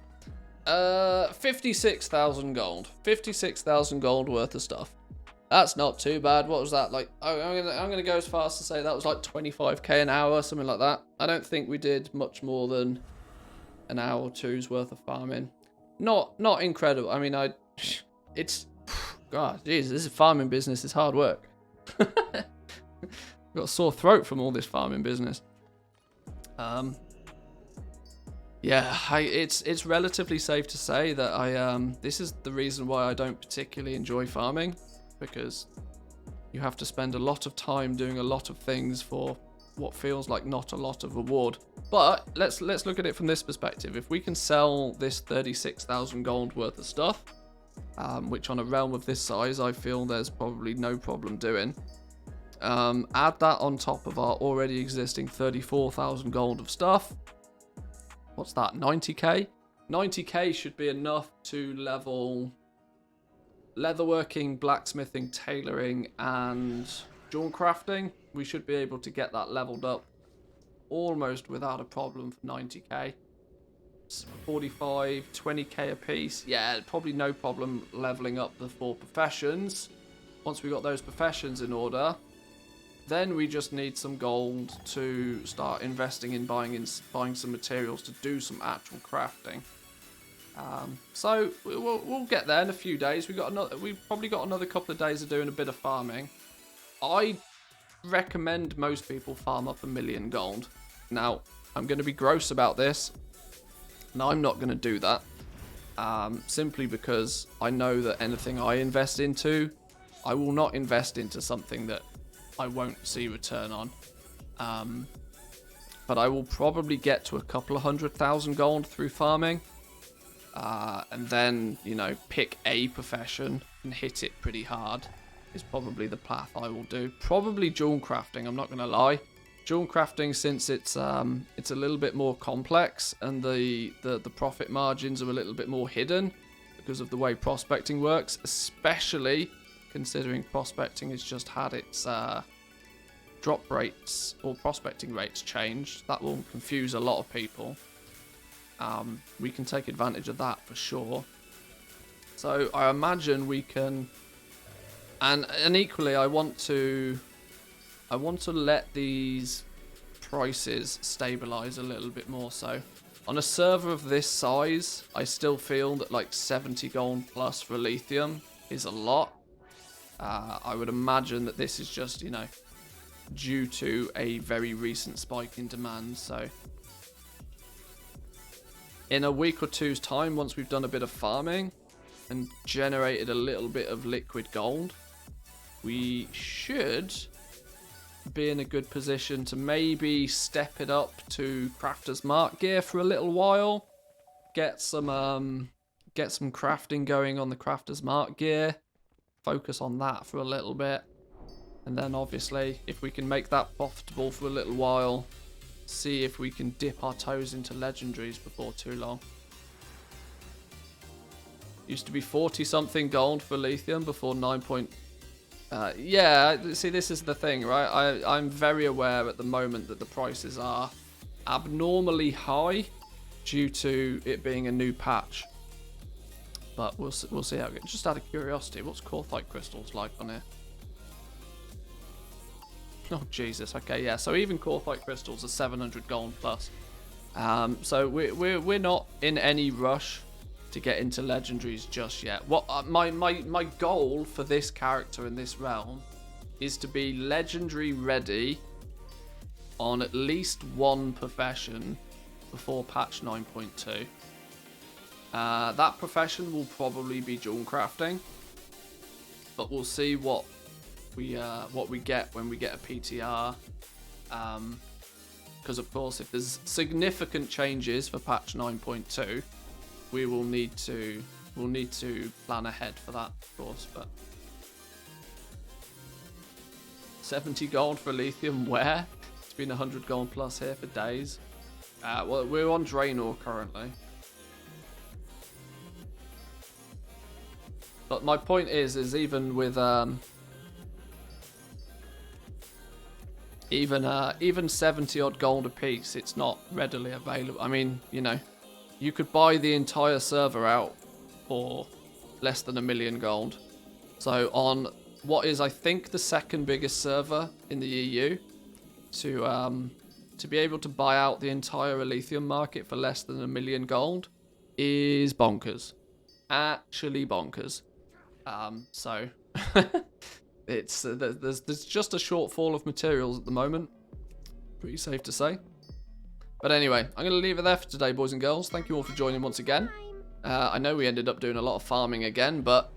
56,000 gold. 56,000 gold worth of stuff. That's not too bad. What was that like? I'm gonna go as far as to say that was like 25k an hour, something like that. I don't think we did much more than an hour or two's worth of farming. Not incredible. I mean, it's God, jeez, this is farming business. It's hard work. Got a sore throat from all this farming business. Yeah, it's relatively safe to say that this is the reason why I don't particularly enjoy farming, because you have to spend a lot of time doing a lot of things for what feels like not a lot of reward. But let's look at it from this perspective. If we can sell this 36,000 gold worth of stuff, which on a realm of this size, I feel there's probably no problem doing. Add that on top of our already existing 34,000 gold of stuff. What's that, 90k? 90k should be enough to level leatherworking, blacksmithing, tailoring, and jewel crafting. We should be able to get that leveled up almost without a problem for 90k. 45, 20k a piece. Yeah, probably no problem leveling up the 4 professions. Once we got those professions in order, then we just need some gold to start investing in buying some materials to do some actual crafting. So we'll get there in a few days. We've probably got another couple of days of doing a bit of farming. I recommend most people farm up 1 million gold. Now, I'm going to be gross about this. Now, I'm not going to do that. Simply because I know that anything I invest into, I will not invest into something that I won't see return on. But I will probably get to a couple of 100,000 gold through farming. And then, you know, pick a profession and hit it pretty hard is probably the path I will do. Probably jewel crafting, I'm not going to lie. Jewel crafting, since it's a little bit more complex and the profit margins are a little bit more hidden because of the way prospecting works, especially considering prospecting has just had its drop rates or prospecting rates changed. That will confuse a lot of people. We can take advantage of that for sure. So I imagine we can, and equally I want to let these prices stabilize a little bit more. So on a server of this size, I still feel that like 70 gold plus for lithium is a lot. I would imagine that this is just, you know, due to a very recent spike in demand. So in a week or two's time, once we've done a bit of farming and generated a little bit of liquid gold, we should be in a good position to maybe step it up to crafter's mark gear for a little while, get some crafting going on the crafter's mark gear, focus on that for a little bit, and then obviously if we can make that profitable for a little while, see if we can dip our toes into legendaries before too long. Used to be 40 something gold for lithium before 9. Yeah, see, this is the thing, right? I'm very aware at the moment that the prices are abnormally high due to it being a new patch. But we'll see how it goes. Just out of curiosity, what's Corthite crystals like on here? Oh, Jesus. Okay, yeah. So even Corthite crystals are 700 gold plus. So we're not in any rush to get into legendaries just yet. What my goal for this character in this realm is to be legendary ready on at least one profession before patch 9.2. That profession will probably be jewel crafting, but we'll see what we get when we get a PTR. Because of course, if there's significant changes for patch 9.2, we'll need to plan ahead for that, of course. But 70 gold for lithium, where? It's been 100 gold plus here for days. Well, we're on Draenor currently. But my point is even with even 70 odd gold a piece, it's not readily available. I mean, you know, you could buy the entire server out for less than 1 million gold. So on what is, I think, the second biggest server in the EU, to be able to buy out the entire lithium market for less than 1 million gold is bonkers. Actually bonkers. So it's there's just a shortfall of materials at the moment. Pretty safe to say. But anyway, I'm going to leave it there for today, boys and girls. Thank you all for joining once again. I know we ended up doing a lot of farming again, but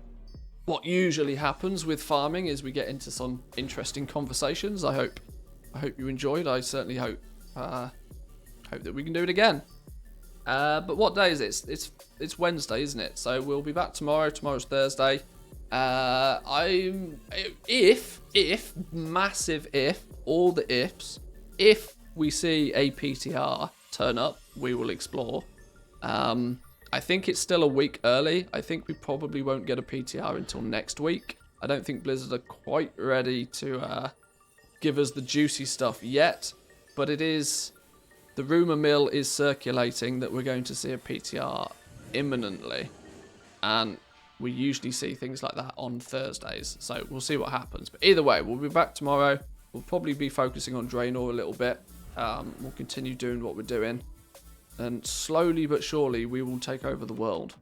what usually happens with farming is we get into some interesting conversations. I hope I hope you enjoyed. I certainly hope that we can do it again. But what day is it? It's Wednesday, isn't it? So we'll be back tomorrow. Tomorrow's Thursday. If massive if, all the ifs, if we see a PTR turn up, we will explore. I think it's still a week early. I think we probably won't get a PTR until next week. I don't think Blizzard are quite ready to give us the juicy stuff yet, but it is, the rumor mill is circulating that we're going to see a PTR imminently, and we usually see things like that on Thursdays, so we'll see what happens. But either way, we'll be back tomorrow. We'll probably be focusing on Draenor a little bit. We'll continue doing what we're doing, and slowly but surely we will take over the world.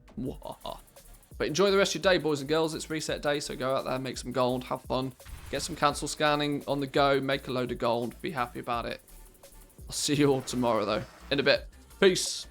But enjoy the rest of your day, boys and girls. It's reset day, so go out there, make some gold, have fun, get some cancel scanning on the go, make a load of gold, be happy about it. I'll see you all tomorrow, though. In a bit. Peace.